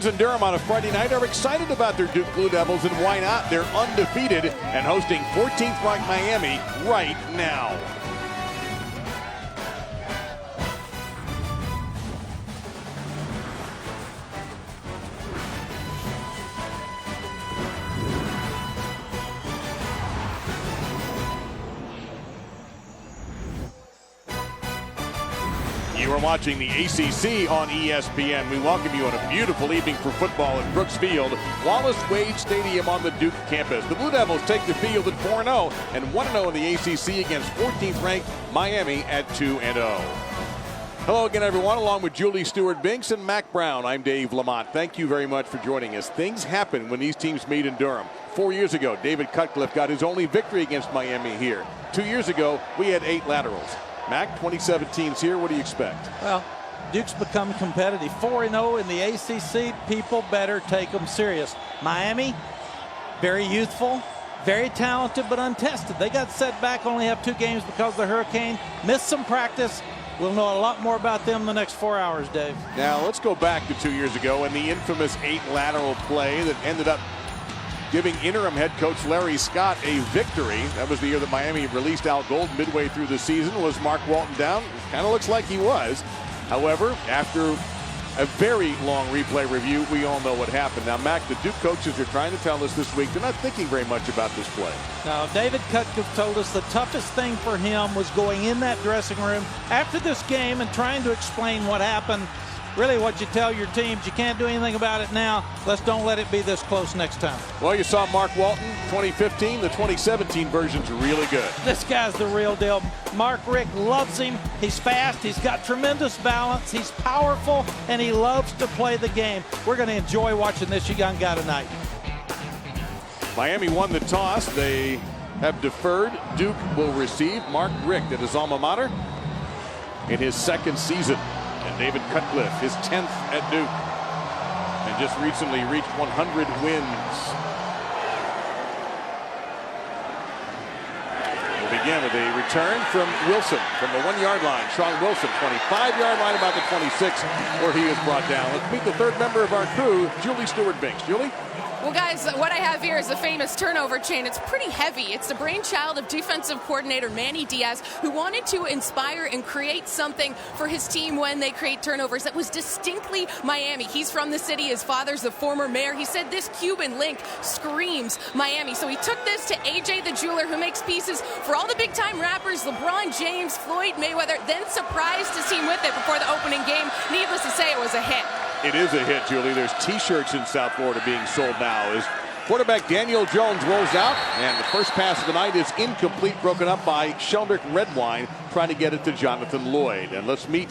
Fans in Durham on a Friday night are excited about their Duke Blue Devils, and why not? They're undefeated and hosting 14th ranked Miami right now. You are watching the ACC on ESPN. We welcome you on a beautiful evening for football at Brooks Field, Wallace Wade Stadium on the Duke campus. The Blue Devils take the field at 4-0 and 1-0 in the ACC against 14th ranked Miami at 2-0. Hello again, everyone, along with Julie Stewart-Binks and Mac Brown. I'm Dave Lamont. Thank you very much for joining us. Things happen when these teams meet in Durham. 4 years ago, David Cutcliffe got his only victory against Miami here. 2 years ago, we had 8 laterals. Mac, 2017's here. What do you expect? Well, Duke's become competitive. 4-0 in the ACC. People better take them serious. Miami, very youthful, very talented, but untested. They got set back, only have 2 games because of the hurricane. Missed some practice. We'll know a lot more about them in the next 4 hours, Dave. Now, let's go back to 2 years ago and the infamous 8 lateral play that ended up giving interim head coach Larry Scott a victory. That was the year that Miami released Al Gold midway through the season. Was Mark Walton down? Kind of looks like he was. However, after a very long replay review, we all know what happened. Now, Mac, the Duke coaches are trying to tell us this week they're not thinking very much about this play. Now, David Cutcliffe told us the toughest thing for him was going in that dressing room after this game and trying to explain what happened. Really, what you tell your teams, you can't do anything about it now. Let's don't let it be this close next time. Well, you saw Mark Walton, 2015. The 2017 version's really good. This guy's the real deal. Mark Richt loves him. He's fast. He's got tremendous balance. He's powerful, and he loves to play the game. We're going to enjoy watching this young guy tonight. Miami won the toss. They have deferred. Duke will receive. Mark Richt at his alma mater in his 2nd season. And David Cutcliffe, his 10th at Duke, and just recently reached 100 wins. We'll begin with a return from Wilson from the 1-yard line. Sean Wilson, 25-yard line, about the 26, where he is brought down. Let's meet the 3rd member of our crew, Julie Stewart-Binks. Julie? Well, guys, what I have here is the famous turnover chain. It's pretty heavy. It's the brainchild of defensive coordinator Manny Diaz, who wanted to inspire and create something for his team when they create turnovers that was distinctly Miami. He's from the city. His father's the former mayor. He said this Cuban link screams Miami. So he took this to AJ the Jeweler, who makes pieces for all the big-time rappers, LeBron James, Floyd Mayweather, then surprised his team with it before the opening game. Needless to say, it was a hit. It is a hit, Julie. There's T-shirts in South Florida being sold now as quarterback Daniel Jones rolls out, and the first pass of the night is incomplete, broken up by Sheldrick Redwine, trying to get it to Jonathan Lloyd. And let's meet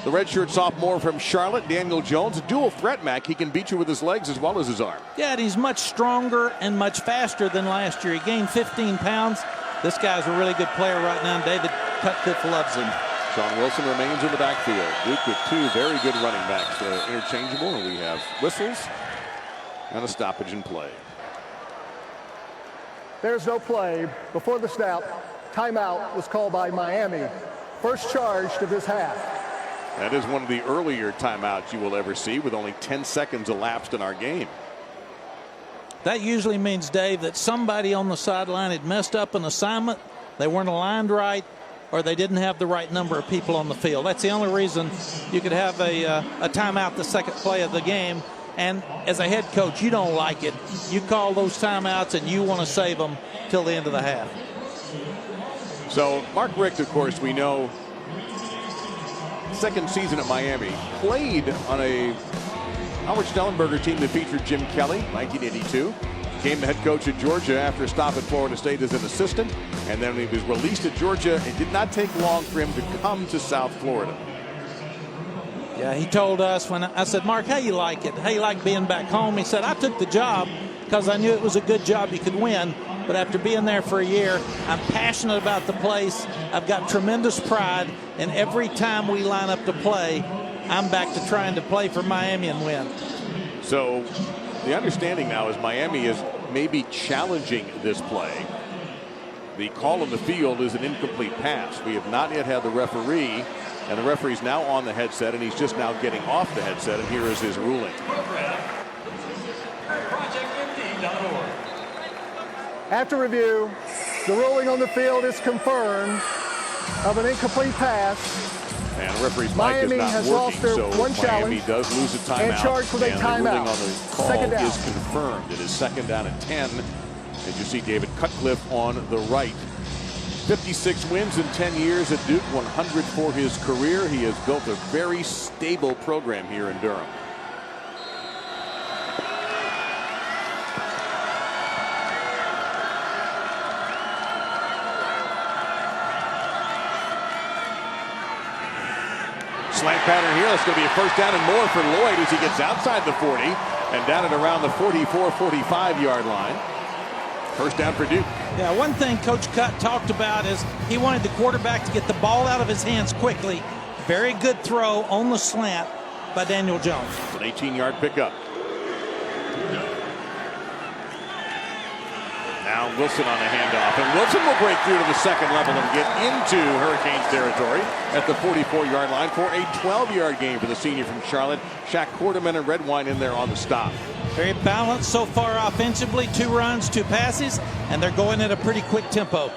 the redshirt sophomore from Charlotte, Daniel Jones, a dual threat, Mac. He can beat you with his legs as well as his arm. Yeah, and he's much stronger and much faster than last year. He gained 15 pounds. This guy's a really good player right now, and David Cutcliffe loves him. Sean Wilson remains in the backfield. Duke with 2 very good running backs, interchangeable, and we have whistles and a stoppage in play. There's no play. Before the snap, timeout was called by Miami. First charge to this half. That is one of the earlier timeouts you will ever see, with only 10 seconds elapsed in our game. That usually means, Dave, that somebody on the sideline had messed up an assignment. They weren't aligned right, or they didn't have the right number of people on the field. That's the only reason you could have a timeout the second play of the game. And as a head coach, you don't like it. You call those timeouts, and you want to save them till the end of the half. So Mark Richt, of course, we know, 2nd season at Miami, played on a Howard Schnellenberger team that featured Jim Kelly, 1982. Became the head coach at Georgia after a stop at Florida State as an assistant. And then he was released at Georgia. It did not take long for him to come to South Florida. Yeah, he told us, when I said, Mark, how you like it? How you like being back home? He said, I took the job because I knew it was a good job you could win. But after being there for a year, I'm passionate about the place. I've got tremendous pride. And every time we line up to play, I'm back to trying to play for Miami and win. So the understanding now is Miami is maybe challenging this play. The call on the field is an incomplete pass. We have not yet had the referee, and the referee's now on the headset, and he's just now getting off the headset, and here is his ruling. After review, the ruling on the field is confirmed of an incomplete pass. And referee's mic Miami is not has working, lost their so one Miami challenge does lose a timeout. and charged with a and timeout. The ruling on the call Second down. is confirmed. It is second down and 10. As you see David Cutcliffe on the right. 56 wins in 10 years at Duke, 100 for his career. He has built a very stable program here in Durham. Slant pattern here. That's going to be a first down and more for Lloyd as he gets outside the 40 and down at around the 44-45 yard line. First down for Duke. Yeah, one thing Coach Cutt talked about is he wanted the quarterback to get the ball out of his hands quickly. Very good throw on the slant by Daniel Jones. It's an 18-yard pickup. Now Wilson on the handoff, and Wilson will break through to the second level and get into Hurricanes territory at the 44-yard line for a 12-yard gain for the senior from Charlotte. Shaq Quarterman and Redwine in there on the stop. Very balanced so far offensively. 2 runs, 2 passes, and they're going at a pretty quick tempo.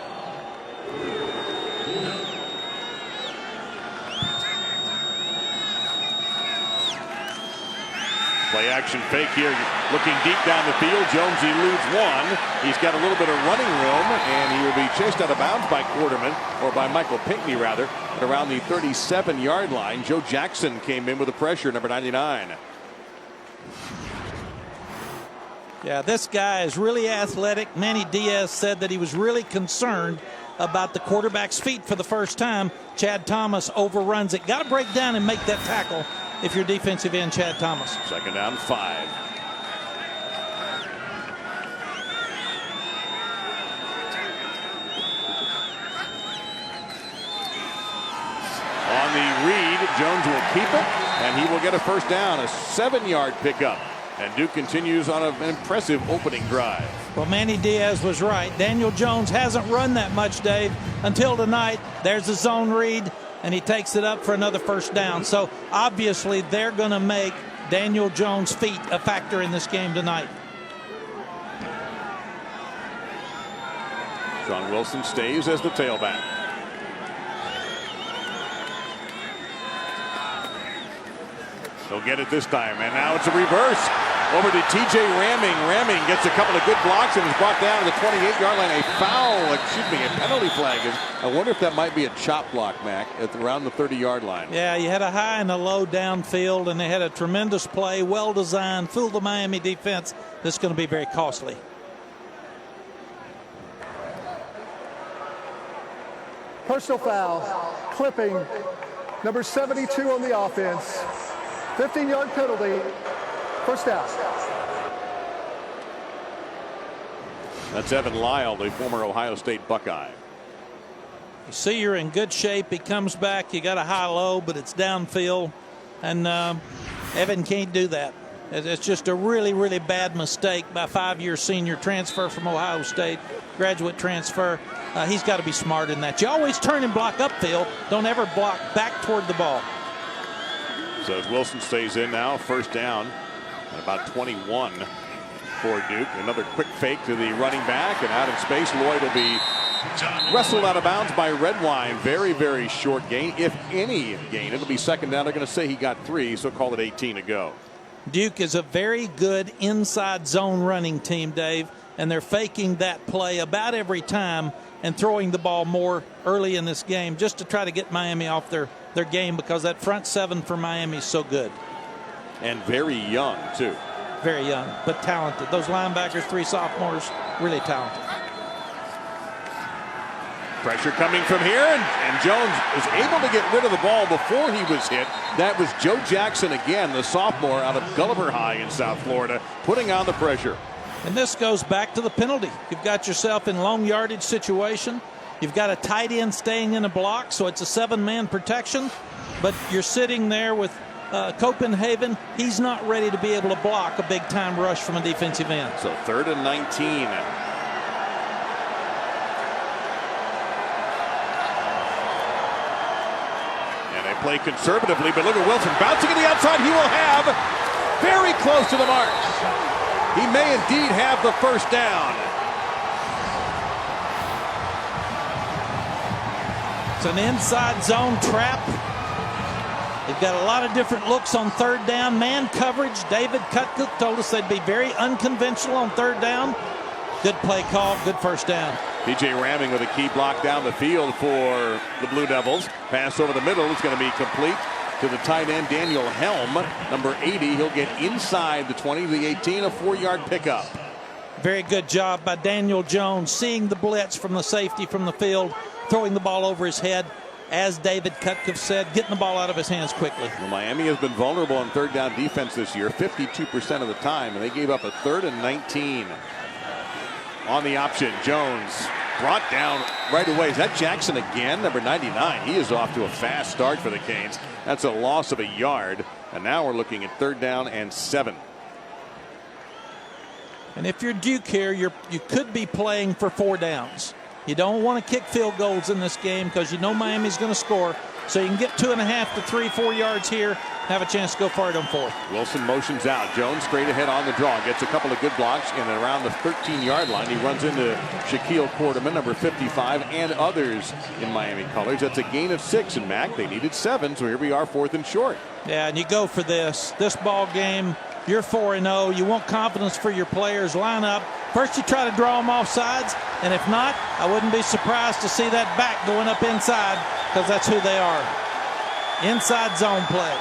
Play action fake here, looking deep down the field. Jones eludes one. He's got a little bit of running room, and he will be chased out of bounds by Quarterman, or by Michael Pinckney rather, at around the 37-yard line. Joe Jackson came in with the pressure, number 99. Yeah, this guy is really athletic. Manny Diaz said that he was really concerned about the quarterback's feet for the first time. Chad Thomas overruns it. Got to break down and make that tackle if you're defensive end Chad Thomas. Second down, 5. On the read, Jones will keep it, and he will get a first down, a 7-yard pickup. And Duke continues on an impressive opening drive. Well, Manny Diaz was right. Daniel Jones hasn't run that much, Dave, until tonight. There's a zone read, and he takes it up for another first down. So obviously they're going to make Daniel Jones' feet a factor in this game tonight. Sean Wilson stays as the tailback. He'll get it this time, and now it's a reverse. Over to T.J. Ramming. Ramming gets a couple of good blocks and is brought down to the 28-yard line. A foul, a penalty flag. I wonder if that might be a chop block, Mac, at around the 30-yard line. Yeah, you had a high and a low downfield, and they had a tremendous play, well-designed, fooled the Miami defense. That's going to be very costly. Personal foul, clipping, number 72 on the offense. 15-yard penalty, first down. That's Evan Lyle, the former Ohio State Buckeye. You see you're in good shape. He comes back. You got a high-low, but it's downfield. And Evan can't do that. It's just a really, really bad mistake by 5-year senior transfer from Ohio State, graduate transfer. He's got to be smart in that. You always turn and block upfield. Don't ever block back toward the ball. So as Wilson stays in now, first down at about 21 for Duke. Another quick fake to the running back, and out in space, Lloyd will be wrestled out of bounds by Redwine. Very, very short gain, if any gain. It'll be second down. They're going to say he got 3, so call it 18 to go. Duke is a very good inside zone running team, Dave, and they're faking that play about every time and throwing the ball more early in this game just to try to get Miami off their game, because that front 7 for Miami is so good. And very young, too. Very young, but talented. Those linebackers, 3 sophomores, really talented. Pressure coming from here, and Jones is able to get rid of the ball before he was hit. That was Joe Jackson again, the sophomore out of Gulliver High in South Florida, putting on the pressure. And this goes back to the penalty. You've got yourself in long yardage situation. You've got a tight end staying in a block, so it's a 7-man protection. But you're sitting there with Copenhagen. He's not ready to be able to block a big-time rush from a defensive end. So 3rd and 19. And they play conservatively, but look at Wilson bouncing to the outside. He will have very close to the mark. He may indeed have the first down. It's an inside zone trap. They've got a lot of different looks on third down. Man coverage. David Cutcook told us they'd be very unconventional on third down. Good play call. Good first down. P.J. Ramming with a key block down the field for the Blue Devils. Pass over the middle is going to be complete to the tight end, Daniel Helm, number 80. He'll get inside the 20 to the 18, a 4-yard pickup. Very good job by Daniel Jones, seeing the blitz from the safety from the field, throwing the ball over his head. As David Cutcook said, getting the ball out of his hands quickly. Well, Miami has been vulnerable on third down defense this year, 52% of the time, and they gave up a 3rd and 19. On the option, Jones brought down right away. Is that Jackson again? Number 99. He is off to a fast start for the Canes. That's a loss of a yard. And now we're looking at 3rd down and 7. And if you're Duke here, you could be playing for 4 downs. You don't want to kick field goals in this game because you know Miami's going to score. So you can get 2.5 to 3, 4 yards here, have a chance to go for it on 4th. Wilson motions out. Jones straight ahead on the draw. Gets a couple of good blocks, and around the 13-yard line, he runs into Shaquille Quarterman, number 55, and others in Miami colors. That's a gain of 6, and Mac, they needed 7, so here we are, 4th and short. Yeah, and you go for this ball game. You're 4-0. You want confidence for your players. Line up. First, you try to draw them off sides, and if not, I wouldn't be surprised to see that back going up inside because that's who they are. Inside zone play.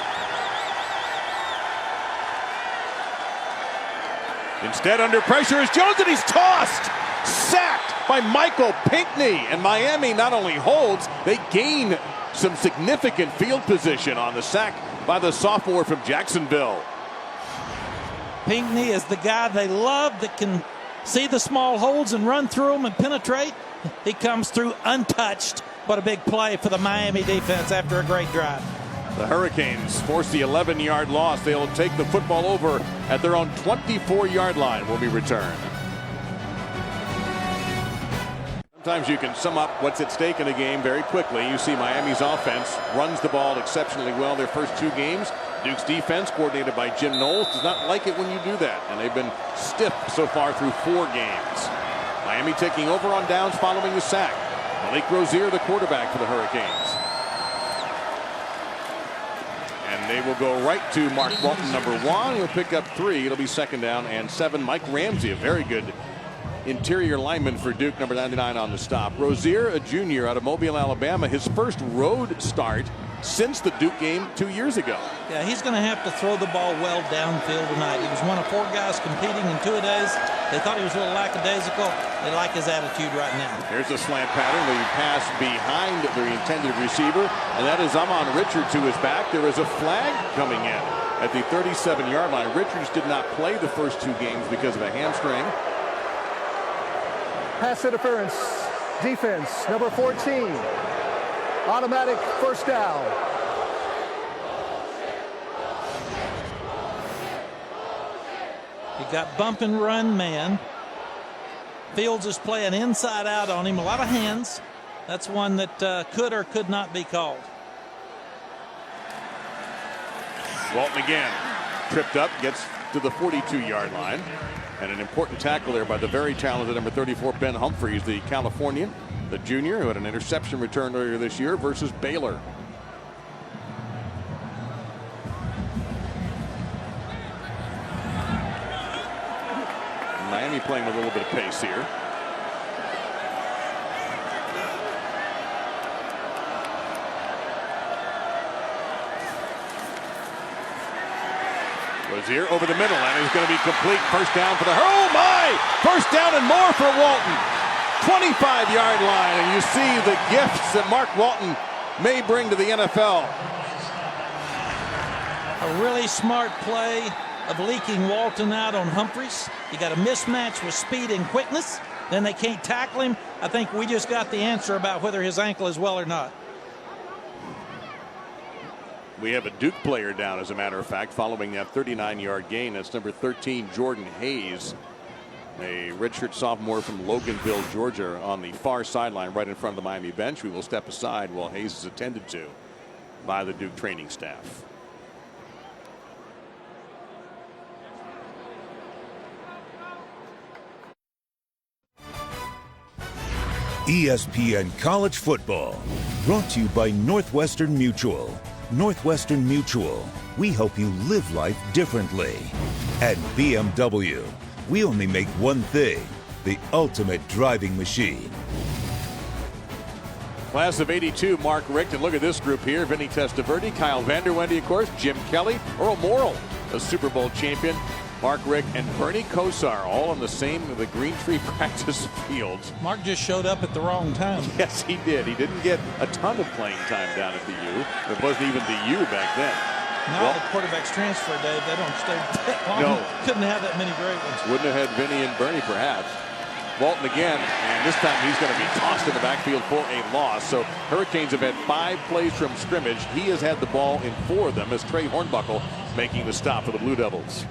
Instead, under pressure is Jones, and he's tossed. Sacked by Michael Pinckney. And Miami not only holds, they gain some significant field position on the sack by the sophomore from Jacksonville. Pinckney is the guy they love that can see the small holes and run through them and penetrate. He comes through untouched. What a big play for the Miami defense after a great drive. The Hurricanes force the 11-yard loss. They'll take the football over at their own 24-yard line when we return. Sometimes you can sum up what's at stake in a game very quickly. You see Miami's offense runs the ball exceptionally well their first 2 games. Duke's defense, coordinated by Jim Knowles, does not like it when you do that, and they've been stiff so far through 4 games. Miami taking over on downs following the sack. Malik Rozier, the quarterback for the Hurricanes. And they will go right to Mark Walton, number 1. He'll pick up 3. It'll be 2nd down and 7. Mike Ramsey, a very good interior lineman for Duke, number 99 on the stop. Rozier, a junior out of Mobile, Alabama, his first road start since the Duke game 2 years ago. Yeah, he's going to have to throw the ball well downfield tonight. He was one of 4 guys competing in 2-a-days. They thought he was a little lackadaisical. They like his attitude right now. Here's a slant pattern. The pass behind the intended receiver, and that is Amon Richards to his back. There is a flag coming in at the 37-yard line. Richards did not play the first 2 games because of a hamstring. Pass interference, defense, number 14. Automatic 1st down. You got bump and run man. Fields is playing inside out on him. A lot of hands. That's one that could or could not be called. Walton again. Tripped up, gets to the 42-yard line. And an important tackle there by the very talented number 34, Ben Humphreys, the Californian, the junior, who had an interception return earlier this year versus Baylor. Miami playing with a little bit of pace here. Rozier over the middle, and it's going to be complete. First down for the... Oh, my! First down and more for Walton. 25-yard line, and you see the gifts that Mark Walton may bring to the NFL. A really smart play of leaking Walton out on Humphreys. You got a mismatch with speed and quickness. Then they can't tackle him. I think we just got the answer about whether his ankle is well or not. We have a Duke player down, as a matter of fact, following that 39-yard gain. That's number 13, Jordan Hayes, a redshirt sophomore from Loganville, Georgia, on the far sideline right in front of the Miami bench. We will step aside while Hayes is attended to by the Duke training staff. ESPN College Football, brought to you by Northwestern Mutual. Northwestern Mutual, we help you live life differently. At BMW, we only make one thing, the ultimate driving machine. Class of 82, Mark Richt, and look at this group here. Vinny Testaverde, Kyle Vanderwende, of course, Jim Kelly, Earl Morrill, a Super Bowl champion, Mark Richt, and Bernie Kosar, all on the Green Tree practice fields. Mark just showed up at the wrong time. Yes, he did. He didn't get a ton of playing time down at the U. It wasn't even the U back then. Now the quarterbacks transfer, Dave. They don't stay that long. No. Couldn't have that many great ones. Wouldn't have had Vinny and Bernie, perhaps. Walton again, and this time he's going to be tossed in the backfield for a loss. So Hurricanes have had 5 plays from scrimmage. He has had the ball in 4 of them as Trey Hornbuckle making the stop for the Blue Devils.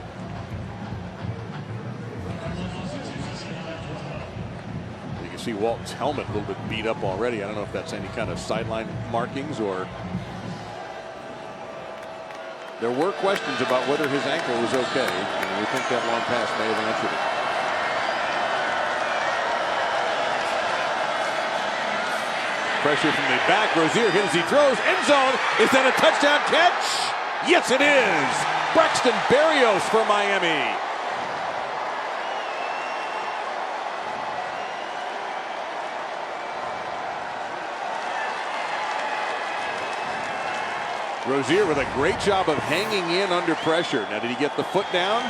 You can see Walton's helmet a little bit beat up already. I don't know if that's any kind of sideline markings or... There were questions about whether his ankle was okay, and we think that long pass may have answered it. Pressure from the back. Rozier hits as he throws. End zone. Is that a touchdown catch? Yes, it is. Braxton Berrios for Miami. Rozier with a great job of hanging in under pressure. Now, did he get the foot down?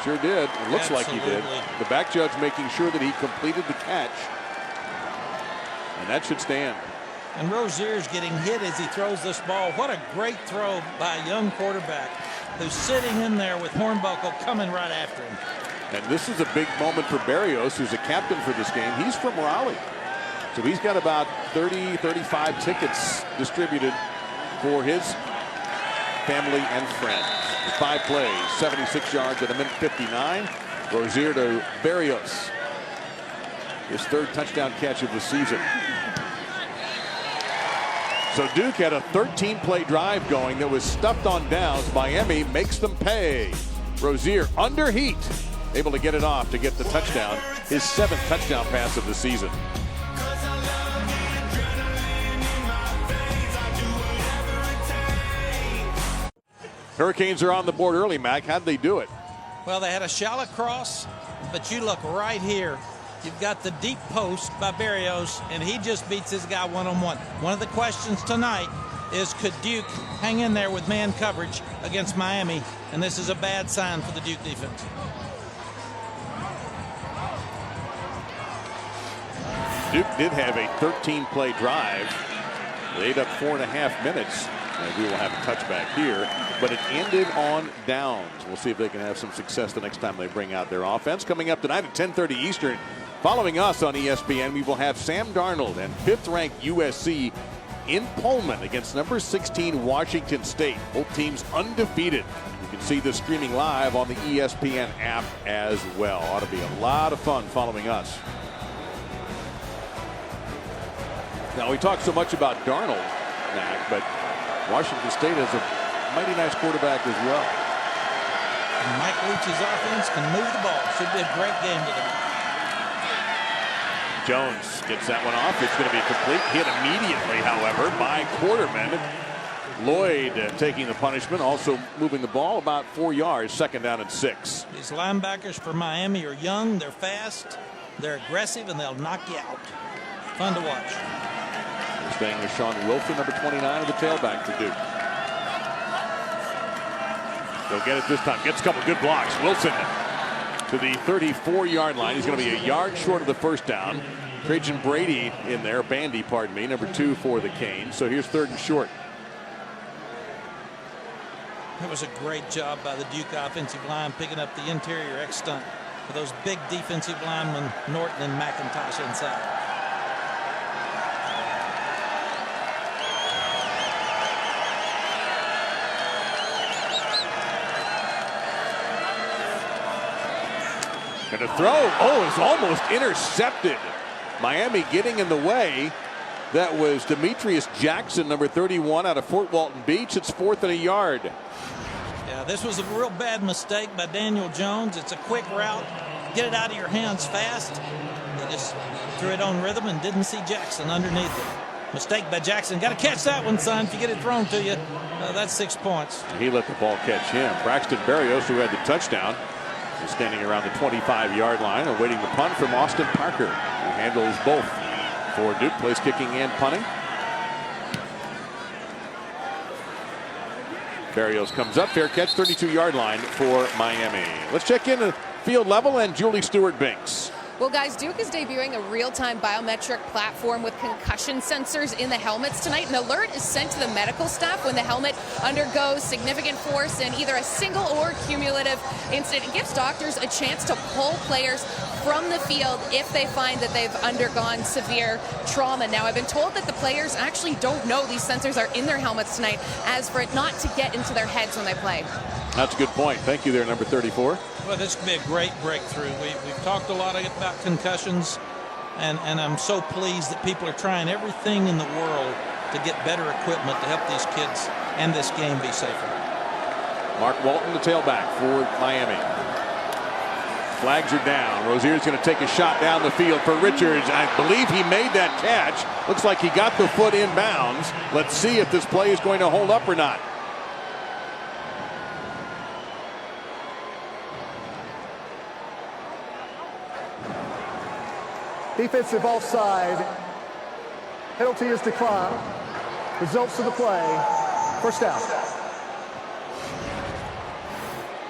Sure did. It looks like he did. The back judge making sure that he completed the catch. And that should stand. And Rozier's getting hit as he throws this ball. What a great throw by a young quarterback who's sitting in there with Hornbuckle coming right after him. And this is a big moment for Berrios, who's a captain for this game. He's from Raleigh. So he's got about 30, 35 tickets distributed for his family and friends. 5 plays, 76 yards at a minute 59. Rozier to Berrios. His 3rd touchdown catch of the season. So Duke had a 13-play drive going that was stuffed on downs. Miami makes them pay. Rozier under heat, able to get it off to get the touchdown. His 7th touchdown pass of the season. Hurricanes are on the board early, Mac. How'd they do it? Well, they had a shallow cross, but you look right here. You've got the deep post by Berrios, and he just beats his guy one-on-one. One of the questions tonight is, could Duke hang in there with man coverage against Miami? And this is a bad sign for the Duke defense. Duke did have a 13-play drive. They ate up 4.5 minutes. And we will have a touchback here, but it ended on downs. We'll see if they can have some success the next time they bring out their offense. Coming up tonight at 10:30 Eastern. Following us on ESPN, we will have Sam Darnold and 5th-ranked USC in Pullman against number 16 Washington State. Both teams undefeated. You can see this streaming live on the ESPN app as well. Ought to be a lot of fun following us. Now, we talk so much about Darnold, Mac, but Washington State has a mighty nice quarterback as well. And Mike Leach's offense can move the ball. Should be a great game today. Jones gets that one off. It's going to be complete. Hit immediately, however, by Quarterman. Lloyd taking the punishment, also moving the ball about 4 yards. 2nd down and 6. These linebackers for Miami are young, they're fast, they're aggressive, and they'll knock you out. Fun to watch. Staying with Sean Wilson, number 29 of the tailback for Duke. They'll get it this time. Gets a couple good blocks. Wilson to the 34-yard line. He's going to be a yard short of the 1st down. Trajan Brady in there, Bandy, pardon me, number 2 for the Canes. So here's 3rd and short. It was a great job by the Duke offensive line picking up the interior X stunt for those big defensive linemen, Norton and McIntosh inside. And a throw, is almost intercepted. Miami getting in the way. That was Demetrius Jackson, number 31, out of Fort Walton Beach. It's 4th and a yard. Yeah, this was a real bad mistake by Daniel Jones. It's a quick route. Get it out of your hands fast. Just threw it on rhythm and didn't see Jackson underneath it. Mistake by Jackson. Got to catch that one, son. If you get it thrown to you, that's 6 points. He let the ball catch him. Braxton Berrios, who had the touchdown, is standing around the 25-yard line, awaiting the punt from Austin Parker, who handles both for Duke, plays kicking and punting. Berrios comes up, fair catch, 32-yard line for Miami. Let's check in at field level and Julie Stewart-Binks. Well, guys, Duke is debuting a real-time biometric platform with concussion sensors in the helmets tonight. An alert is sent to the medical staff when the helmet undergoes significant force in either a single or cumulative incident. It gives doctors a chance to pull players from the field if they find that they've undergone severe trauma. Now, I've been told that the players actually don't know these sensors are in their helmets tonight, as for it not to get into their heads when they play. That's a good point. Thank you there, number 34. Well, this could be a great breakthrough. We've talked a lot about concussions, and I'm so pleased that people are trying everything in the world to get better equipment to help these kids and this game be safer. Mark Walton, the tailback for Miami. Flags are down. Rozier's going to take a shot down the field for Richards. I believe he made that catch. Looks like he got the foot in bounds. Let's see if this play is going to hold up or not. Defensive offside. Penalty is declined. Results of the play. First down.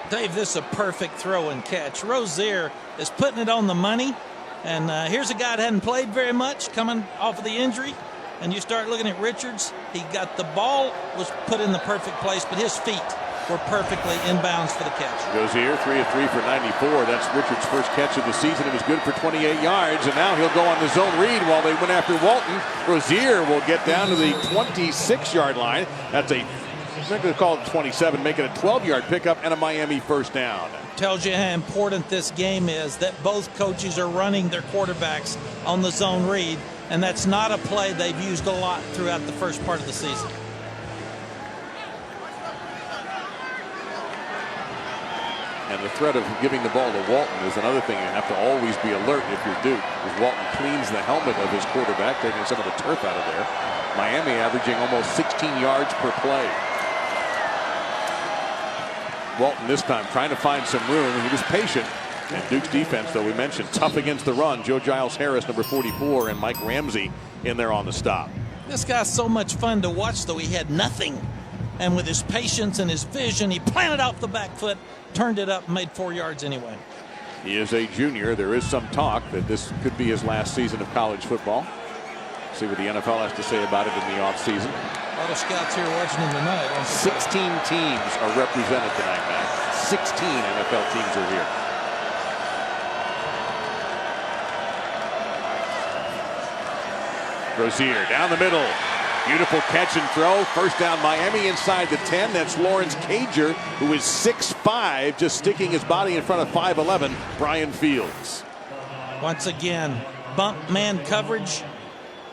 Dave, this is a perfect throw and catch. Rozier is putting it on the money. And here's a guy that hadn't played very much coming off of the injury. And you start looking at Richards. He got the ball, was put in the perfect place, but his feet were perfectly inbounds for the catch. Rozier, 3 of 3 for 94. That's Richards' first catch of the season. It was good for 28 yards, and now he'll go on the zone read while they went after Walton. Rozier will get down to the 26-yard line. That's I'm not going to call it 27, make it a 12-yard pickup and a Miami first down. Tells you how important this game is, that both coaches are running their quarterbacks on the zone read, and that's not a play they've used a lot throughout the first part of the season. And the threat of giving the ball to Walton is another thing you have to always be alert if you're Duke, because Walton cleans the helmet of his quarterback, taking some of the turf out of there. Miami averaging almost 16 yards per play. Walton this time trying to find some room. He was patient. And Duke's defense, though, we mentioned, tough against the run. Joe Giles-Harris, number 44, and Mike Ramsey in there on the stop. This guy's so much fun to watch, though. He had nothing. And with his patience and his vision, he planted off the back foot, turned it up, and made 4 yards anyway. He is a junior. There is some talk that this could be his last season of college football. See what the NFL has to say about it in the offseason. A lot of scouts here watching him tonight. 16 teams are represented tonight, Matt. 16 NFL teams are here. Rozier down the middle. Beautiful catch and throw. First down Miami inside the 10. That's Lawrence Cager, who is 6'5", just sticking his body in front of 5'11", Brian Fields. Once again, bump man coverage.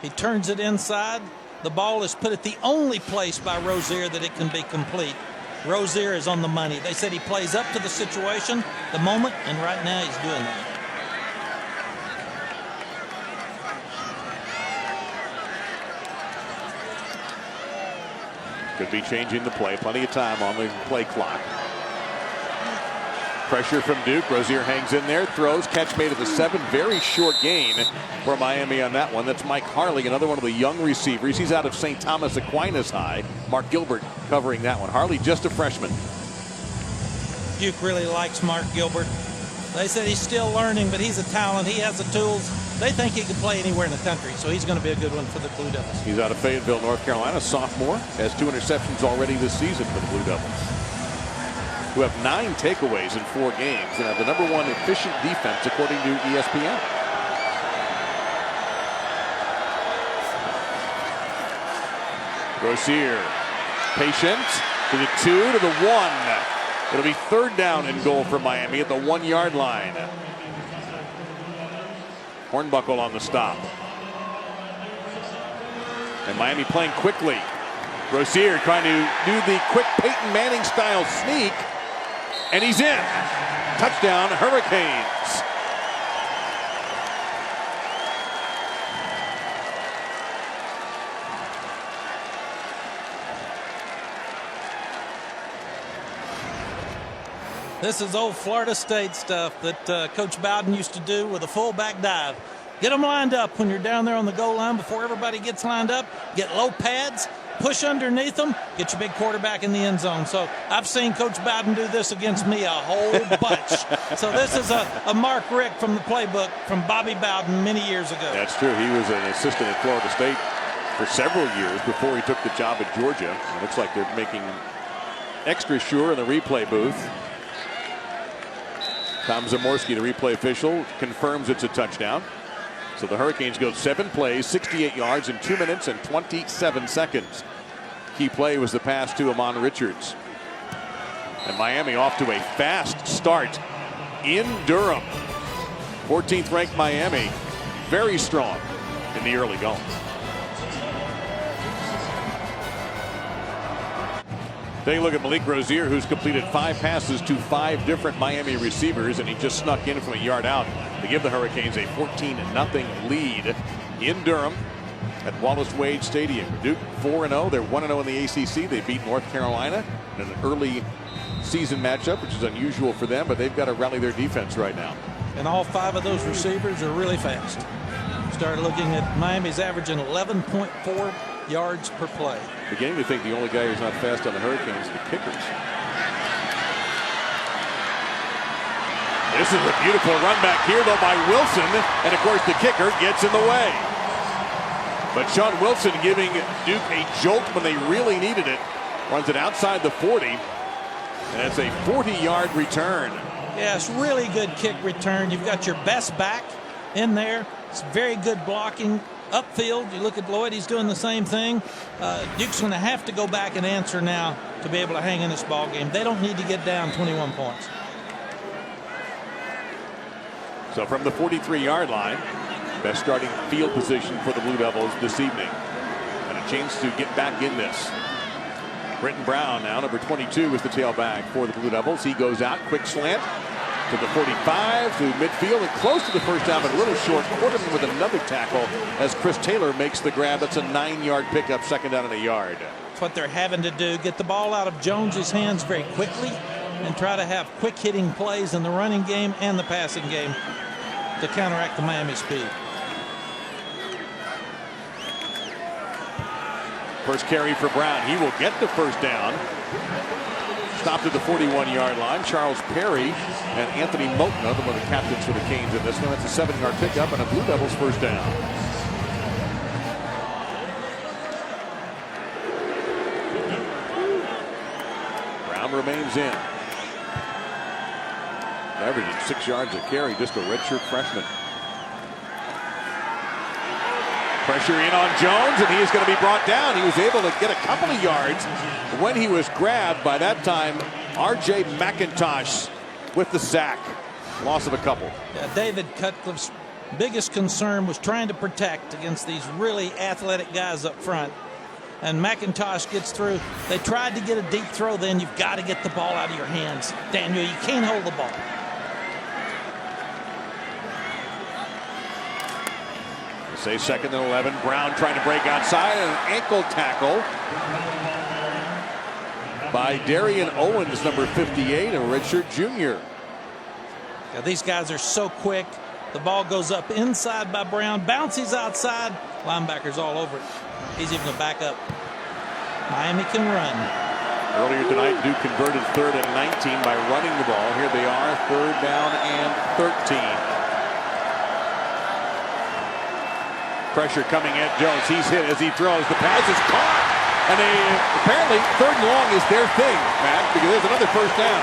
He turns it inside. The ball is put at the only place by Rozier that it can be complete. Rozier is on the money. They said he plays up to the situation, the moment, and right now he's doing that. Could be changing the play. Plenty of time on the play clock. Pressure from Duke. Rozier hangs in there. Throws. Catch made at the 7. Very short gain for Miami on that one. That's Mike Harley, another one of the young receivers. He's out of St. Thomas Aquinas High. Mark Gilbert covering that one. Harley just a freshman. Duke really likes Mark Gilbert. They said he's still learning, but he's a talent. He has the tools. They think he can play anywhere in the country, so he's going to be a good one for the Blue Devils. He's out of Fayetteville, North Carolina, sophomore. Has 2 interceptions already this season for the Blue Devils, who have 9 takeaways in 4 games and have the #1 efficient defense according to ESPN. Rozier, patient to the 2, to the 1. It'll be 3rd down and goal for Miami at the 1-yard line. Hornbuckle on the stop. And Miami playing quickly. Rozier trying to do the quick Peyton Manning style sneak. And he's in. Touchdown, Hurricanes. This is old Florida State stuff that Coach Bowden used to do with a fullback dive. Get them lined up when you're down there on the goal line before everybody gets lined up. Get low pads, push underneath them, get your big quarterback in the end zone. So I've seen Coach Bowden do this against me a whole bunch. So this is a Mark Richt from the playbook from Bobby Bowden many years ago. That's true. He was an assistant at Florida State for several years before he took the job at Georgia. It looks like they're making extra sure in the replay booth. Tom Zamorski, the replay official, confirms it's a touchdown. So the Hurricanes go 7 plays, 68 yards in 2 minutes and 27 seconds. Key play was the pass to Amon Richards. And Miami off to a fast start in Durham. 14th ranked Miami, very strong in the early going. Take a look at Malik Rozier, who's completed 5 passes to 5 different Miami receivers, and he just snuck in from a yard out to give the Hurricanes a 14-0 lead in Durham at Wallace Wade Stadium. Duke 4-0. They're 1-0 in the ACC. They beat North Carolina in an early season matchup, which is unusual for them, but they've got to rally their defense right now. And all 5 of those receivers are really fast. Start looking at Miami's averaging 11.4 yards per play. Beginning to think the only guy who's not fast on the Hurricanes is the kickers. This is a beautiful run back here, though, by Wilson. And, of course, the kicker gets in the way. But Sean Wilson giving Duke a jolt when they really needed it. Runs it outside the 40. And it's a 40-yard return. Yeah, it's really good kick return. You've got your best back in there. It's very good blocking. Upfield, you look at Lloyd, he's doing the same thing. Duke's going to have to go back and answer now to be able to hang in this ball game. They don't need to get down 21 points. So from the 43-yard line, best starting field position for the Blue Devils this evening. And a chance to get back in this. Britton Brown now, number 22, is the tailback for the Blue Devils. He goes out, quick slant to the 45, to midfield, and close to the first down, but a little short. Quarterman with another tackle as Chris Taylor makes the grab. That's a 9-yard pickup, second down and a yard. That's what they're having to do. Get the ball out of Jones's hands very quickly and try to have quick hitting plays in the running game and the passing game to counteract the Miami speed. First carry for Brown. He will get the first down. Stopped at the 41-yard line. Charles Perry and Anthony Moten, one of the captains for the Canes in this one. That's a 7-yard pickup and a Blue Devils first down. Brown remains in. Averaging 6 yards a carry, just a redshirt freshman. Pressure in on Jones, and he is going to be brought down. He was able to get a couple of yards when he was grabbed. By that time, R.J. McIntosh with the sack. Loss of a couple. Yeah, David Cutcliffe's biggest concern was trying to protect against these really athletic guys up front. And McIntosh gets through. They tried to get a deep throw then. You've got to get the ball out of your hands. Daniel, you can't hold the ball. Say 2nd and 11. Brown trying to break outside, and an ankle tackle by Darian Owens, number 58, a redshirt junior. Yeah, these guys are so quick. The ball goes up inside by Brown, bounces outside. Linebackers all over it. He's even a backup. Miami can run. Earlier tonight, Duke converted 3rd and 19 by running the ball. Here they are, 3rd down and 13. Pressure coming at Jones. He's hit as he throws. The pass is caught. And apparently 3rd and long is their thing, Matt, because there's another first down.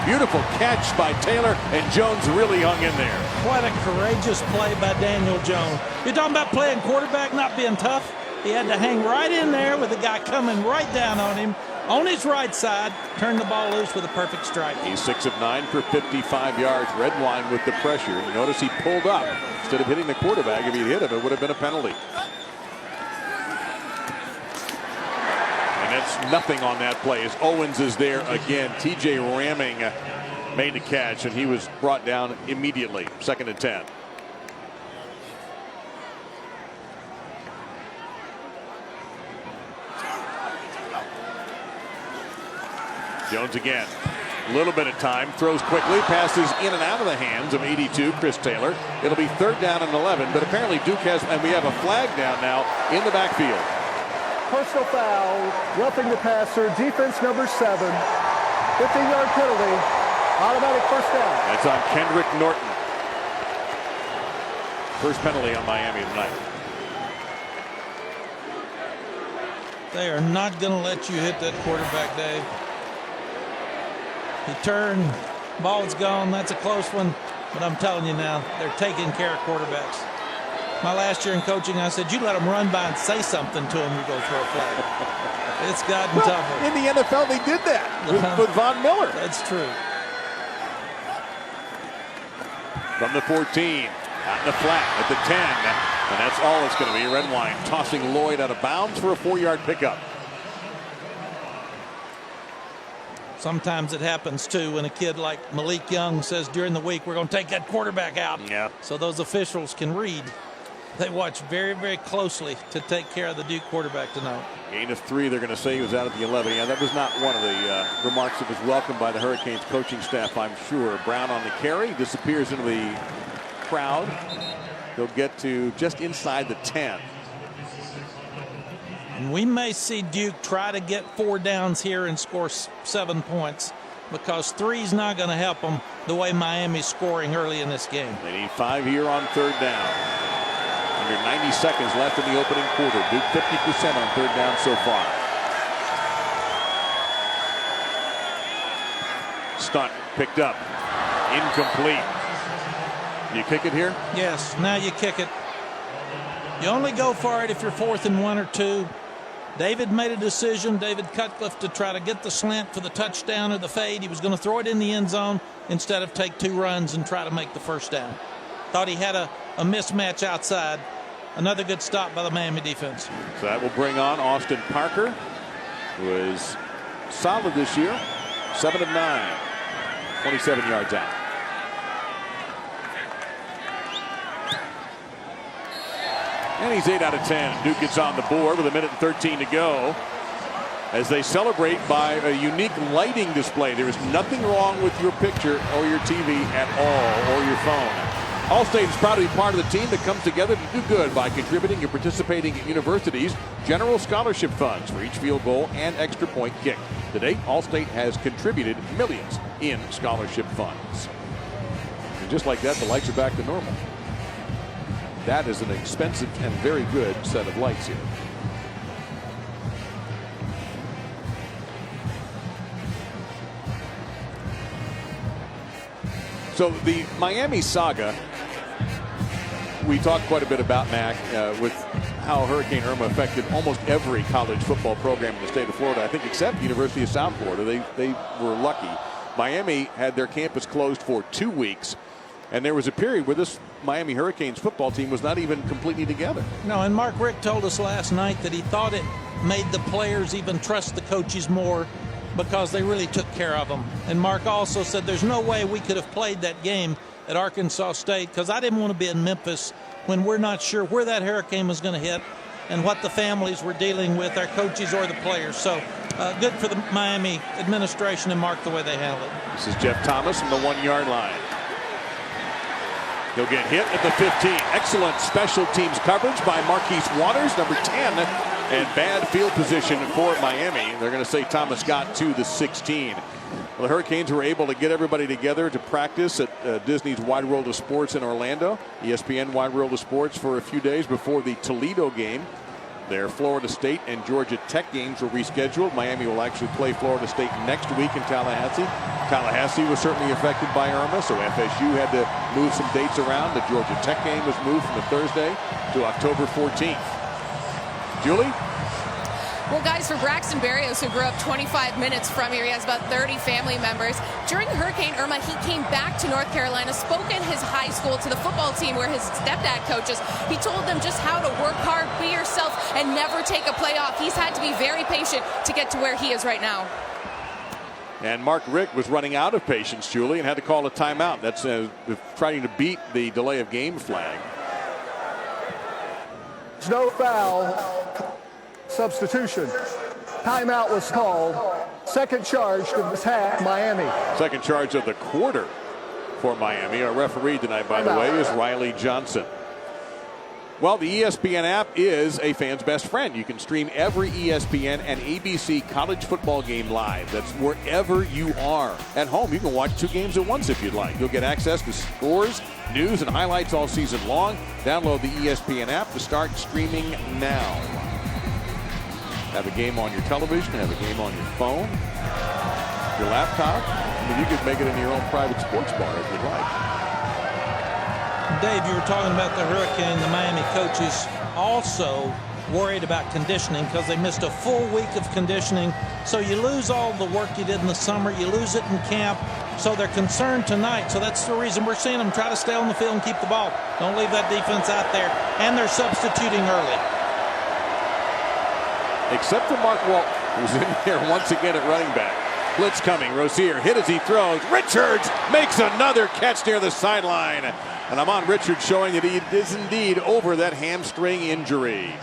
Beautiful catch by Taylor, and Jones really hung in there. What a courageous play by Daniel Jones. You're talking about playing quarterback, not being tough. He had to hang right in there with the guy coming right down on him, on his right side, turn the ball loose with a perfect strike. He's 6 of 9 for 55 yards. Redwine with the pressure. You notice he pulled up. Instead of hitting the quarterback, if he'd hit him, it would have been a penalty. And that's nothing on that play as Owens is there again. TJ Ramming made the catch, and he was brought down immediately. 2nd and 10. Jones again. A little bit of time, throws quickly, passes in and out of the hands of 82, Chris Taylor. It'll be 3rd down and 11, but apparently Duke has, and we have a flag down now in the backfield. Personal foul, roughing the passer, defense number 7, 15-yard penalty, automatic first down. That's on Kendrick Norton. First penalty on Miami tonight. They are not going to let you hit that quarterback, Dave. He turned, ball's gone. That's a close one, but I'm telling you now, they're taking care of quarterbacks. My last year in coaching, I said, you let them run by and say something to them, you go throw a flag. It's gotten tougher. In the NFL, they did that with Von Miller. That's true. From the 14, out in the flat at the 10, and that's all it's going to be. Redwine tossing Lloyd out of bounds for a 4-yard pickup. Sometimes it happens, too, when a kid like Malik Young says during the week, we're going to take that quarterback out. Yeah. So those officials can read. They watch very, very closely to take care of the Duke quarterback tonight. Gain of 3, they're going to say he was out at the 11. Yeah, that was not one of the remarks that was welcomed by the Hurricanes coaching staff, I'm sure. Brown on the carry, disappears into the crowd. He'll get to just inside the 10. And we may see Duke try to get 4 downs here and score 7 points, because 3's not going to help them the way Miami's scoring early in this game. They need 5 here on 3rd down. Under 90 seconds left in the opening quarter. Duke 50% on 3rd down so far. Stunt picked up. Incomplete. You kick it here? Yes, now you kick it. You only go for it if you're 4th and 1 or 2. David made a decision, David Cutcliffe, to try to get the slant for the touchdown or the fade. He was going to throw it in the end zone instead of take 2 runs and try to make the first down. Thought he had a mismatch outside. Another good stop by the Miami defense. So that will bring on Austin Parker, who is solid this year. 7 of 9. 27 yards out. And he's 8 out of 10. Duke gets on the board with 1:13 to go as they celebrate by a unique lighting display. There is nothing wrong with your picture or your TV at all, or your phone. Allstate is proud to be part of the team that comes together to do good by contributing and participating in universities' general scholarship funds for each field goal and extra point kick. To date, Allstate has contributed millions in scholarship funds. And just like that, the lights are back to normal. That is an expensive and very good set of lights here. So the Miami saga, we talked quite a bit about, Mac, with how Hurricane Irma affected almost every college football program in the state of Florida, I think except University of South Florida. They were lucky. Miami had their campus closed for 2 weeks, and there was a period where this Miami Hurricanes football team was not even completely together. No, and Mark Richt told us last night that he thought it made the players even trust the coaches more because they really took care of them. And Mark also said there's no way we could have played that game at Arkansas State, because I didn't want to be in Memphis when we're not sure where that hurricane was going to hit and what the families were dealing with, our coaches or the players. So good for the Miami administration and Mark the way they handled it. This is Jeff Thomas from the 1-yard line. He'll get hit at the 15. Excellent special teams coverage by Marquise Waters, number 10, and bad field position for Miami. They're going to say Thomas got to the 16. Well, the Hurricanes were able to get everybody together to practice at Disney's Wide World of Sports in Orlando, ESPN Wide World of Sports, for a few days before the Toledo game. Their Florida State and Georgia Tech games were rescheduled. Miami will actually play Florida State next week in Tallahassee. Tallahassee was certainly affected by Irma, so FSU had to move some dates around. The Georgia Tech game was moved from a Thursday to October 14th. Julie? Well, guys, for Braxton Berrios, who grew up 25 minutes from here, he has about 30 family members. During Hurricane Irma, he came back to North Carolina, spoke in his high school to the football team where his stepdad coaches. He told them just how to work hard, be yourself, and never take a play off. He's had to be very patient to get to where he is right now. And Mark Richt was running out of patience, Julie, and had to call a timeout. That's trying to beat the delay of game flag. No foul. Substitution. Timeout was called. Second charge to attack Miami. Second charge of the quarter for Miami. Our referee tonight, by the way, is Riley Johnson. Well, the ESPN app is a fan's best friend. You can stream every ESPN and ABC college football game live. That's wherever you are. At home, you can watch 2 games at once if you'd like. You'll get access to scores, news, and highlights all season long. Download the ESPN app to start streaming now. Have a game on your television, have a game on your phone, your laptop. I mean, you could make it in your own private sports bar if you'd like. Dave, you were talking about the Hurricane. The Miami coaches also worried about conditioning because they missed a full week of conditioning. So you lose all the work you did in the summer. You lose it in camp. So they're concerned tonight. So that's the reason we're seeing them try to stay on the field and keep the ball. Don't leave that defense out there. And they're substituting early. Except for Mark Walton, who's in there once again at running back. Blitz coming. Rozier hit as he throws. Richards makes another catch near the sideline. And I'm on Richards showing that he is indeed over that hamstring injury.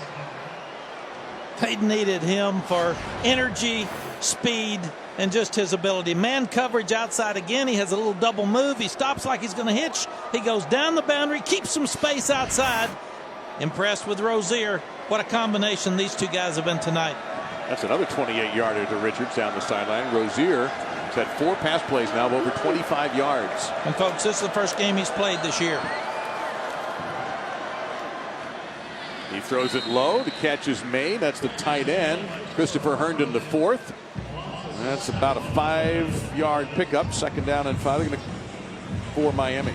They needed him for energy, speed, and just his ability. Man coverage outside again. He has a little double move. He stops like he's going to hitch. He goes down the boundary, keeps some space outside. Impressed with Rozier. What a combination these two guys have been tonight. That's another 28-yarder to Richards down the sideline. Rozier has had 4 pass plays now of over 25 yards. And folks, this is the first game he's played this year. He throws it low. The catch is made. That's the tight end, Christopher Herndon, the 4th. That's about a 5-yard pickup. Second down and 5 for Miami.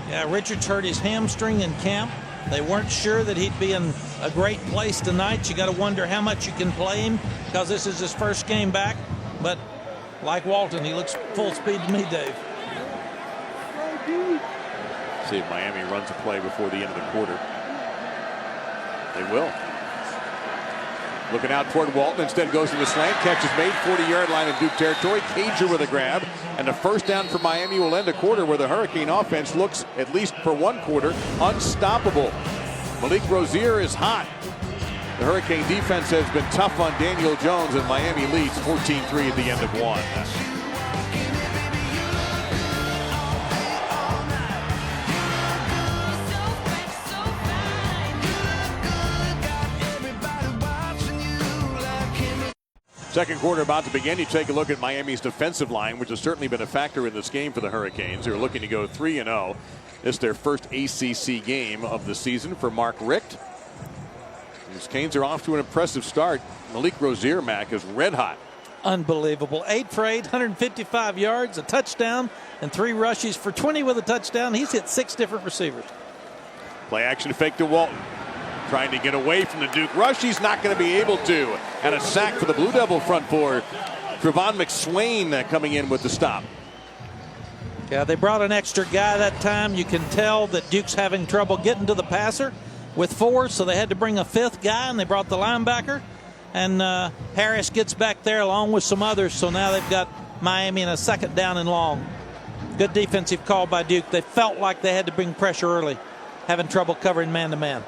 Yeah, Richards hurt his hamstring in camp. They weren't sure that he'd be in a great place tonight. You got to wonder how much you can play him because this is his first game back. But like Walton, he looks full speed to me, Dave. See if Miami runs a play before the end of the quarter. They will. Looking out toward Walton. Instead goes to the slant. Catch is made. 40-yard line in Duke territory. Cager with a grab. And the first down for Miami will end a quarter where the Hurricane offense looks, at least for one quarter, unstoppable. Malik Rozier is hot. The Hurricane defense has been tough on Daniel Jones, and Miami leads 14-3 at the end of 1. Second quarter about to begin. You take a look at Miami's defensive line, which has certainly been a factor in this game for the Hurricanes. They're looking to go 3-0. This is their first ACC game of the season for Mark Richt. These Canes are off to an impressive start. Malik Rozier, Mac, is red hot. Unbelievable. 8 for 8, 155 yards, a touchdown, and 3 rushes for 20 with a touchdown. He's hit 6 different receivers. Play action fake to Walton. Trying to get away from the Duke rush. He's not going to be able to. And a sack for the Blue Devil front four. Trevon McSwain coming in with the stop. Yeah, they brought an extra guy that time. You can tell that Duke's having trouble getting to the passer with 4, so they had to bring a 5th guy, and they brought the linebacker. And Harris gets back there along with some others, so now they've got Miami in a 2nd down and long. Good defensive call by Duke. They felt like they had to bring pressure early, having trouble covering man-to-man.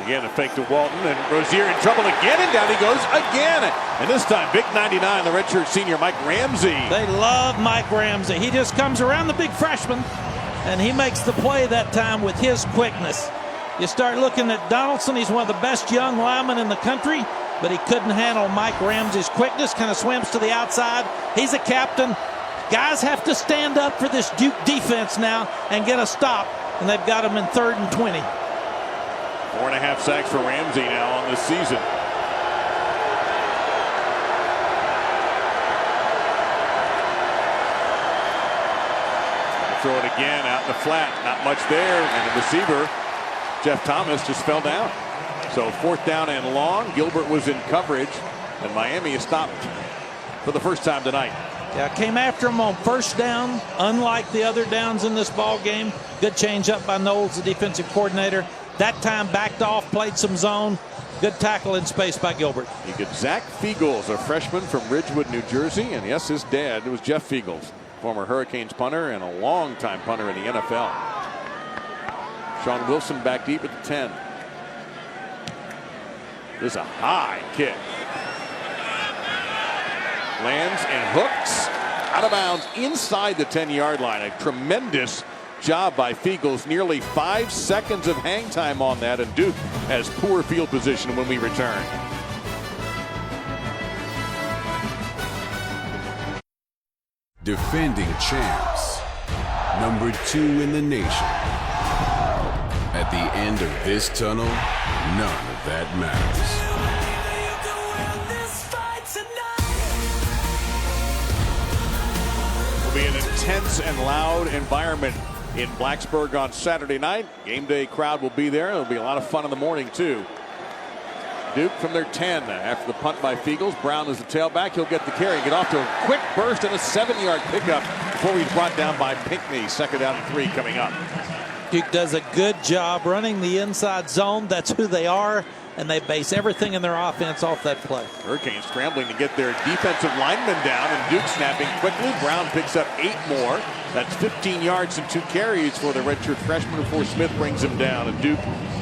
Again, a fake to Walton, and Rozier in trouble again, and down he goes again. And this time, big 99, the redshirt senior Mike Ramsey. They love Mike Ramsey. He just comes around the big freshman, and he makes the play that time with his quickness. You start looking at Donaldson. He's one of the best young linemen in the country, but he couldn't handle Mike Ramsey's quickness. Kind of swims to the outside. He's a captain. Guys have to stand up for this Duke defense now and get a stop, and they've got him in 3rd and 20. 4.5 sacks for Ramsey now on this season. Throw it again out in the flat. Not much there. And the receiver, Jeff Thomas, just fell down. So 4th down and long. Gilbert was in coverage. And Miami is stopped for the first time tonight. Yeah, came after him on 1st down. Unlike the other downs in this ball game. Good change up by Knowles, the defensive coordinator. That time backed off, played some zone. Good tackle in space by Gilbert. You get Zach Fiegels, a freshman from Ridgewood, New Jersey. And yes, his dad was Jeff Fiegels, former Hurricanes punter and a longtime punter in the NFL. Sean Wilson back deep at the 10. This is a high kick. Lands and hooks out of bounds inside the 10-yard line. A tremendous job by Fiegels. Nearly 5 seconds of hang time on that, and Duke has poor field position when we return. Defending champs, number 2 in the nation. At the end of this tunnel, none of that matters. Will be an intense and loud environment in Blacksburg on Saturday night. Game day crowd will be there. It'll be a lot of fun in the morning too. Duke from their 10 after the punt by Fiegels. Brown is the tailback. He'll get the carry, get off to a quick burst and a 7-yard pickup before he's brought down by Pinckney. Second down and 3 coming up. Duke does a good job running the inside zone. That's who they are, and they base everything in their offense off that play. Hurricanes scrambling to get their defensive lineman down, and Duke snapping quickly. Brown picks up 8 more. That's 15 yards and 2 carries for the redshirt freshman before Smith brings him down. And Duke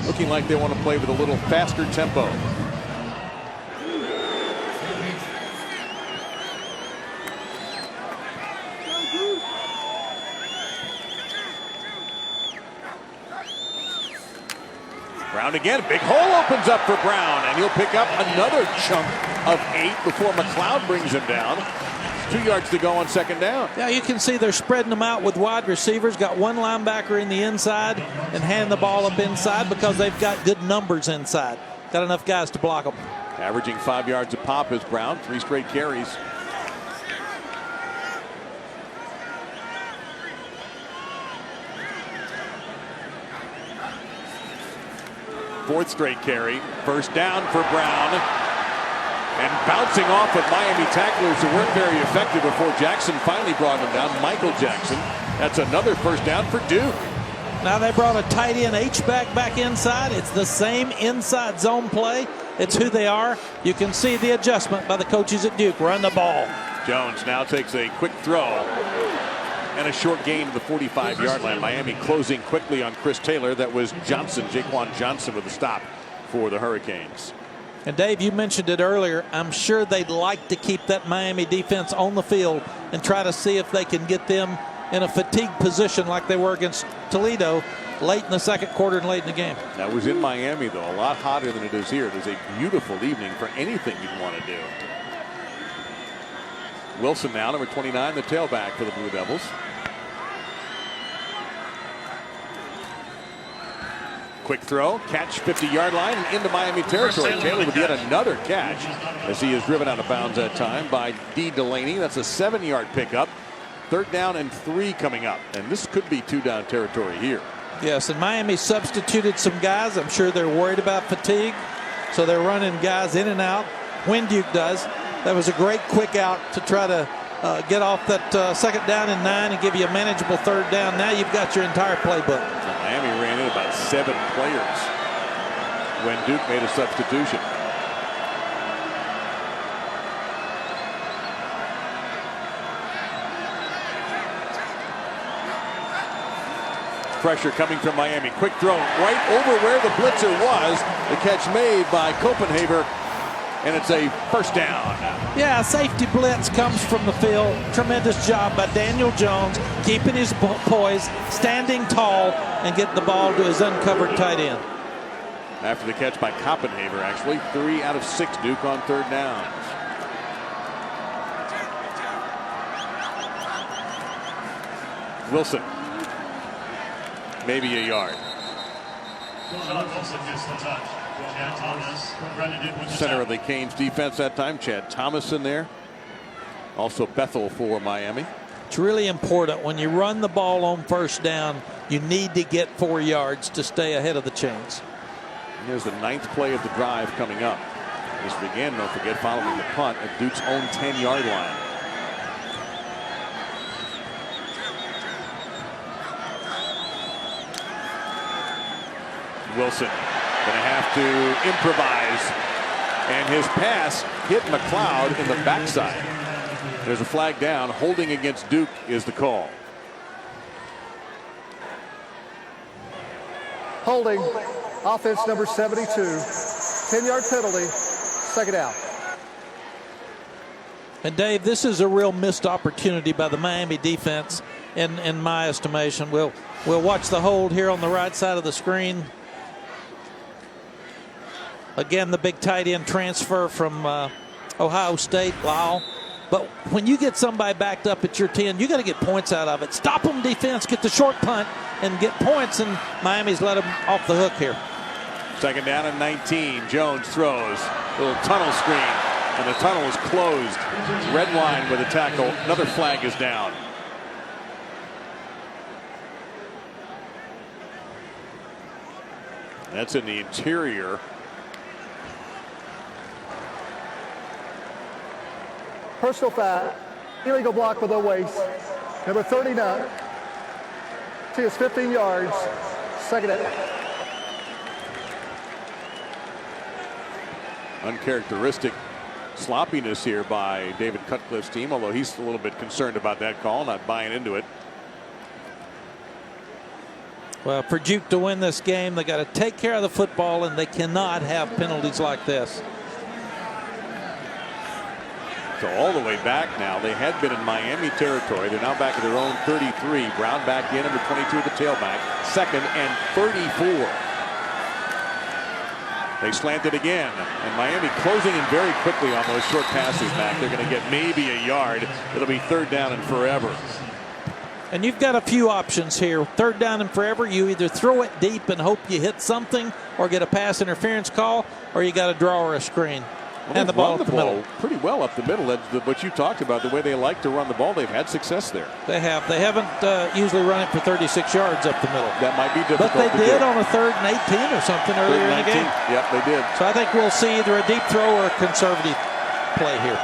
looking like they want to play with a little faster tempo. Brown again. Big hole opens up for Brown, and he'll pick up another chunk of 8 before McLeod brings him down. 2 yards to go on second down. Yeah, you can see they're spreading them out with wide receivers. Got one linebacker in the inside and hand the ball up inside because they've got good numbers inside. Got enough guys to block them. Averaging 5 yards a pop is Brown. 3 straight carries. Fourth straight carry. First down for Brown. And bouncing off of Miami tacklers who weren't very effective before Jackson finally brought him down. Michael Jackson. That's another first down for Duke. Now they brought a tight end H-back back inside. It's the same inside zone play. It's who they are. You can see the adjustment by the coaches at Duke. Run the ball. Jones now takes a quick throw. And a short gain to the 45-yard line. Miami closing quickly on Chris Taylor. That was Johnson, Jaquan Johnson, with a stop for the Hurricanes. And Dave, you mentioned it earlier. I'm sure they'd like to keep that Miami defense on the field and try to see if they can get them in a fatigued position like they were against Toledo late in the second quarter and late in the game. That was in Miami, though. A lot hotter than it is here. It is a beautiful evening for anything you'd want to do. Wilson now, number 29, the tailback for the Blue Devils. Quick throw, catch 50-yard line and into Miami territory. Taylor with yet another catch as he is driven out of bounds that time by D. Delaney. That's a 7-yard pickup. Third down and 3 coming up. And this could be 2-down territory here. Yes, and Miami substituted some guys. I'm sure they're worried about fatigue. So they're running guys in and out when Duke does. That was a great quick out to try to get off that second down and 9 and give you a manageable third down. Now you've got your entire playbook. Miami ran in about 7 players when Duke made a substitution. Pressure coming from Miami. Quick throw right over where the blitzer was. The catch made by Copenhaver. And it's a first down. Yeah, safety blitz comes from the field. Tremendous job by Daniel Jones, keeping his poise, standing tall, and getting the ball to his uncovered tight end. After the catch by Copenhaver, actually, 3 out of 6 Duke on third down. Wilson. Maybe a yard. Center of the Canes defense that time, Chad Thomas in there. Also Bethel for Miami. It's really important when you run the ball on first down, you need to get 4 yards to stay ahead of the chains. Here's the 9th play of the drive coming up. This began, don't forget, following the punt at Duke's own 10-yard line. Wilson going to have to improvise, and his pass hit McLeod in the backside. There's a flag down. Holding against Duke is the call. Holding, offense number 72. 10-yard penalty, second down. And Dave, this is a real missed opportunity by the Miami defense, in my estimation. We'll watch the hold here on the right side of the screen. Again, the big tight end transfer from Ohio State, Lyle. But when you get somebody backed up at your 10, you got to get points out of it. Stop them, defense, get the short punt, and get points. And Miami's let them off the hook here. Second down and 19. Jones throws. Little tunnel screen. And the tunnel is closed. Red line with a tackle. Another flag is down. That's in the interior. Personal foul, illegal block with a waist. Number 39. He is 15 yards. Second down. Uncharacteristic sloppiness here by David Cutcliffe's team, although he's a little bit concerned about that call, not buying into it. Well, for Duke to win this game, they got to take care of the football, and they cannot have penalties like this. So all the way back now. They had been in Miami territory. They're now back at their own 33. Brown back in, number 22 at the tailback. Second and 34. They slant it again. And Miami closing in very quickly on those short passes back. They're going to get maybe a yard. It'll be third down and forever. And you've got a few options here. Third down and forever. You either throw it deep and hope you hit something or get a pass interference call, or you got a draw or a screen. Well, and the ball up the middle. Pretty well up the middle. That's what you talked about, the way they like to run the ball. They've had success there. They have. They haven't usually run it for 36 yards up the middle. That might be difficult. But they did on a 3rd and 18 or something earlier in the game. Yep, they did. So I think we'll see either a deep throw or a conservative play here.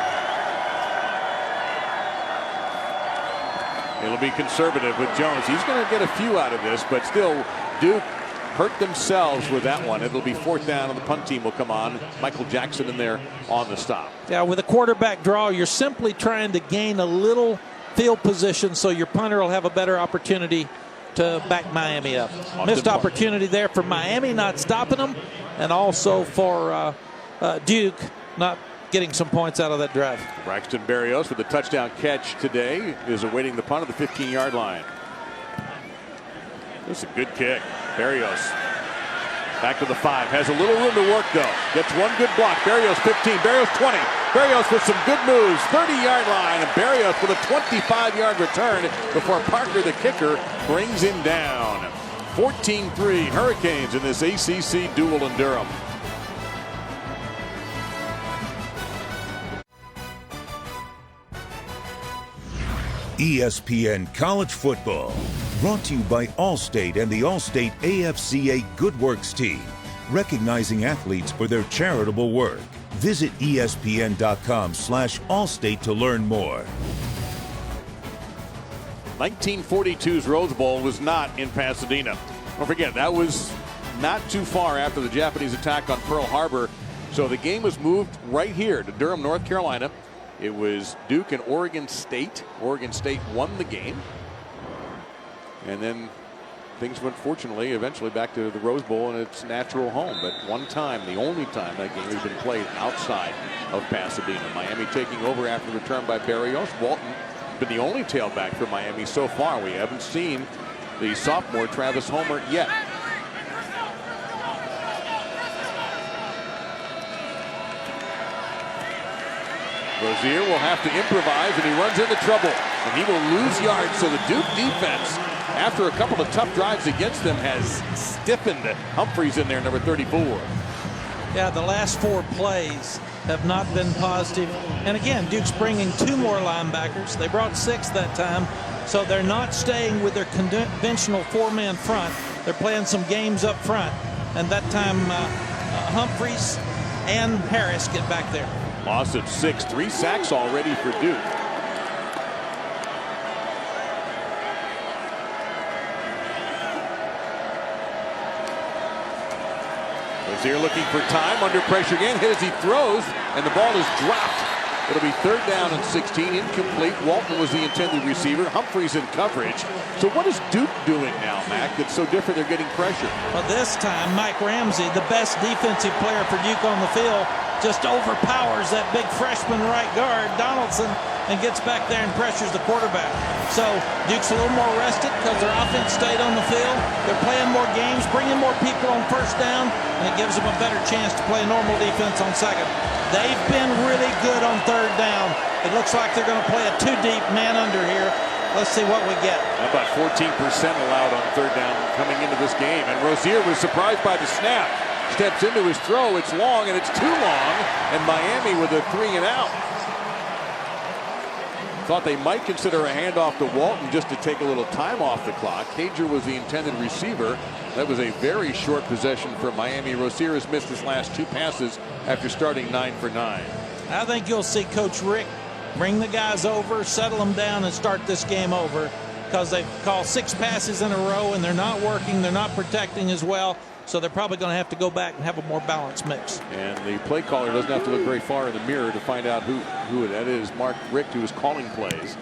It'll be conservative with Jones. He's going to get a few out of this, but still, Duke hurt themselves with that one. It'll be fourth down, and the punt team will come on. Michael Jackson in there on the stop. Yeah, with a quarterback draw, you're simply trying to gain a little field position so your punter will have a better opportunity to back Miami up. Missed opportunity there for Miami not stopping them, and also for Duke not getting some points out of that drive. Braxton Berrios with the touchdown catch today is awaiting the punt at the 15-yard line. This is a good kick. Berrios back to the 5. Has a little room to work, though. Gets one good block. Berrios 15. Berrios 20. Berrios with some good moves. 30-yard line. And Berrios with a 25-yard return before Parker, the kicker, brings him down. 14-3 Hurricanes in this ACC duel in Durham. ESPN College Football, brought to you by Allstate and the Allstate AFCA Good Works team, recognizing athletes for their charitable work. Visit ESPN.com/Allstate to learn more. 1942's Rose Bowl was not in Pasadena. Don't forget, that was not too far after the Japanese attack on Pearl Harbor. So the game was moved right here to Durham, North Carolina. It was Duke and Oregon State. Oregon State won the game. And then things went, fortunately, eventually back to the Rose Bowl in its natural home. But one time, the only time that game has been played outside of Pasadena. Miami taking over after the return by Berrios. Walton been the only tailback for Miami so far. We haven't seen the sophomore Travis Homer yet. Rozier will have to improvise, and he runs into trouble. And he will lose yards, so the Duke defense, after a couple of tough drives against them, has stiffened. Humphreys in there, number 34. Yeah, the last 4 plays have not been positive. And again, Duke's bringing 2 more linebackers. They brought 6 that time, so they're not staying with their conventional 4-man front. They're playing some games up front. And that time, Humphreys and Harris get back there. Loss of 6, 3 sacks already for Duke. Rozier looking for time, under pressure again, hit as he throws, and the ball is dropped It'll be 3rd down and 16, incomplete. Walton was the intended receiver. Humphreys in coverage. So what is Duke doing now, Mac, that's so different? They're getting pressure. Well, this time, Mike Ramsey, the best defensive player for Duke on the field, just overpowers that big freshman right guard, Donaldson, and gets back there and pressures the quarterback. So Duke's a little more rested because their offense stayed on the field. They're playing more games, bringing more people on 1st down, and it gives them a better chance to play normal defense on 2nd. They've been really good on 3rd down. It looks like they're going to play a 2-deep man under here. Let's see what we get. About 14% allowed on 3rd down coming into this game. And Rozier was surprised by the snap. Steps into his throw. It's long, and it's too long. And Miami with a 3 and out. Thought they might consider a handoff to Walton just to take a little time off the clock. Cager was the intended receiver. That was a very short possession for Miami. Rozier has missed his last 2 passes after starting 9 for 9. I think you'll see Coach Rick bring the guys over, settle them down, and start this game over because they've called 6 passes in a row, and they're not working. They're not protecting as well. So they're probably going to have to go back and have a more balanced mix. And the play caller doesn't have to look very far in the mirror to find out who that is. Mark Richt, who is calling plays.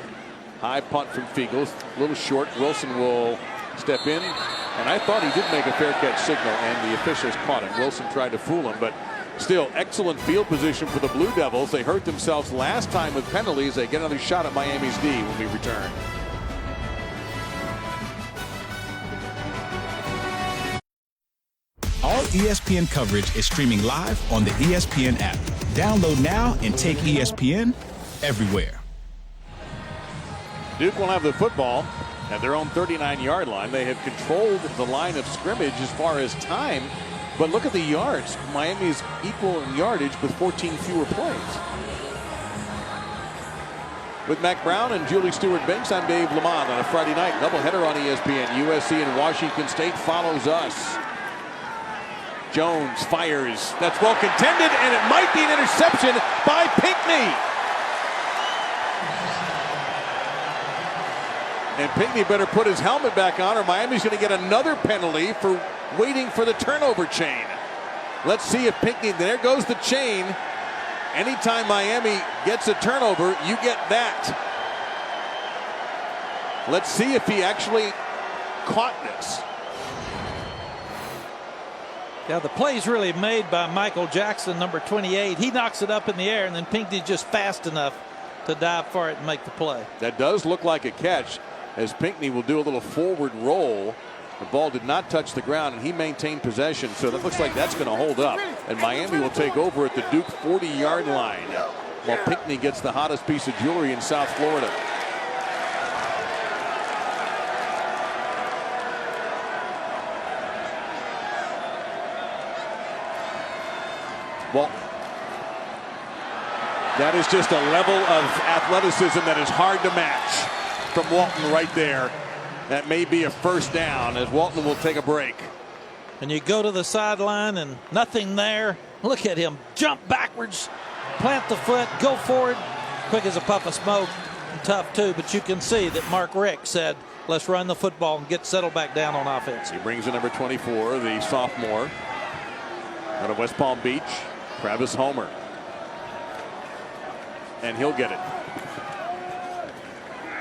High punt from Fiegels, a little short. Wilson will step in. And I thought he did make a fair catch signal, and the officials caught him. Wilson tried to fool him, but still excellent field position for the Blue Devils. They hurt themselves last time with penalties. They get another shot at Miami's D when we return. All ESPN coverage is streaming live on the ESPN app. Download now and take ESPN everywhere. Duke will have the football at their own 39-yard line. They have controlled the line of scrimmage as far as time, but look at the yards. Miami's equal in yardage with 14 fewer plays. With Mac Brown and Julie Stewart-Banks, I'm Dave Lamont on a Friday night doubleheader on ESPN. USC and Washington State follows us. Jones fires. That's well contended, and it might be an interception by Pinckney. And Pinckney better put his helmet back on, or Miami's going to get another penalty for waiting for the turnover chain. Let's see if Pinckney, there goes the chain. Anytime Miami gets a turnover, you get that. Let's see if he actually caught this. Yeah, the play's really made by Michael Jackson, number 28. He knocks it up in the air, and then Pinckney's just fast enough to dive for it and make the play. That does look like a catch, as Pinckney will do a little forward roll. The ball did not touch the ground, and he maintained possession, so that looks like that's going to hold up. And Miami will take over at the Duke 40-yard line, while Pinckney gets the hottest piece of jewelry in South Florida. Well, that is just a level of athleticism that is hard to match from Walton right there. That may be a 1st down as Walton will take a break. And you go to the sideline and nothing there. Look at him jump backwards, plant the foot, go forward, quick as a puff of smoke. Tough too, but you can see that Mark Richt said, let's run the football and get settled back down on offense. He brings in number 24, the sophomore out of West Palm Beach, Travis Homer. And he'll get it.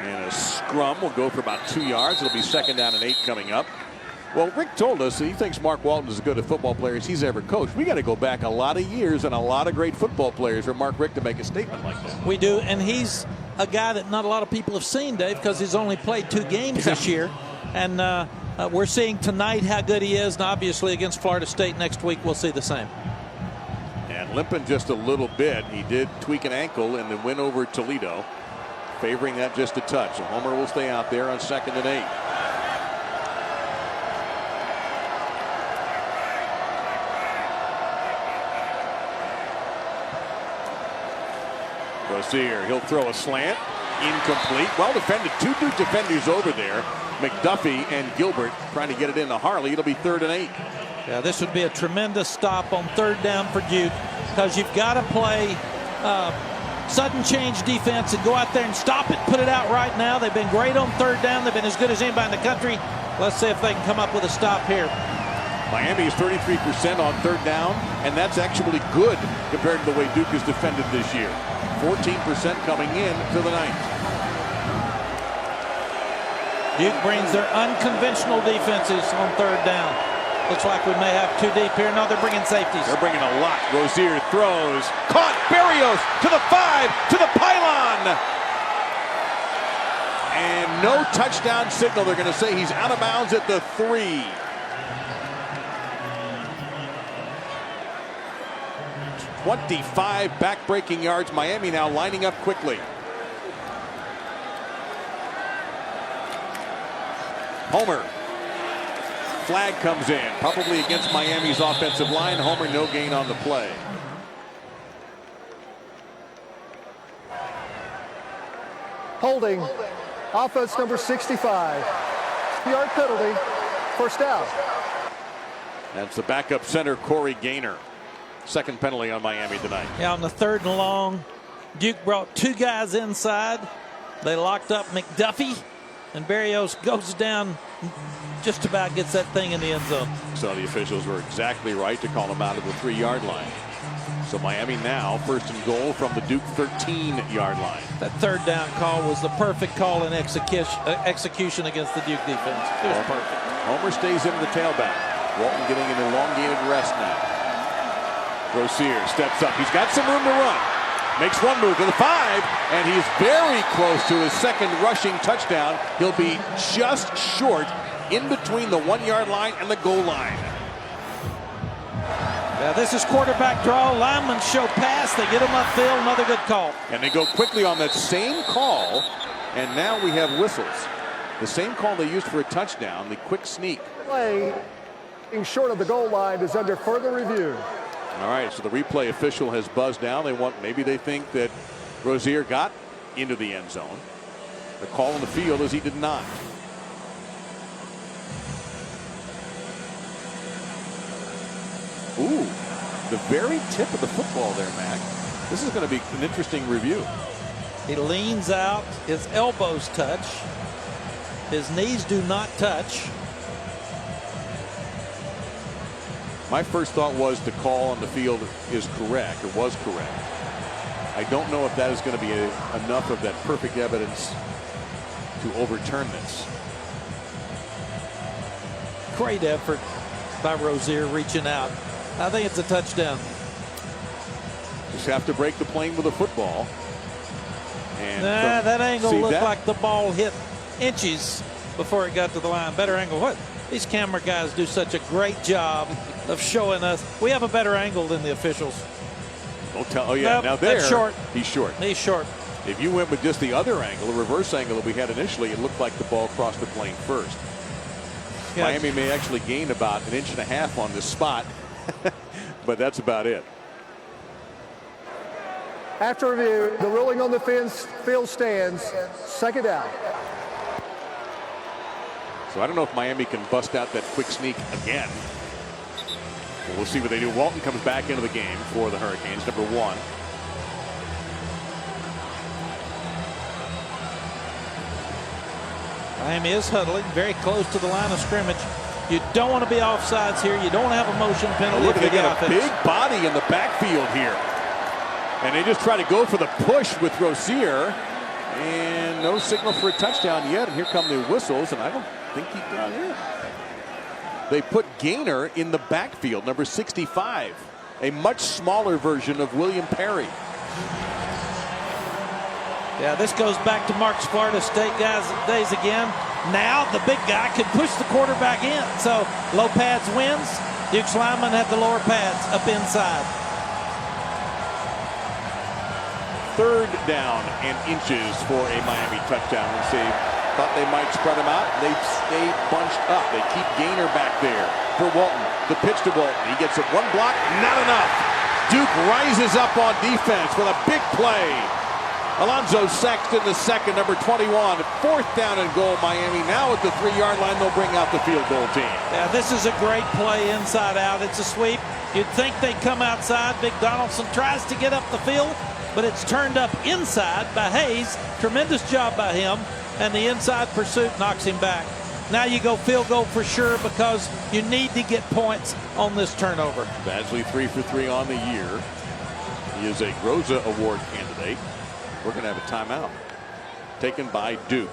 And a scrum will go for about 2 yards. It'll be 2nd down and 8 coming up. Well, Rick told us he thinks Mark Walton is as good a football player as he's ever coached. We got to go back a lot of years and a lot of great football players for Mark Rick to make a statement like that. We do, and he's a guy that not a lot of people have seen, Dave, because he's only played 2 games this year. And we're seeing tonight how good he is, and obviously against Florida State next week we'll see the same. And limping just a little bit. He did tweak an ankle in the win over Toledo, favoring that just a touch. So Homer will stay out there on 2nd and 8. Rozier, he'll throw a slant. Incomplete. Well defended. 2 Duke defenders over there. McDuffie and Gilbert trying to get it into Harley. It'll be 3rd and 8. Yeah, this would be a tremendous stop on 3rd down for Duke, because you've got to play sudden change defense and go out there and stop it, put it out right now. They've been great on 3rd down. They've been as good as anybody in the country. Let's see if they can come up with a stop here. Miami is 33% on third down, and that's actually good compared to the way Duke has defended this year. 14% coming in to the ninth. Duke brings their unconventional defenses on third down. Looks like we may have two deep here. No, they're bringing safeties. They're bringing a lot. Rozier throws. Caught. Berrios to the 5, to the pylon. And no touchdown signal. They're going to say he's out of bounds at the 3. "25 back-breaking yards." Miami now lining up quickly. Homer. Flag comes in, probably against Miami's offensive line. Homer, no gain on the play. Holding. Offense number 65. Yard penalty. First down. That's the backup center, Corey Gaynor. Second penalty on Miami tonight. Yeah, on the 3rd and long, Duke brought two guys inside. They locked up McDuffie, and Berrios goes down, just about gets that thing in the end zone. So the officials were exactly right to call him out of the 3-yard line. So Miami now first and goal from the Duke 13-yard line. That third down call was the perfect call in execution against the Duke defense. It was perfect. Homer stays in the tailback. Walton getting an elongated rest now. Rozier steps up. He's got some room to run. Makes one move to the 5, and he's very close to his second rushing touchdown. He'll be just short in between the 1-yard line and the goal line. Yeah, this is quarterback draw. Linemen show pass. They get him upfield. Another good call. And they go quickly on that same call, and now we have whistles. The same call they used for a touchdown, the quick sneak. Play being short of the goal line is under further review. All right, so the replay official has buzzed down. Maybe they think that Rozier got into the end zone. The call on the field is he did not. Ooh, the very tip of the football there, Mac. This is going to be an interesting review. He leans out. His elbows touch. His knees do not touch. My first thought was the call on the field is correct, or was correct. I don't know if that is going to be enough of that perfect evidence to overturn this. Great effort by Rozier reaching out. I think it's a touchdown. Just have to break the plane with a football. And that angle looked like the ball hit inches before it got to the line. Better angle. What? These camera guys do such a great job of showing us. We have a better angle than the officials. Don't tell. Oh, yeah. Nope, now there, that's short. He's short. He's short. If you went with just the other angle, the reverse angle that we had initially, it looked like the ball crossed the plane first. Yeah. Miami may actually gain about 1.5 inches on this spot, but that's about it. After review, the ruling on the field stands. Second down. So I don't know if Miami can bust out that quick sneak again. We'll see what they do. Walton comes back into the game for the Hurricanes, number 1. Miami is huddling very close to the line of scrimmage. You don't want to be offsides here. You don't want to have a motion penalty. Look, they got a big body in the backfield here. And they just try to go for the push with Rozier. And no signal for a touchdown yet. And here come the whistles. And I don't think he got in. They put Gaynor in the backfield, number 65. A much smaller version of William Perry. Yeah, this goes back to Mark's Florida State days again. Now the big guy can push the quarterback in. So low pads wins. Duke's linemen have the lower pads up inside. Third down and inches for a Miami touchdown. Let's see. Thought they might spread them out. They stay bunched up. They keep Gaynor back there for Walton. The pitch to Walton. He gets it one block. Not enough. Duke rises up on defense with a big play. Alonzo Sexton the second, number 21. 4th down and goal, Miami. Now at the 3-yard line, they'll bring out the field goal team. Yeah, this is a great play inside out. It's a sweep. You'd think they'd come outside. Big Donaldson tries to get up the field, but it's turned up inside by Hayes. Tremendous job by him, and the inside pursuit knocks him back. Now you go field goal for sure because you need to get points on this turnover. Badgley 3 for 3 on the year. He is a Groza Award candidate. We're going to have a timeout taken by Duke.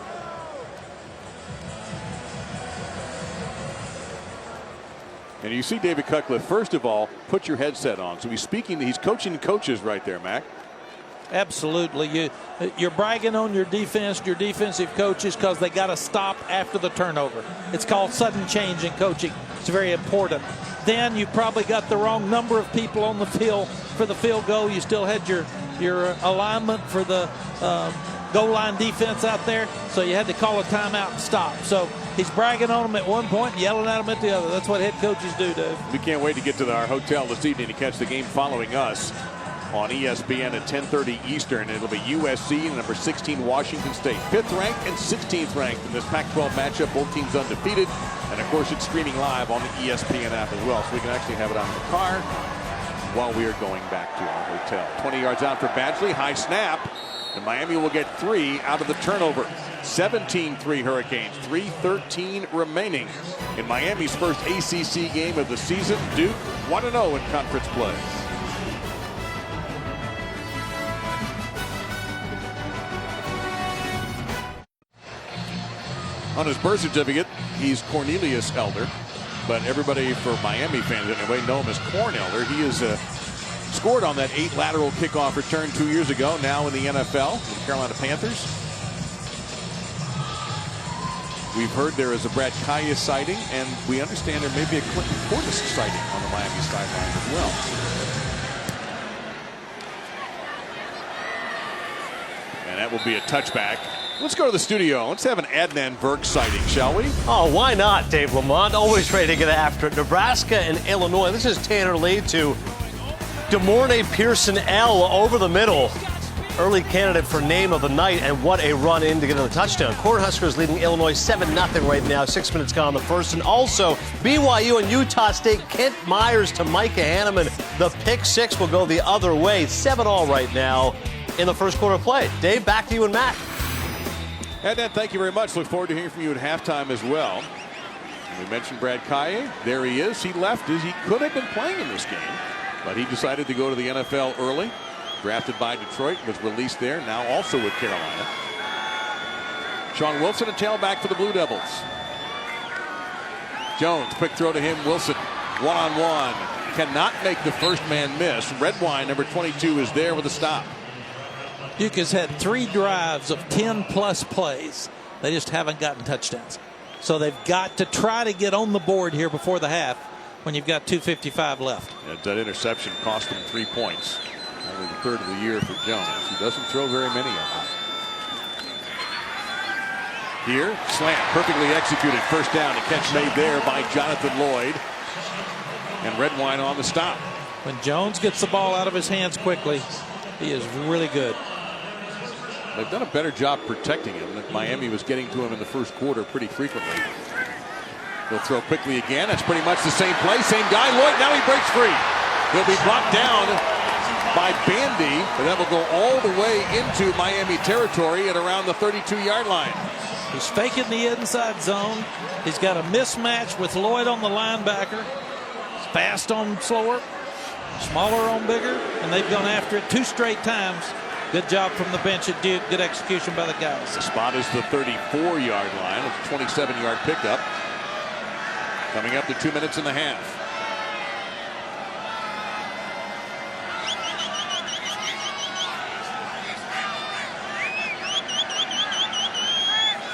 And you see David Cutcliffe, first of all, put your headset on. So he's coaching coaches right there, Mac. Absolutely. You're bragging on your defense, your defensive coaches, because they got to stop after the turnover. It's called sudden change in coaching. It's very important. Then you probably got the wrong number of people on the field for the field goal. You still had your alignment for the goal line defense out there, so you had to call a timeout and stop. So he's bragging on them at one point and yelling at them at the other. That's what head coaches do, Dave. We can't wait to get to our hotel this evening to catch the game following us on ESPN at 10:30 Eastern. It'll be USC and number 16 Washington State, 5th ranked and 16th ranked in this Pac-12 matchup. Both teams undefeated, and of course it's streaming live on the ESPN app as well, so we can actually have it on the car while we are going back to our hotel. 20 yards out for Badgley, high snap, and Miami will get 3 out of the turnover. 17-3 Hurricanes, 3:13 remaining in Miami's first ACC game of the season. Duke 1-0 in conference play. On his birth certificate, he's Cornelius Elder, but everybody, for Miami fans anyway, know him as Corn Elder. He is scored on that 8 lateral kickoff return 2 years ago, now in the NFL with the Carolina Panthers. We've heard there is a Brad Kaaya sighting, and we understand there may be a Clinton Portis sighting on the Miami sideline as well. And that will be a touchback. Let's go to the studio. Let's have an Adnan Burke sighting, shall we? Oh, why not, Dave Lamont? Always ready to get after it. Nebraska and Illinois. This is Tanner Lee to DeMornay Pearson L over the middle. Early candidate for name of the night, and what a run in to get on the touchdown. Cornhuskers leading Illinois 7-0 right now. 6 minutes gone in the first. And also BYU and Utah State. Kent Myers to Micah Hanneman. The pick 6 will go the other way. 7-all right now in the first quarter of play. Dave, back to you and Matt. Adnan, thank you very much. Look forward to hearing from you at halftime as well. We mentioned Brad Kaaya. There he is. He left as he could have been playing in this game, but he decided to go to the NFL early. Drafted by Detroit, was released there, now also with Carolina. Sean Wilson, a tailback for the Blue Devils. Jones, quick throw to him. Wilson, one-on-one. Cannot make the first man miss. Redwine, number 22, is there with a stop. Duke has had 3 drives of 10-plus plays. They just haven't gotten touchdowns. So they've got to try to get on the board here before the half when you've got 2:55 left. Yeah, that interception cost him 3 points. Only the 3rd of the year for Jones. He doesn't throw very many of them. Here, slant, perfectly executed. First down, a catch made there by Jonathan Lloyd. And Redwine on the stop. When Jones gets the ball out of his hands quickly, he is really good. They've done a better job protecting him. Miami was getting to him in the first quarter pretty frequently. He'll throw quickly again. That's pretty much the same play. Same guy, Lloyd. Now he breaks free. He'll be brought down by Bandy, but that will go all the way into Miami territory at around the 32-yard line. He's faking the inside zone. He's got a mismatch with Lloyd on the linebacker. He's fast on slower, smaller on bigger, and they've gone after it 2 straight times. Good job from the bench at Duke. Good execution by the guys. The spot is the 34-yard line. It's a 27-yard pickup. Coming up to 2 minutes and a half.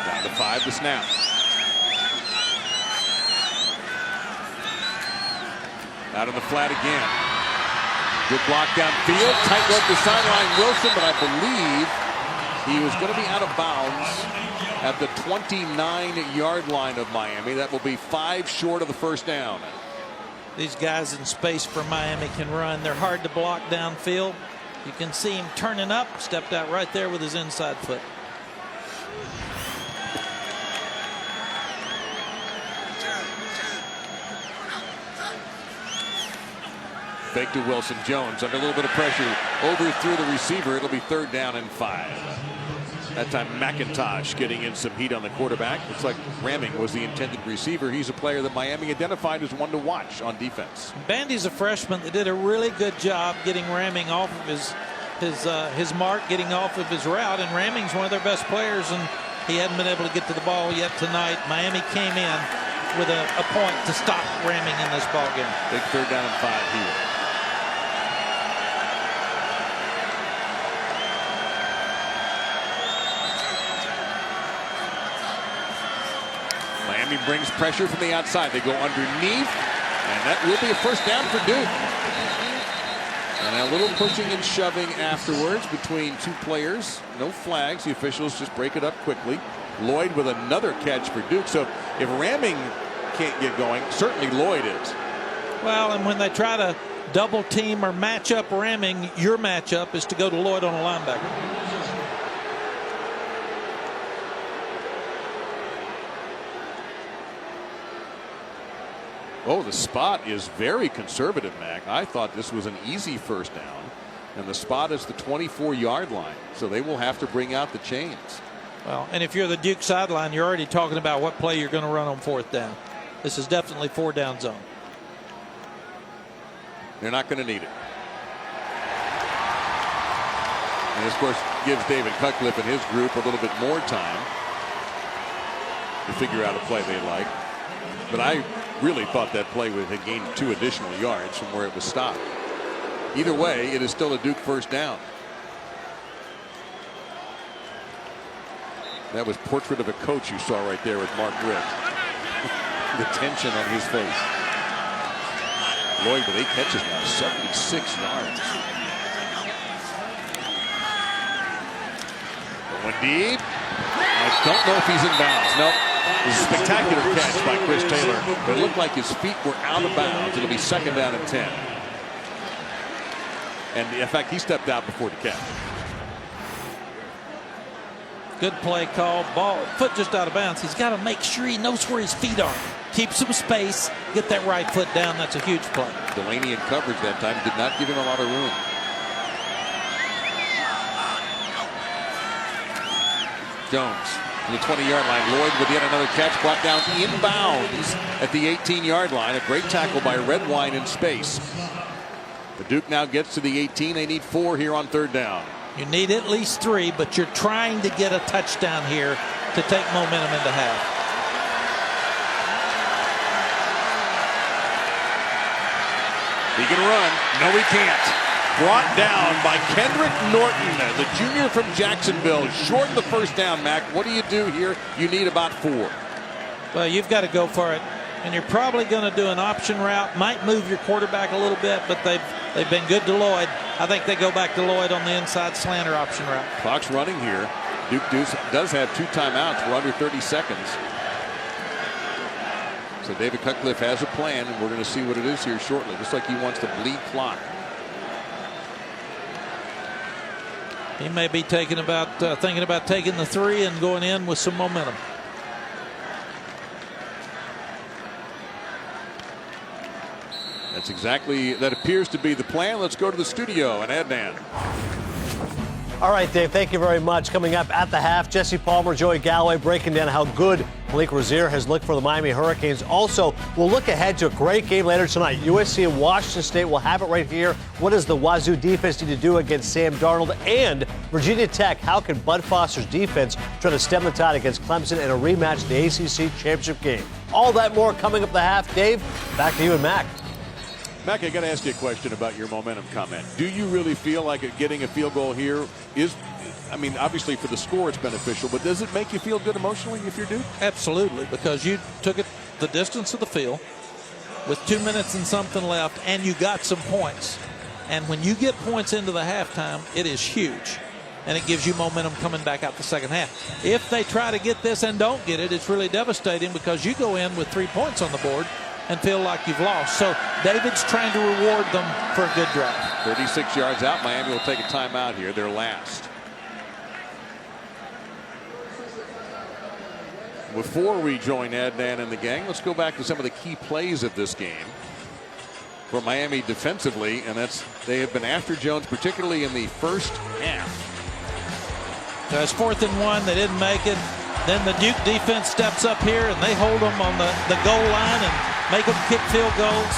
Down to 5 to snap. Out on the flat again. Good block downfield. Tightrope the sideline Wilson, but I believe he was going to be out of bounds at the 29-yard line of Miami. That will be 5 short of the first down. These guys in space for Miami can run. They're hard to block downfield. You can see him turning up. Stepped out right there with his inside foot. Fake to Wilson. Jones under a little bit of pressure. Overthrew the receiver. It'll be 3rd down and 5. That time McIntosh getting in some heat on the quarterback. Looks like Ramming was the intended receiver. He's a player that Miami identified as one to watch on defense. Bandy's a freshman that did a really good job getting Ramming off of his mark, getting off of his route, and Ramming's one of their best players, and he hadn't been able to get to the ball yet tonight. Miami came in with a point to stop Ramming in this ball game. Big 3rd down and 5 here. Miami brings pressure from the outside. They go underneath, and that will be a first down for Duke. And a little pushing and shoving afterwards between two players. No flags. The officials just break it up quickly. Lloyd with another catch for Duke. So if Ramming can't get going, certainly Lloyd is. Well, and when they try to double team or match up Ramming, your matchup is to go to Lloyd on a linebacker. Oh, the spot is very conservative, Mac. I thought this was an easy first down, and the spot is the 24-yard line, so they will have to bring out the chains. Well, and if you're the Duke sideline, you're already talking about what play you're going to run on 4th down. This is definitely 4-down zone. They're not going to need it. And this, of course, gives David Cutcliffe and his group a little bit more time to figure out a play they like. But I really thought that play would have gained 2 additional yards from where it was stopped. Either way, it is still a Duke first down. That was portrait of a coach you saw right there with Mark Richt. The tension on his face. Lloyd with 8 catches now, 76 yards. Going deep. I don't know if he's in bounds. Nope. It was a spectacular catch by Chris Taylor, but it looked like his feet were out of bounds. It'll be 2nd down and 10. And in fact, he stepped out before the catch. Good play call. Ball, foot just out of bounds. He's got to make sure he knows where his feet are. Keep some space. Get that right foot down. That's a huge play. Delaney in coverage that time did not give him a lot of room. Jones to the 20-yard line. Lloyd with yet another catch, brought down inbounds at the 18-yard line. A great tackle by Redwine in space. The Duke now gets to the 18. They need 4 here on 3rd down. You need at least 3, but you're trying to get a touchdown here to take momentum into half. He can run. No, he can't. Brought down by Kendrick Norton, the junior from Jacksonville. Short the first down, Mac. What do you do here? You need about 4. Well, you've got to go for it. And you're probably going to do an option route. Might move your quarterback a little bit, but they've been good to Lloyd. I think they go back to Lloyd on the inside slanter option route. Clock's running here. Duke does have 2 timeouts. We're under 30 seconds. So David Cutcliffe has a plan, and we're going to see what it is here shortly. Looks like he wants to bleed clock. He may be thinking about taking the 3 and going in with some momentum. That appears to be the plan. Let's go to the studio and Adnan. All right, Dave, thank you very much. Coming up at the half, Jesse Palmer, Joey Galloway breaking down how good Malik Rozier has looked for the Miami Hurricanes. Also, we'll look ahead to a great game later tonight. USC and Washington State will have it right here. What does the Wazoo defense need to do against Sam Darnold? And Virginia Tech, how can Bud Foster's defense try to stem the tide against Clemson in a rematch of the ACC championship game? All that more coming up the half. Dave, back to you and Mac. Mac, I got to ask you a question about your momentum comment. Do you really feel like getting a field goal here is, I mean, obviously for the score it's beneficial, but does it make you feel good emotionally if you're Duke? Absolutely, because you took it the distance of the field with 2 minutes and something left, and you got some points. And when you get points into the halftime, it is huge. And it gives you momentum coming back out the second half. If they try to get this and don't get it, it's really devastating because you go in with 3 points on the board and feel like you've lost. So David's trying to reward them for a good drive. 36 yards out. Miami will take a timeout here, their last. Before we join Adnan and the gang, let's go back to some of the key plays of this game for Miami defensively, and that's they have been after Jones, particularly in the first half. So it's 4th and 1. They didn't make it. Then the Duke defense steps up here, and they hold them on the goal line and make them kick field goals.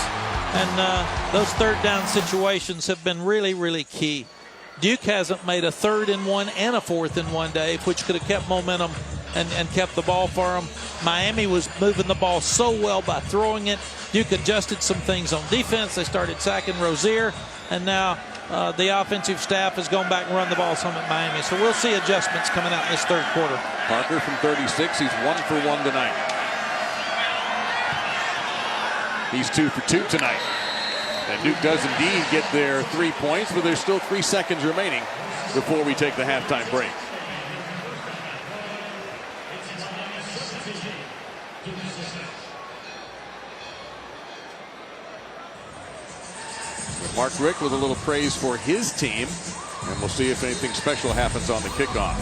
And those third down situations have been really, really key. Duke hasn't made a 3rd and 1 and a 4th and 1, Dave, which could have kept momentum and kept the ball for them. Miami was moving the ball so well by throwing it. Duke adjusted some things on defense. They started sacking Rozier, and now the offensive staff has gone back and run the ball some at Miami. So we'll see adjustments coming out in this third quarter. Parker from 36. He's 1 for 1 tonight. He's 2 for 2 tonight. And Duke does indeed get their 3 points, but there's still 3 seconds remaining before we take the halftime break. Mark Richt with a little praise for his team, and we'll see if anything special happens on the kickoff.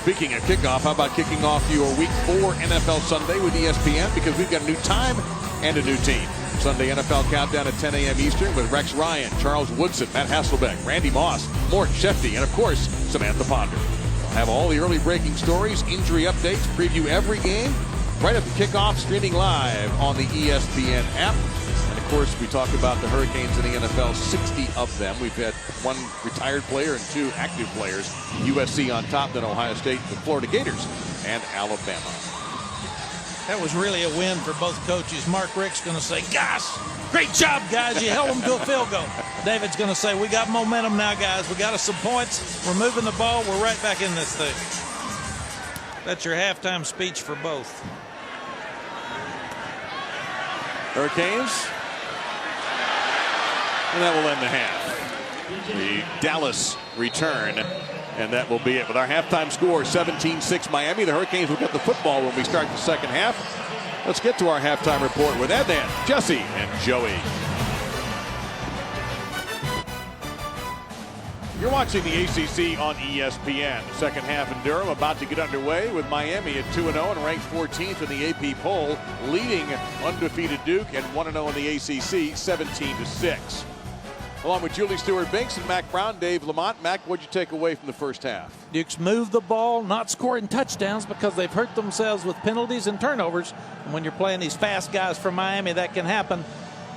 Speaking of kickoff, how about kicking off your Week 4 NFL Sunday with ESPN, because we've got a new time and a new team. Sunday NFL Countdown at 10 a.m. Eastern with Rex Ryan, Charles Woodson, Matt Hasselbeck, Randy Moss, Mort Shefty, and of course, Samantha Ponder. We'll have all the early breaking stories, injury updates, preview every game right at the kickoff, streaming live on the ESPN app. Of course, we talk about the Hurricanes in the NFL, 60 of them. We've had 1 retired player and 2 active players. USC on top, then Ohio State, the Florida Gators, and Alabama. That was really a win for both coaches. Mark Richt's going to say, gosh, great job, guys. You held them to a field goal. David's going to say, we got momentum now, guys. We got us some points. We're moving the ball. We're right back in this thing. That's your halftime speech for both. Hurricanes. And that will end the half. The Dallas return, and that will be it. With our halftime score, 17-6 Miami. The Hurricanes will get the football when we start the second half. Let's get to our halftime report with Ednan, Jesse, and Joey. You're watching the ACC on ESPN. Second half in Durham about to get underway with Miami at 2-0 and ranked 14th in the AP poll, leading undefeated Duke and 1-0 in the ACC, 17-6. Along with Julie Stewart-Binks and Mac Brown, Dave Lamont. Mac, what'd you take away from the first half? Duke's moved the ball, not scoring touchdowns because they've hurt themselves with penalties and turnovers. And when you're playing these fast guys from Miami, that can happen.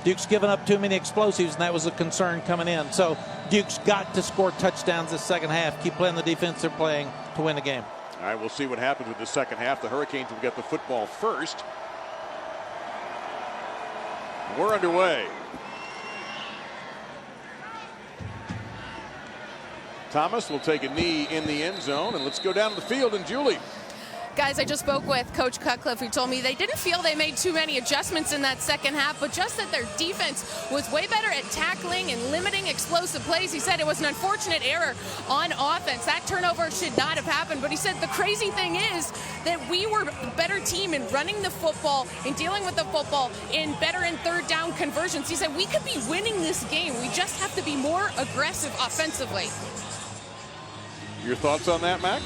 Duke's given up too many explosives, and that was a concern coming in. So Duke's got to score touchdowns this second half. Keep playing the defense they're playing to win the game. All right, we'll see what happens with the second half. The Hurricanes will get the football first. We're underway. Thomas will take a knee in the end zone, and let's go down the field. And Julie. Guys, I just spoke with Coach Cutcliffe, who told me they didn't feel they made too many adjustments in that second half, but just that their defense was way better at tackling and limiting explosive plays. He said it was an unfortunate error on offense. That turnover should not have happened, but he said the crazy thing is that we were a better team in running the football and dealing with the football in better in third down conversions. He said we could be winning this game. We just have to be more aggressive offensively. Your thoughts on that, Mac?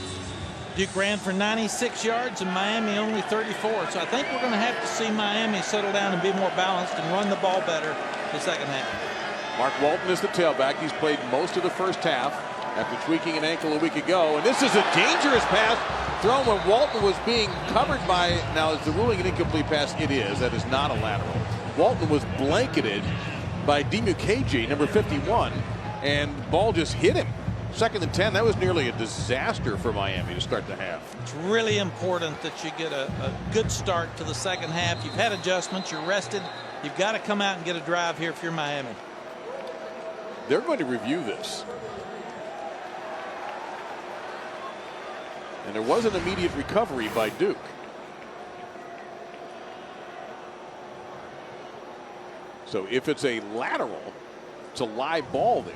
Duke ran for 96 yards and Miami only 34. So I think we're going to have to see Miami settle down and be more balanced and run the ball better the second half. Mark Walton is the tailback. He's played most of the first half after tweaking an ankle a week ago. And this is a dangerous pass thrown when Walton was being covered by, now is the ruling an incomplete pass? It is. That is not a lateral. Walton was blanketed by Dimukeji, number 51, and the ball just hit him. Second and 10, that was nearly a disaster for Miami to start the half. It's really important that you get a good start to the second half. You've had adjustments, you're rested. You've got to come out and get a drive here if you're Miami. They're going to review this. And there was an immediate recovery by Duke. So if it's a lateral, it's a live ball there.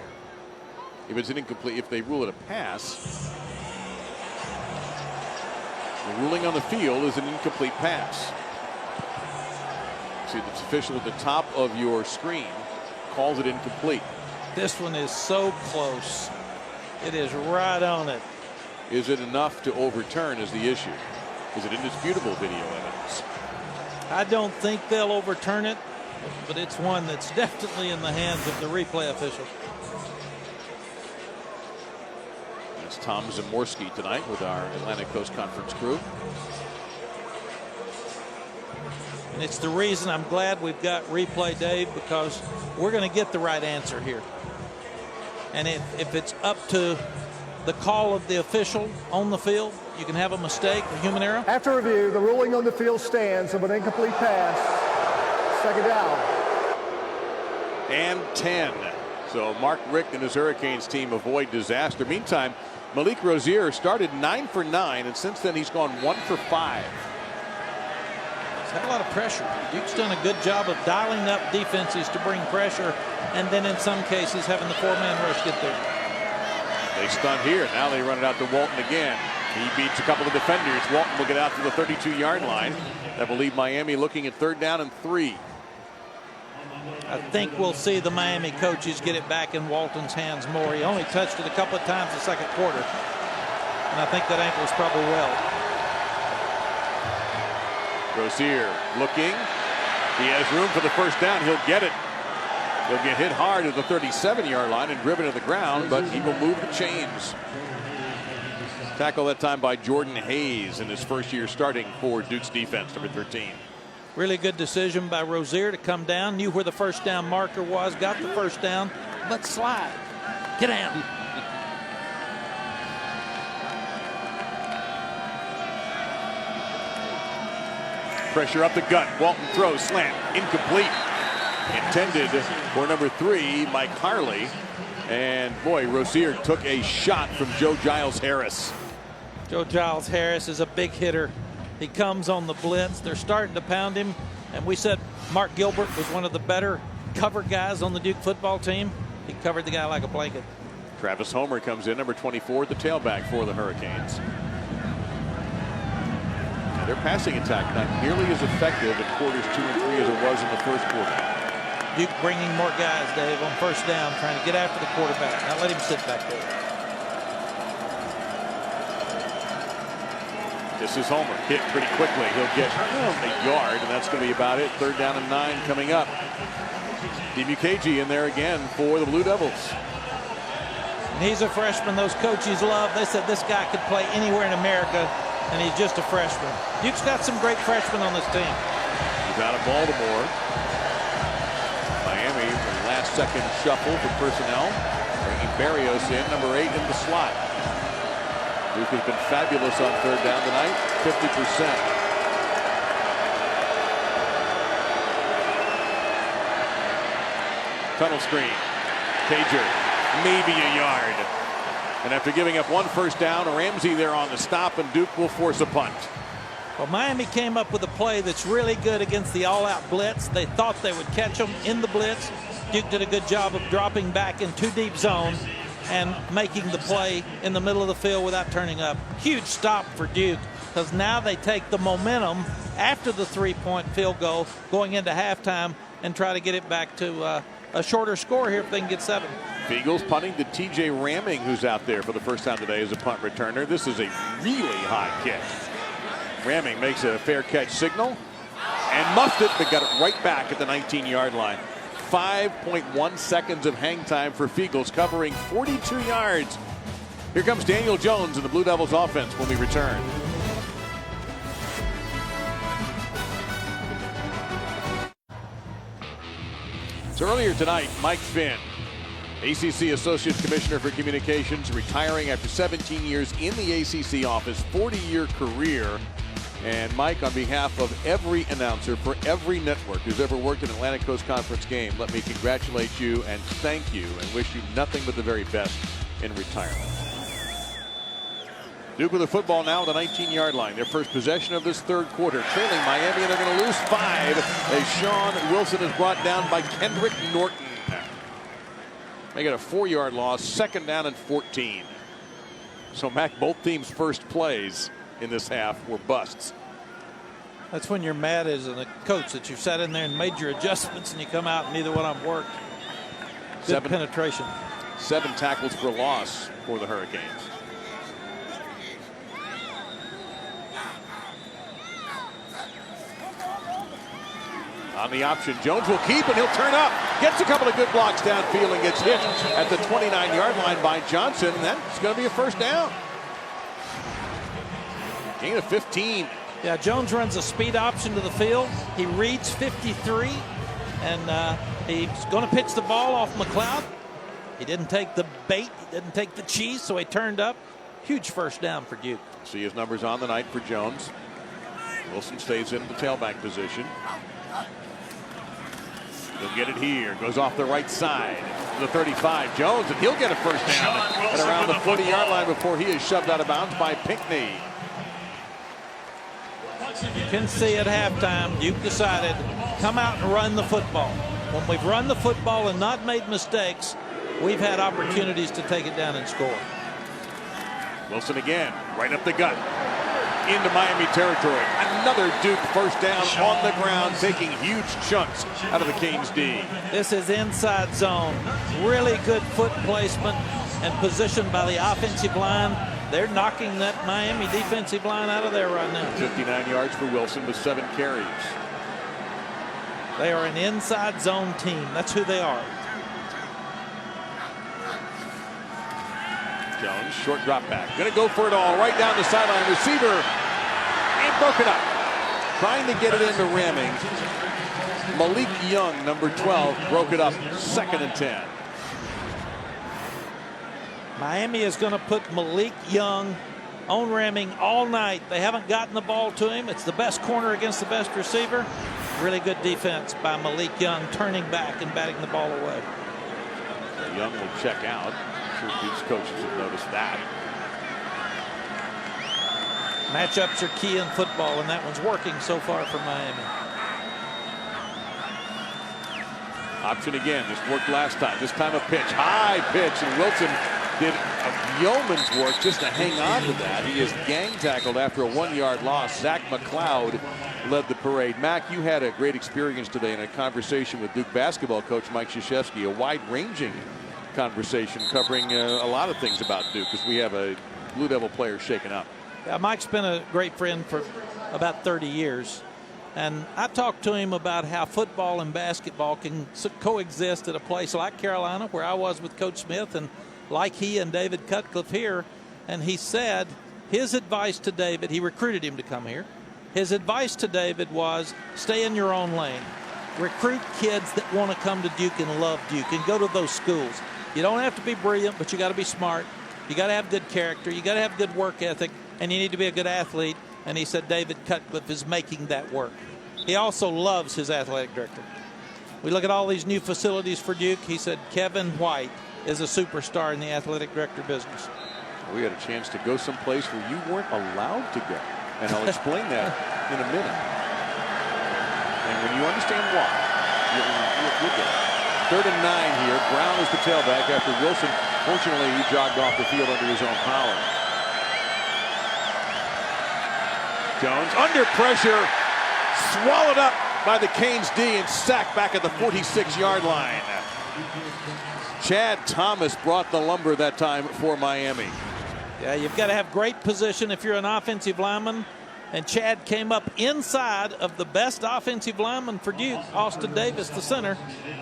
If it's an incomplete, if they rule it a pass, the ruling on the field is an incomplete pass. See, the official at the top of your screen calls it incomplete. This one is so close. It is right on it. Is it enough to overturn is the issue? Is it indisputable video evidence? I don't think they'll overturn it, but it's one that's definitely in the hands of the replay official. It's Tom Zamorski tonight with our Atlantic Coast Conference crew. And it's the reason I'm glad we've got replay, Dave, because we're going to get the right answer here. And if it's up to the call of the official on the field, you can have a mistake, a human error. After review, the ruling on the field stands of an incomplete pass. Second down. And 10. So Mark Richt and his Hurricanes team avoid disaster. Meantime, Malik Rozier started 9 for 9, and since then he's gone 1 for 5. He's had a lot of pressure. Duke's done a good job of dialing up defenses to bring pressure, and then in some cases having the four-man rush get there. They stunt here. Now they run it out to Walton again. He beats a couple of defenders. Walton will get out to the 32-yard line. That will leave Miami looking at 3rd down and 3. I think we'll see the Miami coaches get it back in Walton's hands more. He only touched it a couple of times the second quarter, and I think that ankle is probably well. Rozier looking. He has room for the first down. He'll get it. He'll get hit hard at the 37-yard line and driven to the ground, but he will move the chains. Tackle that time by Jordan Hayes in his first year starting for Duke's defense, number 13. Really good decision by Rozier to come down. Knew where the first down marker was. Got the first down. Let's slide. Get down. Pressure up the gut. Walton throws, slant, incomplete. Intended for number 3, Mike Harley. And boy, Rozier took a shot from Joe Giles Harris. Joe Giles Harris is a big hitter. He comes on the blitz. They're starting to pound him. And we said Mark Gilbert was one of the better cover guys on the Duke football team. He covered the guy like a blanket. Travis Homer comes in, number 24, the tailback for the Hurricanes. Now their passing attack not nearly as effective in quarters 2 and 3 as it was in the first quarter. Duke bringing more guys, Dave, on first down, trying to get after the quarterback. Not let him sit back there. This is Homer, hit pretty quickly. He'll get a yard, and that's going to be about it. 3rd down and 9 coming up. Dimukeji in there again for the Blue Devils. And he's a freshman those coaches love. They said this guy could play anywhere in America, and he's just a freshman. Duke's got some great freshmen on this team. He's out of Baltimore. Miami, the last-second shuffle for personnel. Bringing Barrios in, number 8 in the slot. Duke has been fabulous on 3rd down tonight, 50%. Tunnel screen. Cager, maybe a yard. And after giving up 1 first down, Ramsey there on the stop, and Duke will force a punt. Well, Miami came up with a play that's really good against the all-out blitz. They thought they would catch them in the blitz. Duke did a good job of dropping back in too deep zone and making the play in the middle of the field without turning up. Huge stop for Duke, because now they take the momentum after the 3-point field goal going into halftime and try to get it back to a shorter score here if they can get 7. Eagles punting to TJ Ramming, who's out there for the first time today as a punt returner. This is a really high kick. Ramming makes a fair catch signal and muffed it, but got it right back at the 19-yard line. 5.1 seconds of hang time for Feagles, covering 42 yards. Here comes Daniel Jones and the Blue Devils offense when we return. So earlier tonight, Mike Finn, ACC Associate Commissioner for Communications, retiring after 17 years in the ACC office, 40-year career. And Mike, on behalf of every announcer for every network who's ever worked an Atlantic Coast Conference game, let me congratulate you and thank you and wish you nothing but the very best in retirement. Duke with the football now at the 19-yard line. Their first possession of this 3rd quarter. Trailing Miami, and they're going to lose 5 as Sean Wilson is brought down by Kendrick Norton. They get a 4-yard loss, 2nd down and 14. So, Mac, both teams' first plays in this half were busts. That's when you're mad as a coach that you've sat in there and made your adjustments and you come out and neither one of them worked. Good penetration. 7 tackles for loss for the Hurricanes. On the option, Jones will keep, and he'll turn up. Gets a couple of good blocks downfield and gets hit at the 29-yard line by Johnson. That's going to be a first down. Gain of 15. Yeah, Jones runs a speed option to the field. He reads 53, and he's going to pitch the ball off McLeod. He didn't take the bait. He didn't take the cheese, so he turned up. Huge first down for Duke. See his numbers on the night for Jones. Wilson stays in the tailback position. He'll get it here. Goes off the right side to the 35. Jones, and he'll get a first down at around the 40-yard line before he is shoved out of bounds by Pinckney. You can see at halftime, Duke decided, come out and run the football. When we've run the football and not made mistakes, we've had opportunities to take it down and score. Wilson again, right up the gut, into Miami territory. Another Duke first down on the ground, taking huge chunks out of the Canes D. This is inside zone. Really good foot placement and position by the offensive line. They're knocking that Miami defensive line out of there right now. 59 yards for Wilson with 7 carries. They are an inside zone team. That's who they are. Jones, short drop back. Going to go for it all. Right down the sideline. Receiver. And broken up. Trying to get it into ramming. Malik Young, number 12, broke it up. 2nd and 10. Miami is going to put Malik Young on ramming all night. They haven't gotten the ball to him. It's the best corner against the best receiver. Really good defense by Malik Young, turning back and batting the ball away. Young will check out. I'm sure Duke's coaches have noticed that. Matchups are key in football, and that one's working so far for Miami. Option again. This worked last time. This time a pitch. High pitch, and Wilson did a yeoman's work just to hang on to that. He is gang tackled after a 1-yard loss. Zach McLeod led the parade. Mac, you had a great experience today in a conversation with Duke basketball coach Mike Krzyzewski, a wide-ranging conversation covering a lot of things about Duke, because we have a Blue Devil player shaken up. Yeah, Mike's been a great friend for about 30 years. And I talked to him about how football and basketball can coexist at a place like Carolina, where I was with Coach Smith, and like he and David Cutcliffe here. And he said his advice to David, he recruited him to come here. His advice to David was stay in your own lane. Recruit kids that want to come to Duke and love Duke and go to those schools. You don't have to be brilliant, but you got to be smart. You got to have good character. You got to have good work ethic, and you need to be a good athlete. And he said David Cutcliffe is making that work. He also loves his athletic director. We look at all these new facilities for Duke. He said Kevin White is a superstar in the athletic director business. We had a chance to go someplace where you weren't allowed to go, and I'll explain that in a minute. And when you understand why, you'll get it. 3rd and 9 here. Brown is the tailback after Wilson. Fortunately, he jogged off the field under his own power. Jones under pressure, swallowed up by the Canes D and sacked back at the 46-yard line. Chad Thomas brought the lumber that time for Miami. Yeah, you've got to have great position if you're an offensive lineman. And Chad came up inside of the best offensive lineman for Duke, Austin Davis, the center,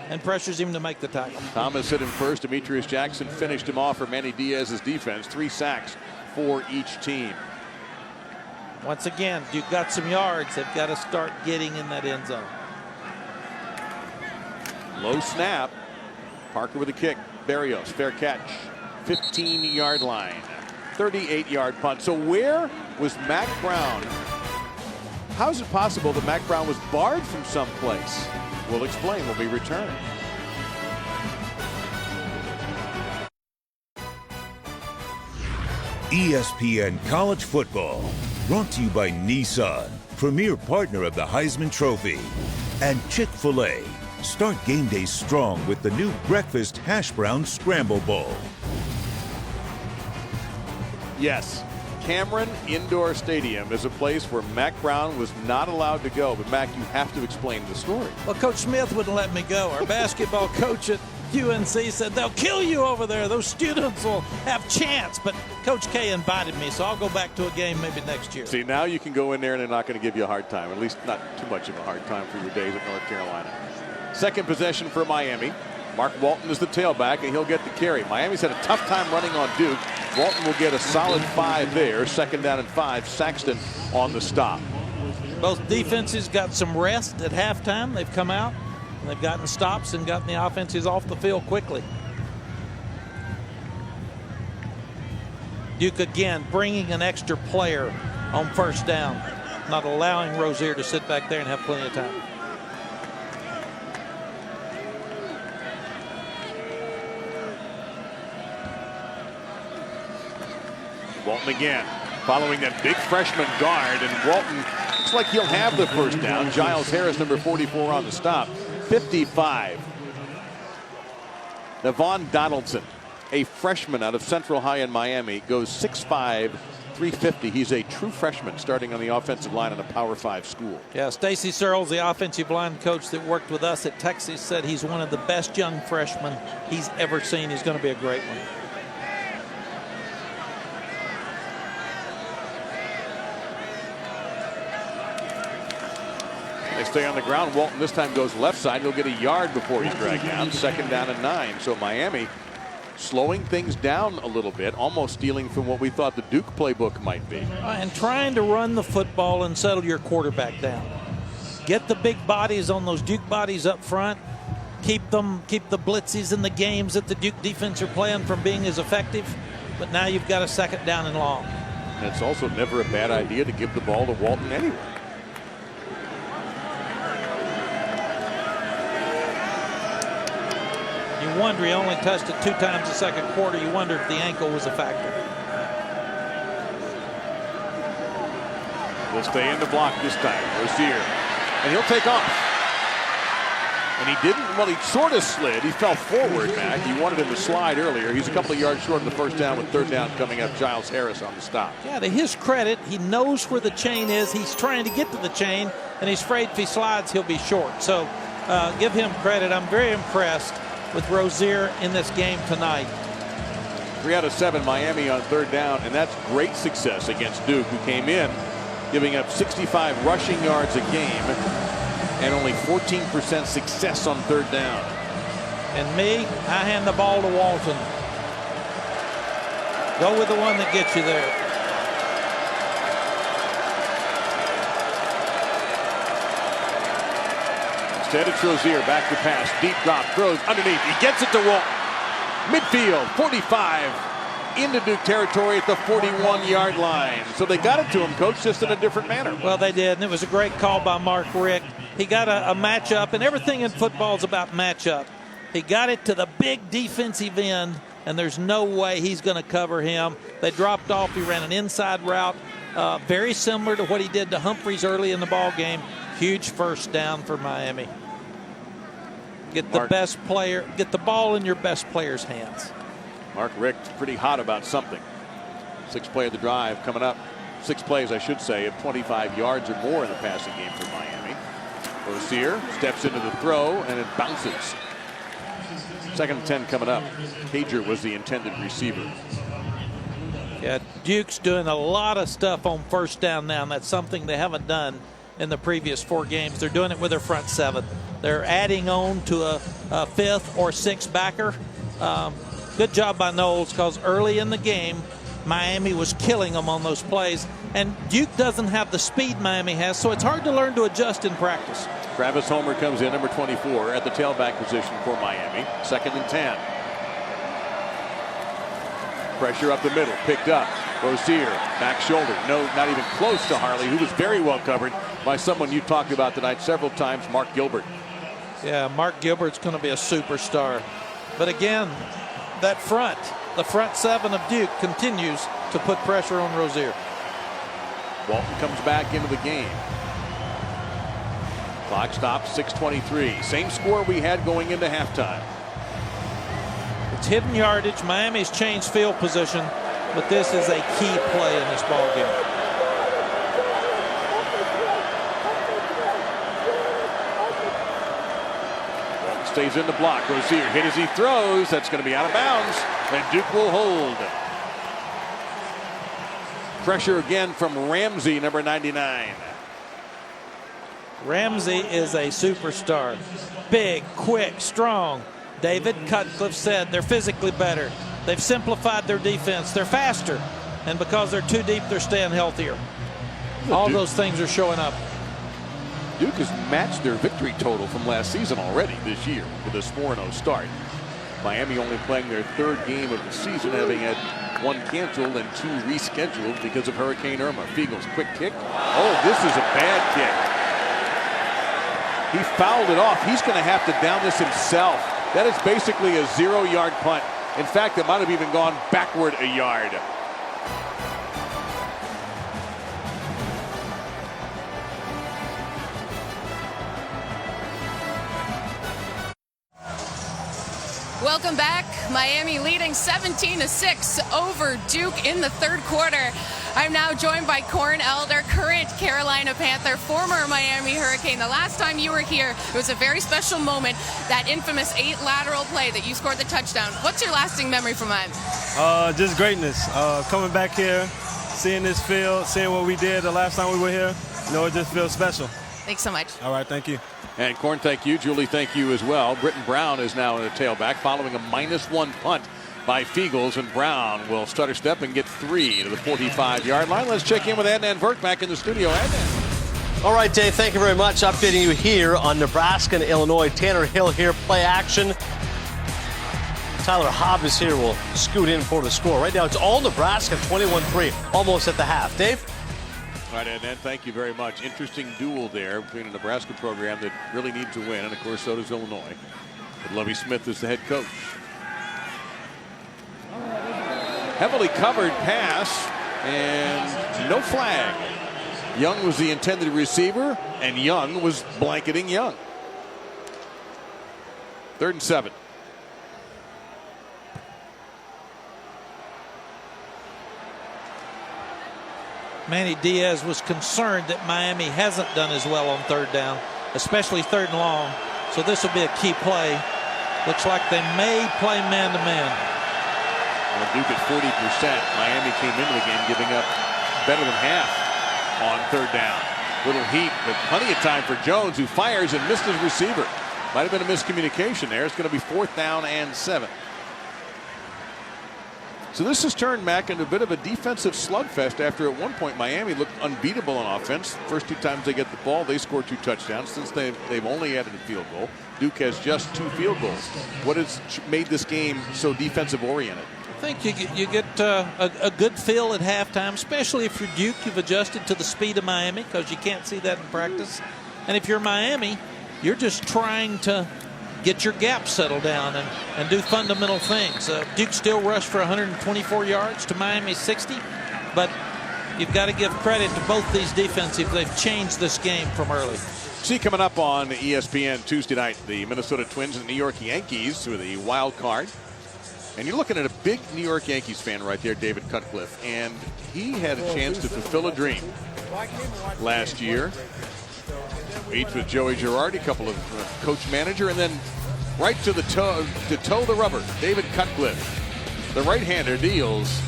and pressures him to make the tackle. Thomas hit him first. Demetrius Jackson finished him off for Manny Diaz's defense. 3 sacks for each team. Once again, Duke got some yards. They've got to start getting in that end zone. Low snap. Parker with a kick. Barrios, fair catch. 15-yard line. 38-yard punt. So where was Mack Brown? How is it possible that Mack Brown was barred from someplace? We'll explain when we return. ESPN College Football, brought to you by Nissan, premier partner of the Heisman Trophy, and Chick-fil-A. Start game day strong with the new breakfast hash brown scramble bowl. Yes, Cameron Indoor Stadium is a place where Mack Brown was not allowed to go. But Mac, you have to explain the story. Well, Coach Smith wouldn't let me go. Our basketball coach at UNC said they'll kill you over there. Those students will have chance. But Coach K invited me, so I'll go back to a game maybe next year. See, now you can go in there and they're not going to give you a hard time. At least not too much of a hard time for your days at North Carolina. Second possession for Miami. Mark Walton is the tailback, and he'll get the carry. Miami's had a tough time running on Duke. Walton will get a solid 5 there. Second down and 5. Saxton on the stop. Both defenses got some rest at halftime. They've come out, and they've gotten stops and gotten the offenses off the field quickly. Duke again bringing an extra player on first down, not allowing Rozier to sit back there and have plenty of time. Walton again, following that big freshman guard, and Walton looks like he'll have the first down. Giles Harris, number 44, on the stop. 55. Navon Donaldson, a freshman out of Central High in Miami, goes 6'5", 350. He's a true freshman starting on the offensive line in a Power 5 school. Yeah, Stacy Searles, the offensive line coach that worked with us at Texas, said he's one of the best young freshmen he's ever seen. He's going to be a great one. They stay on the ground. Walton this time goes left side. He'll get a yard before he's dragged down. Second down and 9. So Miami slowing things down a little bit, almost stealing from what we thought the Duke playbook might be. And trying to run the football and settle your quarterback down. Get the big bodies on those Duke bodies up front. Keep the blitzes in the games that the Duke defense are playing from being as effective. But now you've got a second down and long. And it's also never a bad idea to give the ball to Walton anyway. You wonder, he only touched it 2 times the second quarter. You wonder if the ankle was a factor. He'll stay in the block this time. Rozier. And he'll take off. And he didn't, well, he sort of slid. He fell forward, Mac. You wanted him to slide earlier. He's a couple of yards short of the first down with third down coming up. Giles Harris on the stop. Yeah, to his credit, he knows where the chain is. He's trying to get to the chain, and he's afraid if he slides, he'll be short. So give him credit. I'm very impressed with Rozier in this game tonight. 3 out of 7 Miami on third down, and that's great success against Duke, who came in giving up 65 rushing yards a game and only 14% success on third down. And me, I hand the ball to Walton. Go with the one that gets you there. Instead, it's Rozier back to pass. Deep drop, throws underneath. He gets it to Walton. Midfield, 45. Into Duke territory at the 41-yard line. So they got it to him, Coach, just in a different manner. Well, they did, and it was a great call by Mark Richt. He got a matchup, and everything in football is about matchup. He got it to the big defensive end, and there's no way he's going to cover him. They dropped off. He ran an inside route, very similar to what he did to Humphreys early in the ball game. Huge first down for Miami. Get the best player, get the ball in your best player's hands. Mark Richt pretty hot about something. 6th play of the drive coming up. 6 plays, I should say, of 25 yards or more in the passing game for Miami. Rozier steps into the throw, and it bounces. 2nd and 10 coming up. Cager was the intended receiver. Yeah, Duke's doing a lot of stuff on first down now, and that's something they haven't done in the previous 4 games. They're doing it with their front 7. They're adding on to a 5th or 6th backer. Good job by Knowles, because early in the game, Miami was killing them on those plays. And Duke doesn't have the speed Miami has, so it's hard to learn to adjust in practice. Travis Homer comes in, number 24, at the tailback position for Miami. 2nd and 10. Pressure up the middle, picked up. Rozier, back shoulder. No, not even close to Harley, who was very well covered by someone you talked about tonight several times, Mark Gilbert. Yeah, Mark Gilbert's going to be a superstar. But again, that front, the front 7 of Duke continues to put pressure on Rozier. Walton comes back into the game. Clock stops, 6:23. Same score we had going into halftime. It's hidden yardage. Miami's changed field position, but this is a key play in this ball game. Walton stays in the block. Rozier hit as he throws. That's going to be out of bounds, and Duke will hold. Pressure again from Ramsey, number 99. Ramsey is a superstar. Big, quick, strong. David Cutcliffe said they're physically better. They've simplified their defense. They're faster. And because they're too deep, they're staying healthier. All those things are showing up. Duke has matched their victory total from last season already this year with this 4-0 start. Miami only playing their third game of the season, having had one canceled and two rescheduled because of Hurricane Irma. Fiegel's quick kick. Oh, this is a bad kick. He fouled it off. He's going to have to down this himself. That is basically a 0-yard punt. In fact, it might have even gone backward a yard. Welcome back. Miami leading 17-6 over Duke in the third quarter. I'm now joined by Corn Elder, current Carolina Panther, former Miami Hurricane. The last time you were here, it was a very special moment, that infamous 8 lateral play that you scored the touchdown. What's your lasting memory from Miami? Just greatness. Coming back here, seeing this field, seeing what we did the last time we were here, it just feels special. Thanks so much. All right, thank you. And Corn, thank you. Julie, thank you as well. Britton Brown is now in the tailback following a -1 punt by Fiegels, and Brown will stutter step and get 3 to the 45-yard line. Let's check in with Adnan Verk back in the studio. Adnan. All right, Dave, thank you very much. Updating you here on Nebraska and Illinois. Tanner Hill here, play action. Tyler Hobb is here. We'll scoot in for the score. Right now, it's all Nebraska, 21-3, almost at the half. Dave? All right, Adnan, thank you very much. Interesting duel there between a Nebraska program that really needs to win, and of course, so does Illinois. But Lovie Smith is the head coach. Heavily covered pass, and no flag. Young was the intended receiver, and Young was blanketing Young. 3rd and 7. Manny Diaz was concerned that Miami hasn't done as well on 3rd down, especially 3rd and long. So this will be a key play. Looks like they may play man-to-man. Well, Duke at 40%. Miami came into the game giving up better than half on 3rd down. Little heat, but plenty of time for Jones, who fires and missed his receiver. Might have been a miscommunication there. It's going to be 4th down and 7. So this has turned Mac into a bit of a defensive slugfest after at one point Miami looked unbeatable on offense. First 2 times they get the ball, they score 2 touchdowns. Since they've only added a field goal. Duke has just 2 field goals. What has made this game so defensive oriented? I think you get a good feel at halftime, especially if you're Duke. You've adjusted to the speed of Miami because you can't see that in practice. And if you're Miami, you're just trying to get your gap settled down and do fundamental things. Duke still rushed for 124 yards to Miami's 60, but you've got to give credit to both these defensives. They've changed this game from early. See, coming up on ESPN Tuesday night, the Minnesota Twins and the New York Yankees with a wild card. And you're looking at a big New York Yankees fan right there, David Cutcliffe, and he had a chance to fulfill a dream last year. Each with Joey Girardi, a couple of coach-manager, and then right to the toe the rubber, David Cutcliffe. The right-hander deals.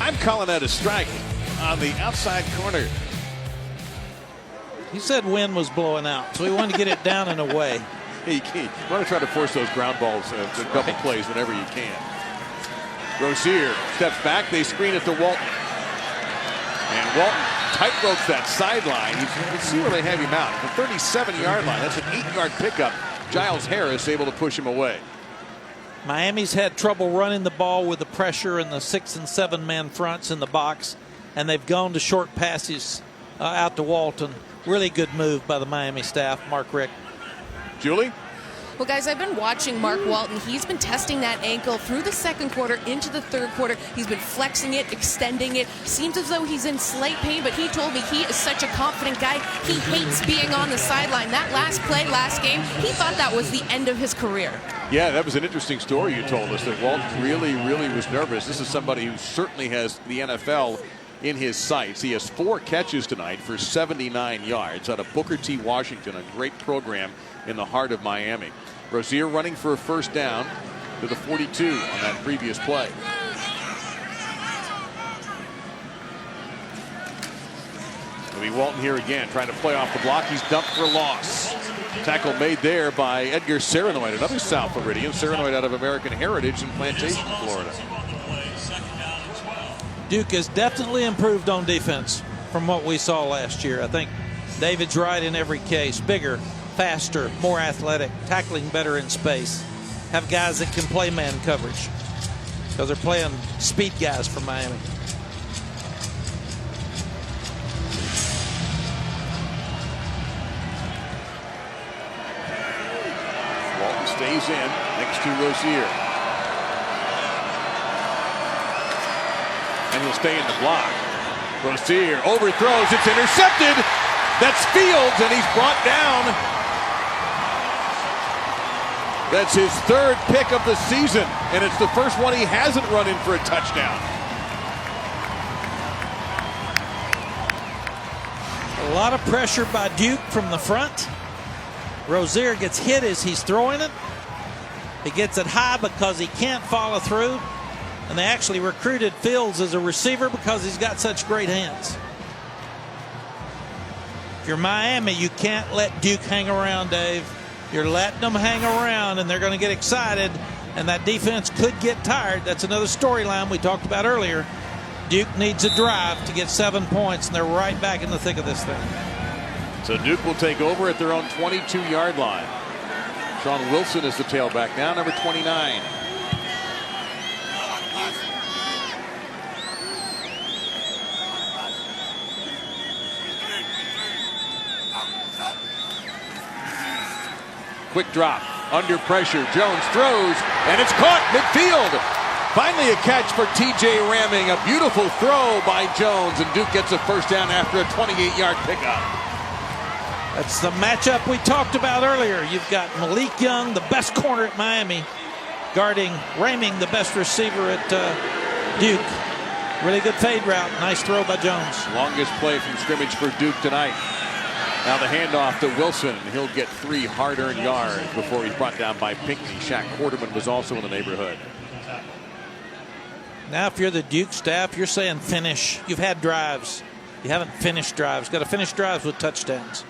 I'm calling that a strike on the outside corner. He said wind was blowing out, so he wanted to get it down and away. You want to try to force those ground balls a couple plays whenever you can. Rozier steps back. They screen it to Walton. And Walton tightropes that sideline. You can see where they have him out. The 37-yard line. That's an 8-yard pickup. Giles Harris able to push him away. Miami's had trouble running the ball with the pressure and the 6- and 7-man fronts in the box, and they've gone to short passes out to Walton. Really good move by the Miami staff. Mark Richt. Julie? Well, guys, I've been watching Mark Walton. He's been testing that ankle through the second quarter into the third quarter. He's been flexing it, extending it. Seems as though he's in slight pain, but he told me he is such a confident guy. He hates being on the sideline. That last play, last game, he thought that was the end of his career. Yeah, that was an interesting story you told us, that Walton really was nervous. This is somebody who certainly has the NFL in his sights. He has 4 catches tonight for 79 yards out of Booker T. Washington, a great program in the heart of Miami. Rozier running for a first down to the 42 on that previous play. It'll be Walton here again, trying to play off the block. He's dumped for a loss. Tackle made there by Edgar Serenoid, another South Floridian. Serenoid out of American Heritage in Plantation, Florida. Duke has definitely improved on defense from what we saw last year. I think David's right in every case. Bigger, faster, more athletic, tackling better in space. Have guys that can play man coverage because they're playing speed guys from Miami. Walton stays in next to Rozier. And he'll stay in the block. Rozier overthrows. It's intercepted. That's Fields, and he's brought down. That's his third pick of the season, and it's the first one he hasn't run in for a touchdown. A lot of pressure by Duke from the front. Rozier gets hit as he's throwing it. He gets it high because he can't follow through. And they actually recruited Fields as a receiver because he's got such great hands. If you're Miami, you can't let Duke hang around, Dave. You're letting them hang around, and they're going to get excited, and that defense could get tired. That's another storyline we talked about earlier. Duke needs a drive to get 7 points, and they're right back in the thick of this thing. So Duke will take over at their own 22-yard line. Sean Wilson is the tailback now, number 29. Quick drop, under pressure, Jones throws, and it's caught midfield. Finally a catch for TJ Ramming, a beautiful throw by Jones, and Duke gets a first down after a 28-yard pickup. That's the matchup we talked about earlier. You've got Malik Young, the best corner at Miami, guarding Ramming, the best receiver at Duke. Really good fade route, nice throw by Jones. Longest play from scrimmage for Duke tonight. Now the handoff to Wilson. He'll get 3 hard-earned yards before he's brought down by Pinckney. Shaq Quarterman was also in the neighborhood. Now if you're the Duke staff, you're saying finish. You've had drives. You haven't finished drives. Got to finish drives with touchdowns.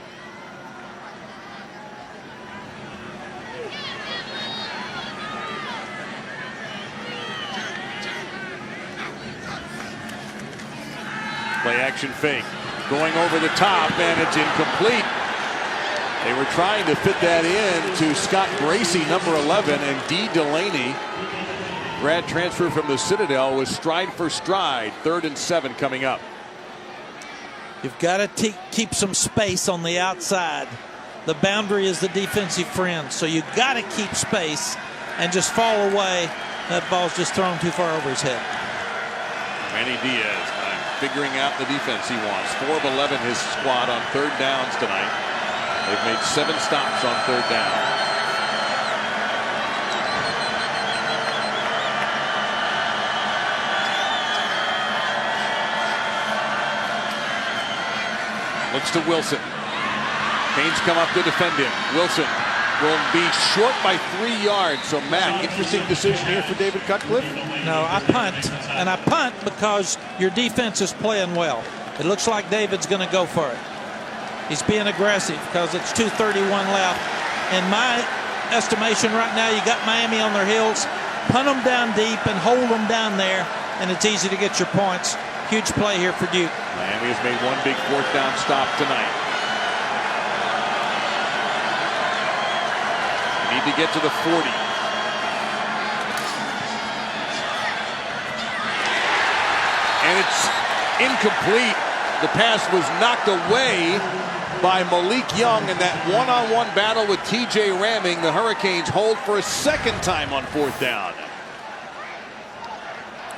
Play action fake. Going over the top, and it's incomplete. They were trying to fit that in to Scott Bracey, number 11, and D. Delaney. Grad transfer from the Citadel was stride for stride. 3rd and 7 coming up. You've got to keep some space on the outside. The boundary is the defensive friend, so you've got to keep space and just fall away. That ball's just thrown too far over his head. Manny Diaz figuring out the defense he wants. 4 of 11 his squad on 3rd downs tonight. They've made 7 stops on 3rd down. Looks to Wilson. Canes come up to defend him. Wilson will be short by 3 yards. So, Matt, interesting decision here for David Cutcliffe. No, I punt. And I punt because your defense is playing well. It looks like David's going to go for it. He's being aggressive because it's 2:31 left. In my estimation right now, you got Miami on their heels. Punt them down deep and hold them down there, and it's easy to get your points. Huge play here for Duke. Miami has made 1 big 4th down stop tonight. Need to get to the 40. And it's incomplete. The pass was knocked away by Malik Young in that one-on-one battle with TJ Ramming. The Hurricanes hold for a 2nd time on 4th down.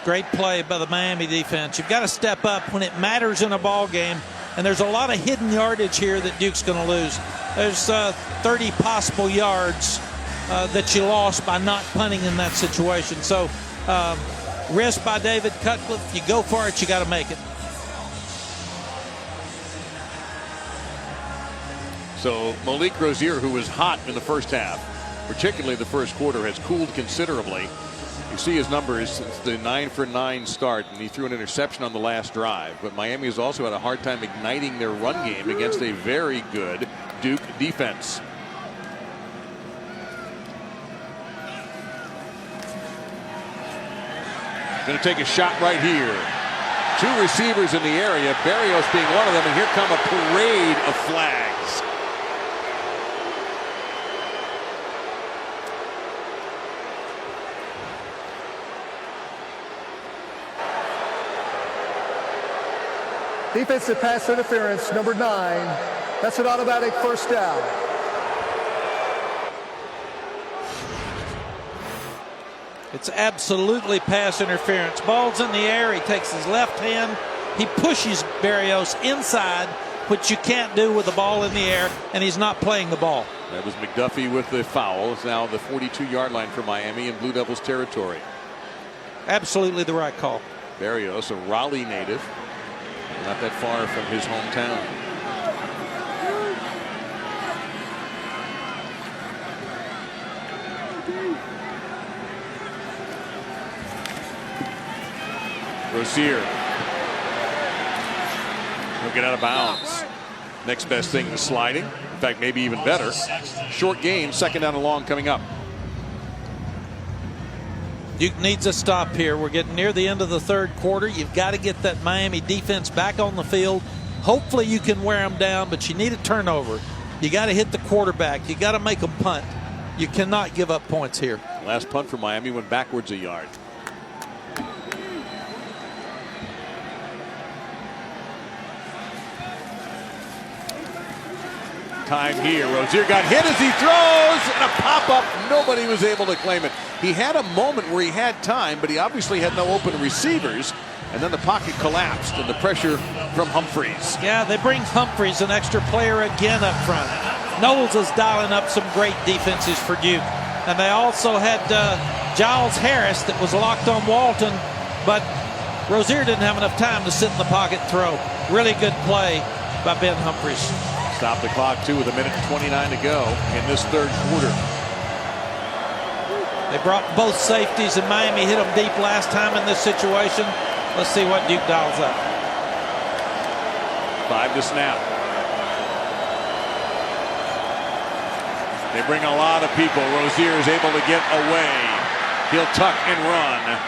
Great play by the Miami defense. You've got to step up when it matters in a ball game, and there's a lot of hidden yardage here that Duke's going to lose. There's 30 possible yards that you lost by not punting in that situation. So risk by David Cutcliffe. You go for it, you got to make it. So Malik Rozier, who was hot in the first half, particularly the first quarter, has cooled considerably. You see his numbers. It's the 9-for-9 start, and he threw an interception on the last drive. But Miami has also had a hard time igniting their run game against a very good Duke defense. Going to take a shot right here. 2 receivers in the area, Berrios being one of them, and here come a parade of flags. Defensive pass interference, number 9. That's an automatic first down. It's absolutely pass interference. Ball's in the air. He takes his left hand. He pushes Berrios inside, which you can't do with the ball in the air, and he's not playing the ball. That was McDuffie with the foul. It's now the 42-yard line for Miami in Blue Devils territory. Absolutely the right call. Berrios, a Raleigh native, not that far from his hometown. Rozier. He'll get out of bounds. Next best thing is sliding. In fact, maybe even better. Short game, second down and long coming up. Duke needs a stop here. We're getting near the end of the third quarter. You've got to get that Miami defense back on the field. Hopefully you can wear them down, but you need a turnover. You got to hit the quarterback. You got to make them punt. You cannot give up points here. Last punt for Miami went backwards a yard. Time here. Rozier got hit as he throws, and a pop-up. Nobody was able to claim it. He had a moment where he had time, but he obviously had no open receivers. And then the pocket collapsed, and the pressure from Humphreys. Yeah, they bring Humphreys, an extra player again up front. Knowles is dialing up some great defenses for Duke. And they also had Giles Harris that was locked on Walton, but Rozier didn't have enough time to sit in the pocket and throw. Really good play by Ben Humphreys. Stop the clock, too, with 1:29 to go in this third quarter. They brought both safeties, and Miami hit them deep last time in this situation. Let's see what Duke dials up. 5 to snap. They bring a lot of people. Rozier is able to get away. He'll tuck and run.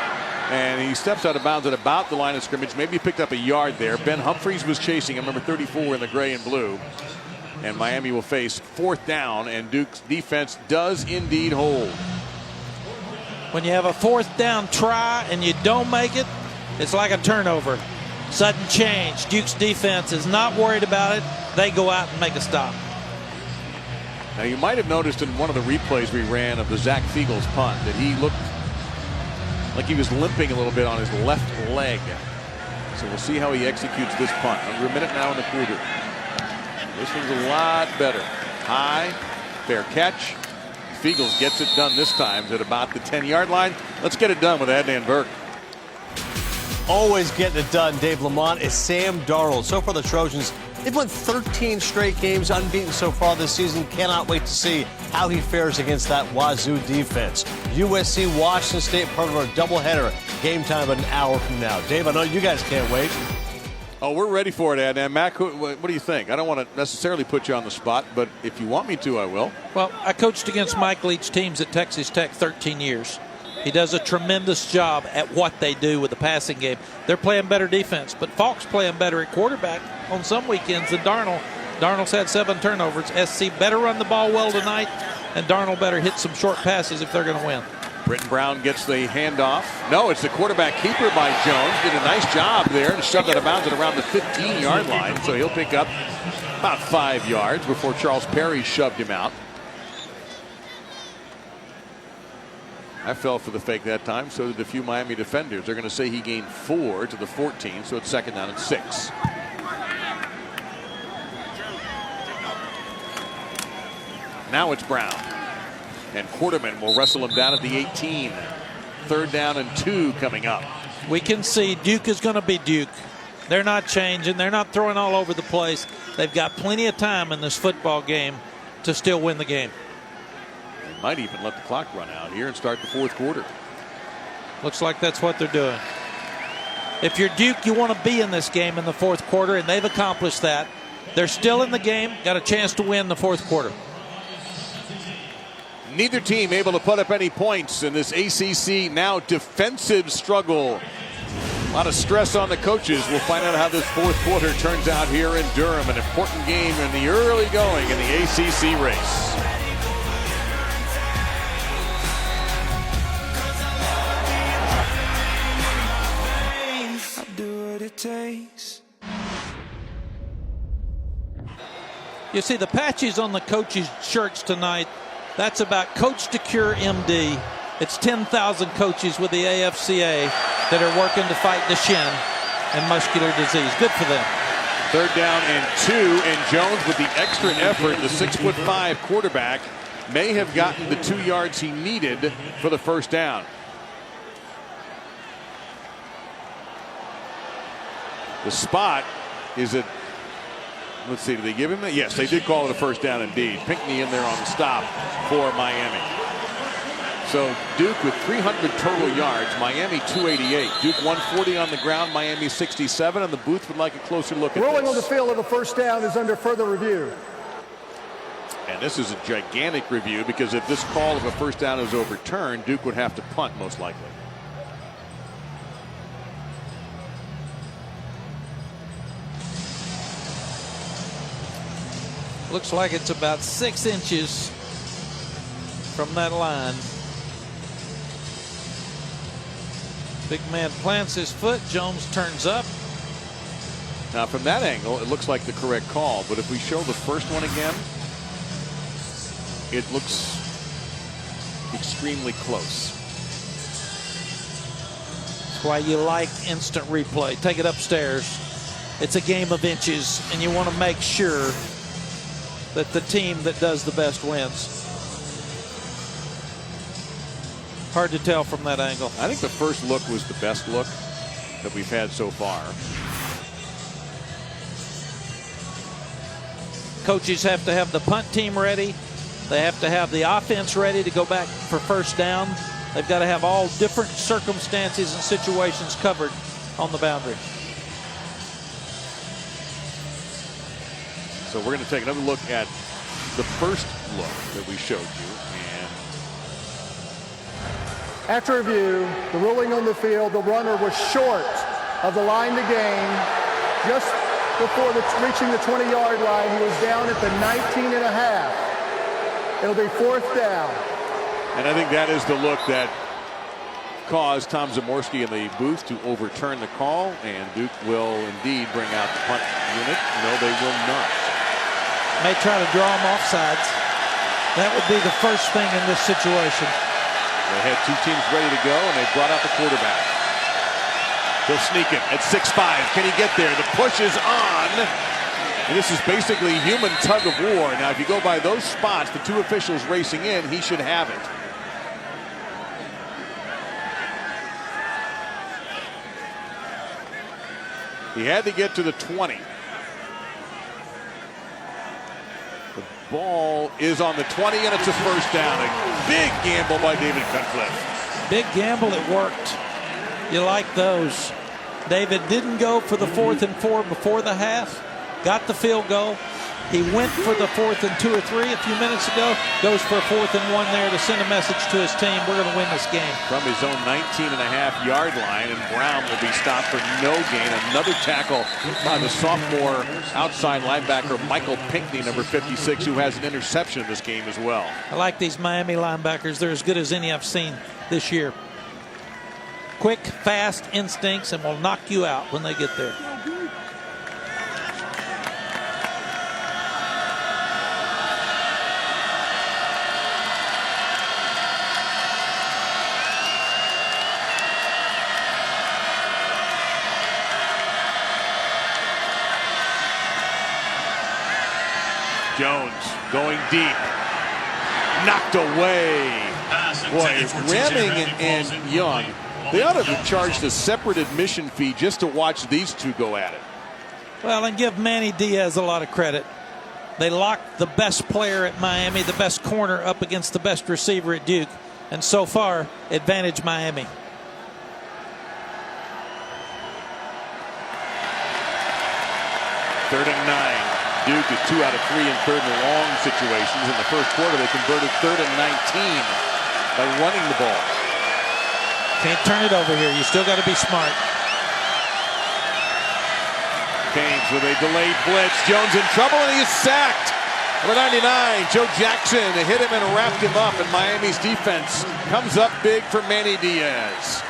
And he steps out of bounds at about the line of scrimmage. Maybe he picked up a yard there. Ben Humphreys was chasing him, number 34 in the gray and blue. And Miami will face 4th down, and Duke's defense does indeed hold. When you have a 4th down try and you don't make it, it's like a turnover. Sudden change. Duke's defense is not worried about it. They go out and make a stop. Now, you might have noticed in one of the replays we ran of the Zach Fiegel's punt that he looked like he was limping a little bit on his left leg. So we'll see how he executes this punt. Under a minute now in the quarter. This one's a lot better. High, fair catch. Fiegels gets it done this time at about the 10-yard line. Let's get it done with Adnan Burke. Always getting it done, Dave Lamont, is Sam Darnold. So far, the Trojans, they've won 13 straight games, unbeaten so far this season. Cannot wait to see how he fares against that Wazoo defense. USC, Washington State, part of our doubleheader. Game time about an hour from now. Dave, I know you guys can't wait. Oh, we're ready for it, Adnan. Mac, what do you think? I don't want to necessarily put you on the spot, but if you want me to, I will. Well, I coached against Mike Leach teams at Texas Tech 13 years. He does a tremendous job at what they do with the passing game. They're playing better defense, but Falk's playing better at quarterback on some weekends than Darnold. Darnold's had 7 turnovers. SC better run the ball well tonight, and Darnold better hit some short passes if they're going to win. Britton Brown gets the handoff. No, it's the quarterback keeper by Jones. Did a nice job there and shoved out of bounds at around the 15-yard line. So he'll pick up about 5 yards before Charles Perry shoved him out. I fell for the fake that time. So did a few Miami defenders. They're going to say he gained 4 to the 14. So it's 2nd down and 6. Now it's Brown. And Quarterman will wrestle him down at the 18. 3rd down and 2 coming up. We can see Duke is going to be Duke. They're not changing. They're not throwing all over the place. They've got plenty of time in this football game to still win the game. They might even let the clock run out here and start the 4th quarter. Looks like that's what they're doing. If you're Duke, you want to be in this game in the fourth quarter, and they've accomplished that. They're still in the game, got a chance to win the fourth quarter. Neither team able to put up any points in this ACC now defensive struggle. A lot of stress on the coaches. We'll find out how this fourth quarter turns out here in Durham. An important game in the early going in the ACC race. You see the patches on the coaches' shirts tonight. That's about Coach to Cure MD. It's 10,000 coaches with the AFCA that are working to fight Duchenne and muscular disease. Good for them. 3rd down and 2, and Jones with the extra effort, the 6'5" quarterback, may have gotten the 2 yards he needed for the first down. The spot is at, let's see, did they give him that? Yes, they did call it a first down indeed. Pinckney in there on the stop for Miami. So Duke with 300 total yards, Miami 288. Duke 140 on the ground, Miami 67, and the booth would like a closer look at Ruling this. on the field of the first down is under further review. And this is a gigantic review because if this call of a first down is overturned, Duke would have to punt most likely. Looks like it's about 6 inches from that line. Big man plants his foot. Jones turns up. Now from that angle, it looks like the correct call. But if we show the first one again, it looks extremely close. That's why you like instant replay. Take it upstairs. It's a game of inches, and you want to make sure that the team that does the best wins. Hard to tell from that angle. I think the first look was the best look that we've had so far. Coaches have to have the punt team ready. They have to have the offense ready to go back for first down. They've got to have all different circumstances and situations covered on the boundary. So we're going to take another look at the first look that we showed you. After review, the ruling on the field, the runner was short of the line to gain. Just before reaching the 20-yard line, he was down at the 19.5. It'll be 4th down. And I think that is the look that caused Tom Zamorsky in the booth to overturn the call, and Duke will indeed bring out the punt unit. No, they will not. May try to draw them offsides. That would be the first thing in this situation. They had 2 teams ready to go, and they brought out the quarterback. He'll sneak it at 6'5". Can he get there? The push is on. And this is basically human tug of war. Now, if you go by those spots, the 2 officials racing in, he should have it. He had to get to the 20. The ball is on the 20, and it's a first down. A big gamble by David Cutcliffe. Big gamble, it worked. You like those. David didn't go for the 4th and 4 before the half. Got the field goal. He went for the 4th and 2 or 3 a few minutes ago. Goes for a 4th and 1 there to send a message to his team. We're going to win this game. From his own 19.5-yard line, and Brown will be stopped for no gain. Another tackle by the sophomore outside linebacker Michael Pinckney, number 56, who has an interception in this game as well. I like these Miami linebackers. They're as good as any I've seen this year. Quick, fast instincts, and will knock you out when they get there. Jones going deep. Knocked away. Boy, Ramming and Young, they ought to have charged a separate admission fee just to watch these two go at it. Well, and give Manny Diaz a lot of credit. They locked the best player at Miami, the best corner, up against the best receiver at Duke. And so far, advantage Miami. 3rd and 9. Duke is 2 out of 3 in 3rd and long situations. In the first quarter, they converted 3rd and 19 by running the ball. Can't turn it over here. You still got to be smart. Canes with a delayed blitz. Jones in trouble, and he is sacked. Number 99, Joe Jackson, hit him and wrapped him up, and Miami's defense comes up big for Manny Diaz.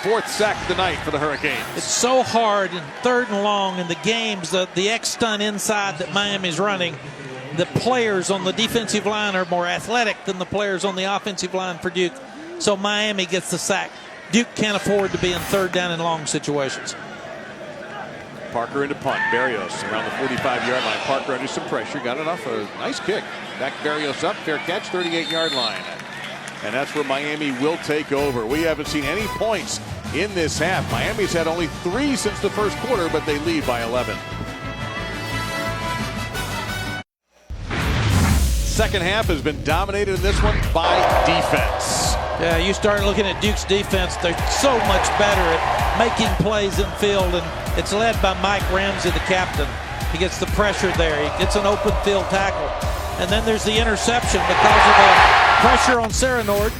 4th sack of the night for the Hurricanes. It's so hard in 3rd and long in the games, the X-stunt inside that Miami's running. The players on the defensive line are more athletic than the players on the offensive line for Duke. So Miami gets the sack. Duke can't afford to be in 3rd down and long situations. Parker into punt. Berrios around the 45-yard line. Parker under some pressure. Got it off a nice kick. Back Berrios up. Fair catch. 38-yard line. And that's where Miami will take over. We haven't seen any points in this half. Miami's had only 3 since the first quarter, but they lead by 11. Second half has been dominated in this one by defense. Yeah, you start looking at Duke's defense. They're so much better at making plays in field, and it's led by Mike Ramsey, the captain. He gets the pressure there. He gets an open field tackle. And then there's the interception because of the pressure on Serenord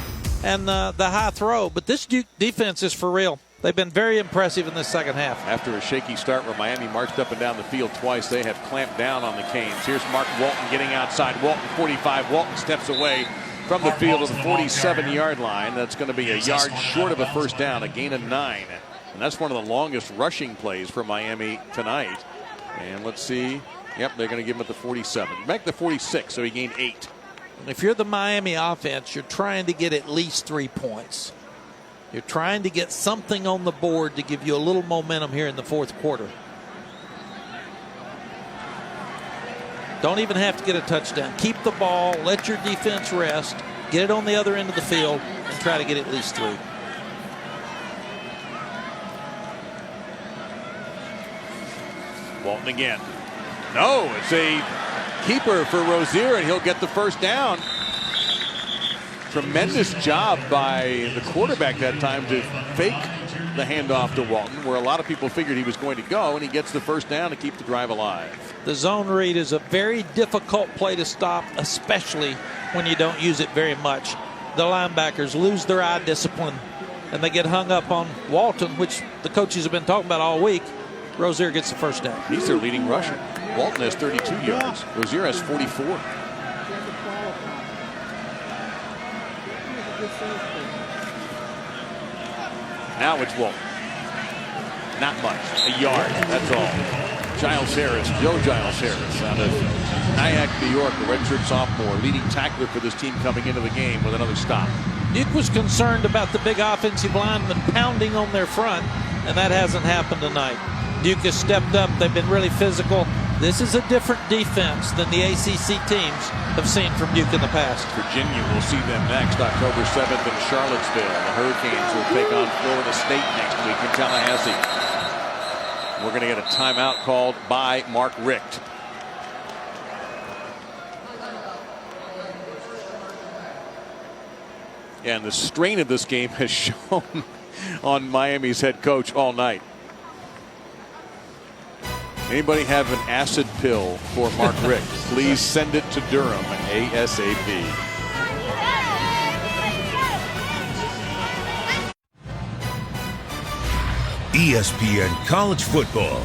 and the high throw. But this Duke defense is for real. They've been very impressive in this second half. After a shaky start where Miami marched up and down the field twice, they have clamped down on the Canes. Here's Mark Walton getting outside. Walton 45. Walton steps away from the field to the 47-yard line. That's going to be a yard short of a first down, a gain of 9. And that's one of the longest rushing plays for Miami tonight. And let's see. Yep, they're going to give him at the 47. Back to 46, so he gained 8. If you're the Miami offense, you're trying to get at least 3 points. You're trying to get something on the board to give you a little momentum here in the fourth quarter. Don't even have to get a touchdown. Keep the ball, let your defense rest, get it on the other end of the field, and try to get at least 3. Walton again. No, it's a keeper for Rozier, and he'll get the first down. Tremendous job by the quarterback that time to fake the handoff to Walton, where a lot of people figured he was going to go, and he gets the first down to keep the drive alive. The zone read is a very difficult play to stop, especially when you don't use it very much. The linebackers lose their eye discipline, and they get hung up on Walton, which the coaches have been talking about all week. Rozier gets the first down. He's their leading rusher. Walton has 32 yards. Rozier has 44. Now it's Walton. Not much. A yard. That's all. Giles Harris, Joe Giles Harris, out of Nyack, New York, a redshirt sophomore, leading tackler for this team coming into the game with another stop. Duke was concerned about the big offensive linemen pounding on their front, and that hasn't happened tonight. Duke has stepped up. They've been really physical. This is a different defense than the ACC teams have seen from Duke in the past. Virginia will see them next, October 7th in Charlottesville. The Hurricanes will take on Florida State next week in Tallahassee. We're going to get a timeout called by Mark Richt. And the strain of this game has shown on Miami's head coach all night. Anybody have an acid pill for Mark Richt? Please send it to Durham ASAP. ESPN College Football,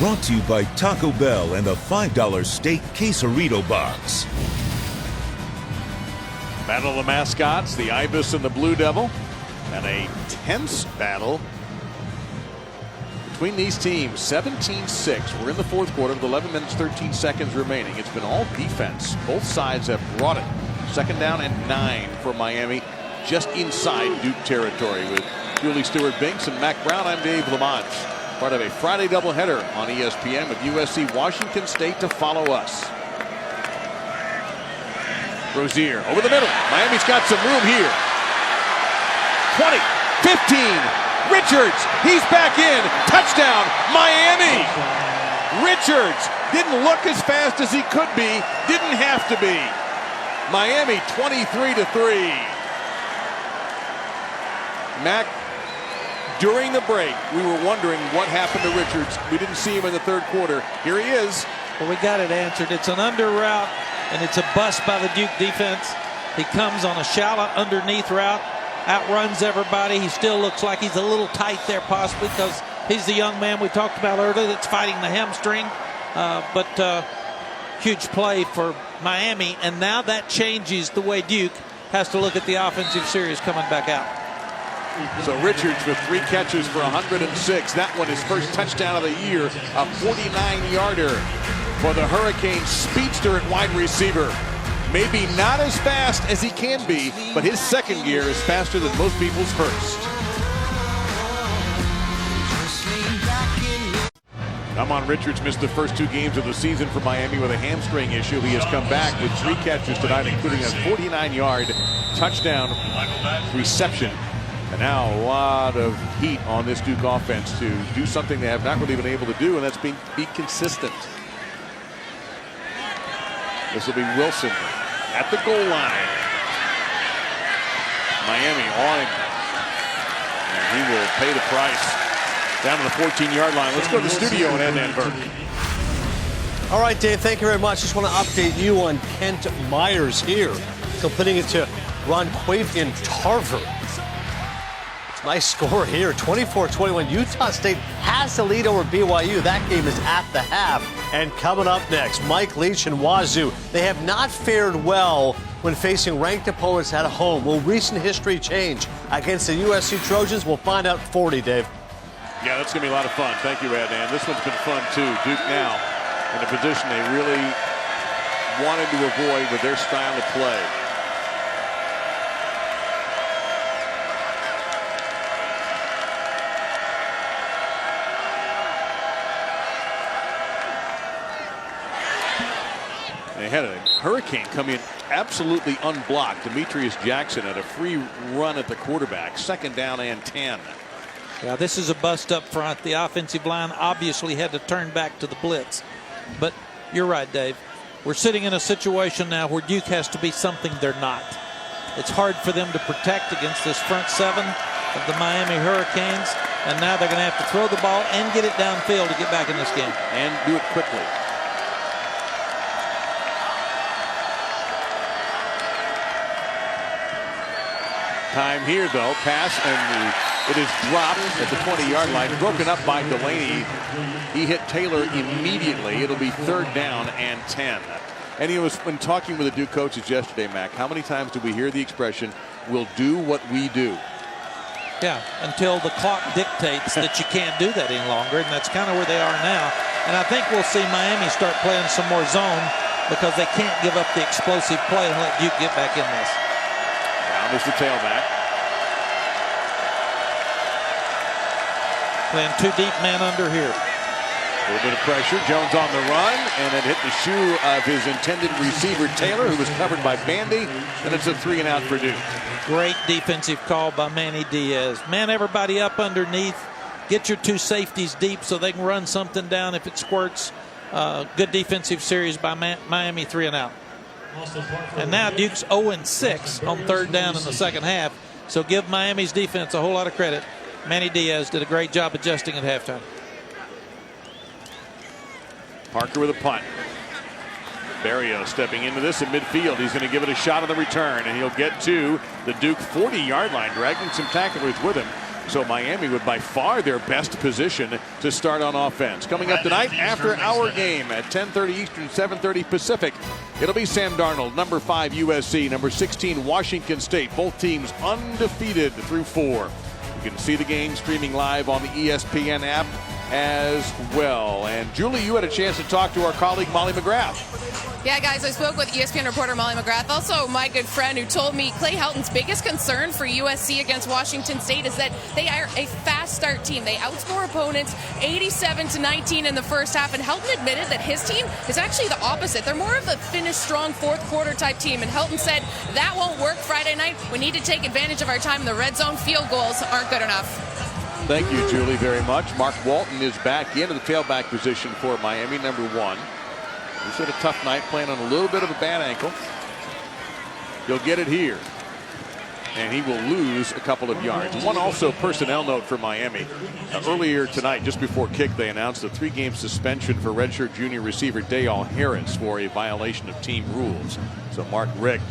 brought to you by Taco Bell and the $5 steak quesarito box. Battle of the mascots, the Ibis and the Blue Devil, and a tense battle between these teams. 17-6. We're in the fourth quarter with 11 minutes 13 seconds remaining. It's been all defense. Both sides have brought it. Second down and 9 for Miami, just inside Duke territory. With Julie Stewart-Binks and Mac Brown, I'm Dave Lamont. Part of a Friday doubleheader on ESPN with USC Washington State to follow us. Rozier over the middle. Miami's got some room here. 20, 15. Richards, he's back in. Touchdown, Miami. Richards didn't look as fast as he could be. Didn't have to be. Miami 23-3. Mac During the break, we were wondering what happened to Richards. We didn't see him in the third quarter. Here he is. Well, we got it answered. It's an under route, and it's a bust by the Duke defense. He comes on a shallow underneath route, outruns everybody. He still looks like he's a little tight there, possibly because he's the young man we talked about earlier that's fighting the hamstring. But huge play for Miami, and now that changes the way Duke has to look at the offensive series coming back out. So Richards with 3 catches for 106. That one his first touchdown of the year, a 49-yarder for the Hurricanes speedster at wide receiver. Maybe not as fast as he can be, but his second year is faster than most people's first. Amon Richards missed the first 2 games of the season for Miami with a hamstring issue. He has come back with 3 catches tonight, including a 49-yard touchdown reception. And now a lot of heat on this Duke offense to do something they have not really been able to do, and that's be consistent. This will be Wilson at the goal line. Miami on him. And he will pay the price. Down to the 14-yard line. Let's go to the studio in Edinburgh. All right, Dave, thank you very much. Just want to update you on Kent Myers here. Completing it to Ronquavian Tarver. Nice score here, 24-21. Utah State has the lead over BYU. That game is at the half. And coming up next, Mike Leach and Wazoo. They have not fared well when facing ranked opponents at home. Will recent history change against the USC Trojans? We'll find out 40, Dave. Yeah, that's going to be a lot of fun. Thank you, Adnan. This one's been fun, too. Duke now in a position they really wanted to avoid with their style of play. They had a Hurricane come in absolutely unblocked. Demetrius Jackson had a free run at the quarterback. 2nd down and 10. Yeah, this is a bust up front. The offensive line obviously had to turn back to the blitz. But you're right, Dave. We're sitting in a situation now where Duke has to be something they're not. It's hard for them to protect against this front 7 of the Miami Hurricanes. And now they're going to have to throw the ball and get it downfield to get back in this game. And do it quickly. Time here, though. Pass, and it is dropped at the 20-yard line. Broken up by Delaney. He hit Taylor immediately. It'll be 3rd down and 10. And he was, when talking with the Duke coaches yesterday, Mac, how many times do we hear the expression, we'll do what we do? Yeah, until the clock dictates that you can't do that any longer, and that's kind of where they are now. And I think we'll see Miami start playing some more zone because they can't give up the explosive play and let Duke get back in this. Down is the tailback. Playing 2 deep, man under here. A little bit of pressure. Jones on the run, and it hit the shoe of his intended receiver, Taylor, who was covered by Bandy, and it's a 3-and-out for Duke. Great defensive call by Manny Diaz. Man everybody up underneath. Get your 2 safeties deep so they can run something down if it squirts. Good defensive series by Miami, 3-and-out. And now Duke's 0-6 on 3rd down in the second half. So give Miami's defense a whole lot of credit. Manny Diaz did a great job adjusting at halftime. Parker with a punt. Barrio stepping into this in midfield. He's going to give it a shot on the return, and he'll get to the Duke 40-yard line, dragging some tacklers with him. So Miami with by far their best position to start on offense. Coming up tonight after our game at 10:30 Eastern, 7:30 Pacific, it'll be Sam Darnold, number 5 USC, number 16 Washington State. Both teams undefeated through 4. You can see the game streaming live on the ESPN app as well. And Julie, you had a chance to talk to our colleague Molly McGrath. Yeah, guys, I spoke with ESPN reporter Molly McGrath, also my good friend, who told me Clay Helton's biggest concern for USC against Washington State is that they are a fast start team. They outscore opponents 87-19 in the first half, and Helton admitted that his team is actually the opposite. They're more of a finish strong fourth quarter type team, and Helton said that won't work Friday night. We need to take advantage of our time in the red zone. Field goals aren't good enough. Thank you, Julie, very much. Mark Walton is back into the tailback position for Miami, number 1. He's had a tough night playing on a little bit of a bad ankle. He'll get it here. and he will lose a couple of yards. One also personnel note for Miami. Earlier tonight, just before kick, they announced a 3-game suspension for redshirt junior receiver Dale Harris for a violation of team rules. So Mark Richt,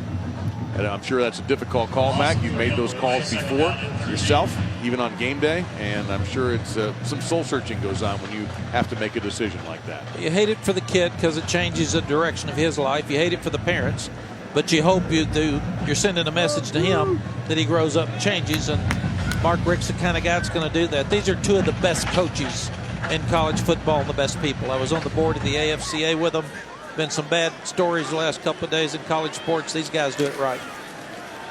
and I'm sure that's a difficult call, Mac. You've made those calls before yourself, even on game day, and I'm sure it's some soul searching goes on when you have to make a decision like that. You hate it for the kid because it changes the direction of his life. You hate it for the parents, but you hope you're sending a message to him that he grows up and changes, and Mark Richt's the kind of guy that's going to do that. These are two of the best coaches in college football and the best people. I was on the board of the AFCA with them. Been some bad stories the last couple of days in college sports. These guys do it right.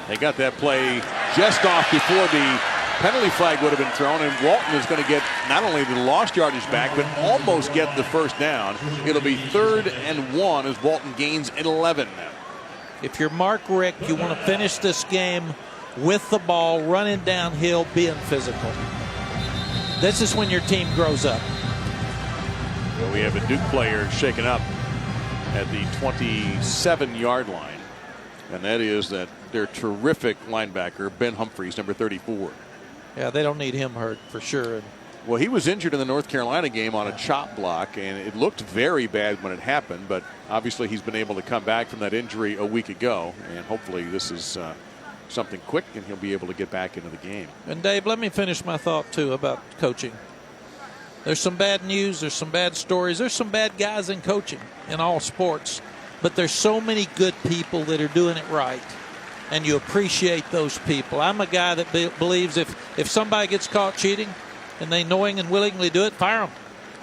They got that play just off before the penalty flag would have been thrown, and Walton is going to get not only the lost yardage back, but almost get the first down. It'll be 3rd and 1 as Walton gains 11 now. If you're Mark Richt, you want to finish this game with the ball, running downhill, being physical. This is when your team grows up. Well, we have a Duke player shaken up at the 27-yard line, and that is that their terrific linebacker, Ben Humphreys, number 34. Yeah, they don't need him hurt for sure. Well, he was injured in the North Carolina game on a chop block, and it looked very bad when it happened, but obviously he's been able to come back from that injury a week ago, and hopefully this is something quick and he'll be able to get back into the game. And Dave, let me finish my thought too about coaching. There's some bad news, there's some bad stories, there's some bad guys in coaching in all sports, but there's so many good people that are doing it right, and you appreciate those people. I'm a guy that believes if somebody gets caught cheating and they knowing and willingly do it, fire them.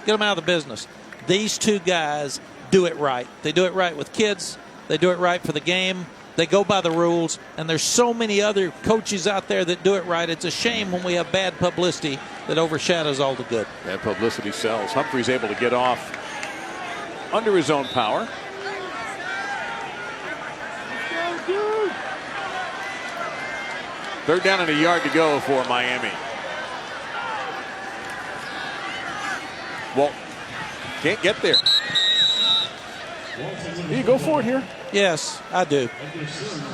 Get them out of the business. These two guys do it right. They do it right with kids. They do it right for the game. They go by the rules, and there's so many other coaches out there that do it right. It's a shame when we have bad publicity that overshadows all the good. Bad publicity sells. Humphrey's able to get off under his own power. Third down and a yard to go for Miami. Well, can't get there. Do you go for it here? Yes, I do.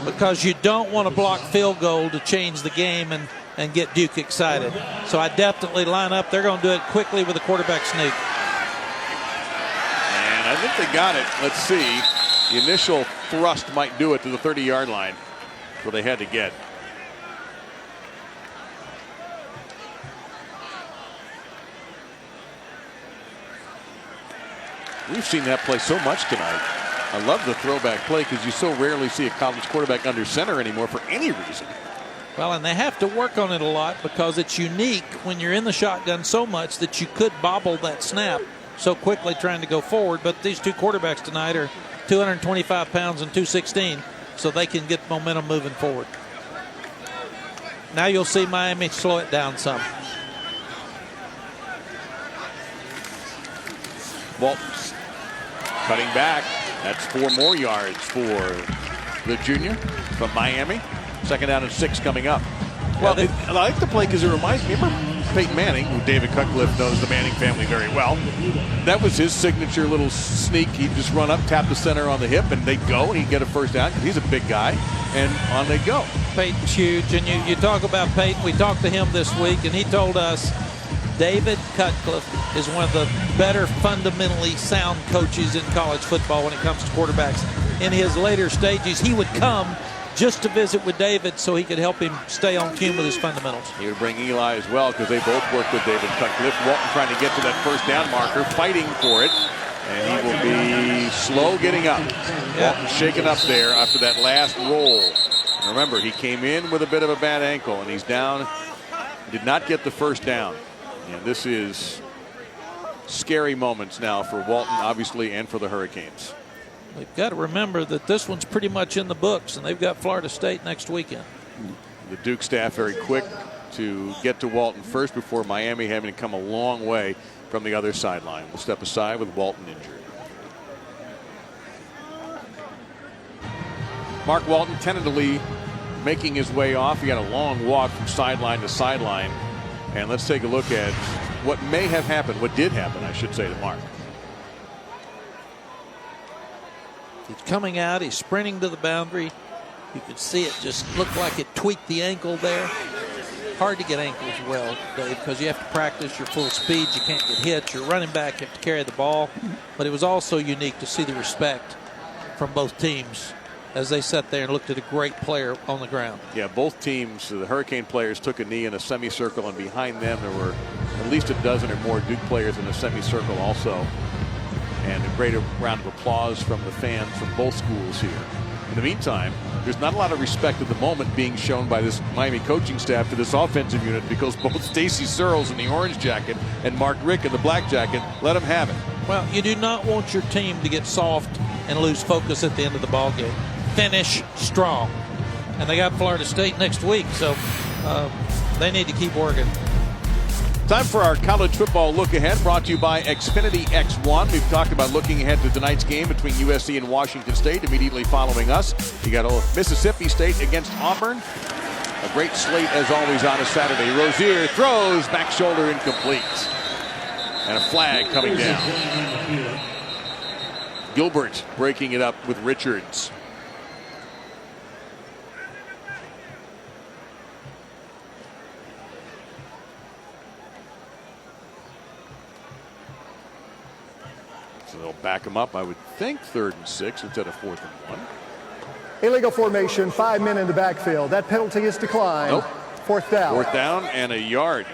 Because you don't want to block field goal to change the game and get Duke excited. So I definitely line up. They're going to do it quickly with a quarterback sneak. And I think they got it. Let's see. The initial thrust might do it to the 30-yard line. That's what they had to get. We've seen that play so much tonight. I love the throwback play because you so rarely see a college quarterback under center anymore for any reason. Well, and they have to work on it a lot because it's unique when you're in the shotgun so much that you could bobble that snap so quickly trying to go forward. But these two quarterbacks tonight are 225 pounds and 216, so they can get momentum moving forward. Now you'll see Miami slow it down some. Walton's cutting back. That's 4 more yards for the junior from Miami. 2nd down and 6 coming up. Well, I like the play because it reminds me, remember Peyton Manning, who David Cutcliffe knows the Manning family very well. That was his signature little sneak. He'd just run up, tap the center on the hip, and they'd go, and he'd get a first down because he's a big guy, and on they go. Peyton's huge, and you talk about Peyton. We talked to him this week, and he told us David Cutcliffe is one of the better fundamentally sound coaches in college football when it comes to quarterbacks. In his later stages, he would come just to visit with David so he could help him stay on cue with his fundamentals. He would bring Eli as well because they both worked with David Cutcliffe. Walton trying to get to that first down marker, fighting for it, and he will be slow getting up. Walton shaken up there after that last roll. And remember, he came in with a bit of a bad ankle, and he's down. Did not get the first down. And this is scary moments now for Walton, obviously, and for the Hurricanes. We've got to remember that this one's pretty much in the books, and they've got Florida State next weekend. The Duke staff very quick to get to Walton first before Miami having to come a long way from the other sideline. We'll step aside with Walton injured. Mark Walton tentatively making his way off. He got a long walk from sideline to sideline. And let's take a look at what may have happened, what did happen, I should say, to Mark. He's coming out, he's sprinting to the boundary. You could see it just looked like it tweaked the ankle there. Hard to get ankles well, Dave, because you have to practice your full speed. You can't get hit. You're running back. You have to carry the ball. But it was also unique to see the respect from both teams as they sat there and looked at a great player on the ground. Yeah, both teams, the Hurricane players took a knee in a semicircle, and behind them there were at least a dozen or more Duke players in a semicircle also. And a great round of applause from the fans from both schools here. In the meantime, there's not a lot of respect at the moment being shown by this Miami coaching staff to this offensive unit, because both Stacy Searles in the orange jacket and Mark Richt in the black jacket let them have it. Well, you do not want your team to get soft and lose focus at the end of the ball game. Finish strong. And they got Florida State next week, so they need to keep working. Time for our college football look ahead, brought to you by Xfinity X1. We've talked about looking ahead to tonight's game between USC and Washington State. Immediately following us, you got Mississippi State against Auburn. A great slate as always on a Saturday. Rozier throws, back shoulder incomplete. And a flag coming down. Gilbert breaking it up with Richards. So they'll back him up, I would think, 3rd and 6 instead of 4th and 1. Illegal formation, 5 men in the backfield. That penalty is declined. Nope. 4th down. 4th down and a yard.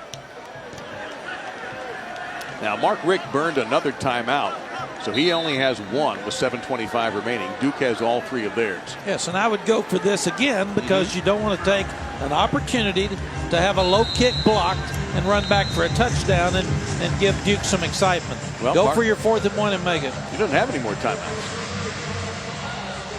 Now, Mark Richt burned another timeout, so he only has one with 7:25 remaining. Duke has all 3 of theirs. Yes, and I would go for this again because you don't want to take an opportunity to have a low kick blocked and run back for a touchdown and give Duke some excitement. Well, go for your 4th and 1 and make it. He doesn't have any more timeouts.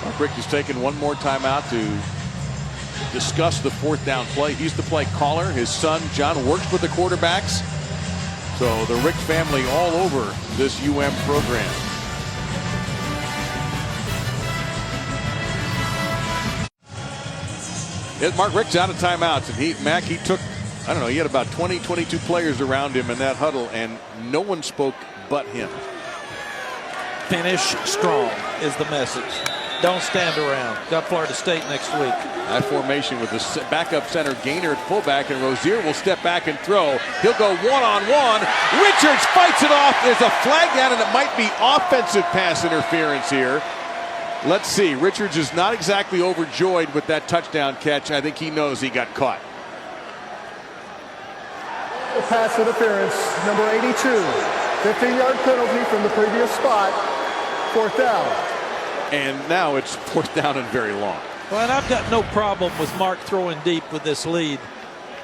Mark Richt has taken one more timeout to discuss the 4th down play. He's the play caller. His son, John, works with the quarterbacks. So the Richt family all over this UM program. Mark Richt's out of timeouts, and he took, I don't know, he had about 20, 22 players around him in that huddle, and no one spoke but him. Finish strong is the message. Don't stand around. Got Florida State next week. That formation with the backup center Gaynor at fullback, and Rozier will step back and throw. He'll go one-on-one. Richards fights it off. There's a flag down, and it might be offensive pass interference here. Let's see. Richards is not exactly overjoyed with that touchdown catch. I think he knows he got caught. Pass interference, number 82. 15-yard penalty from the previous spot. 4th down. And now it's 4th down and very long. Well, and I've got no problem with Mark throwing deep with this lead,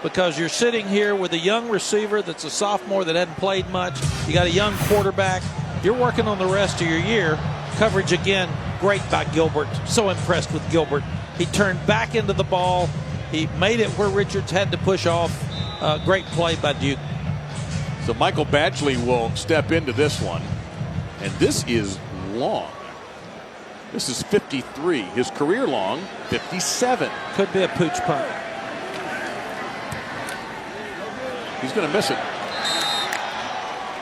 because you're sitting here with a young receiver that's a sophomore that hadn't played much. You got a young quarterback. You're working on the rest of your year. Coverage again, great by Gilbert. So impressed with Gilbert. He turned back into the ball. He made it where Richards had to push off. Great play by Duke. So Michael Badgley will step into this one. And this is long. This is 53. His career long, 57. Could be a pooch punt. He's going to miss it.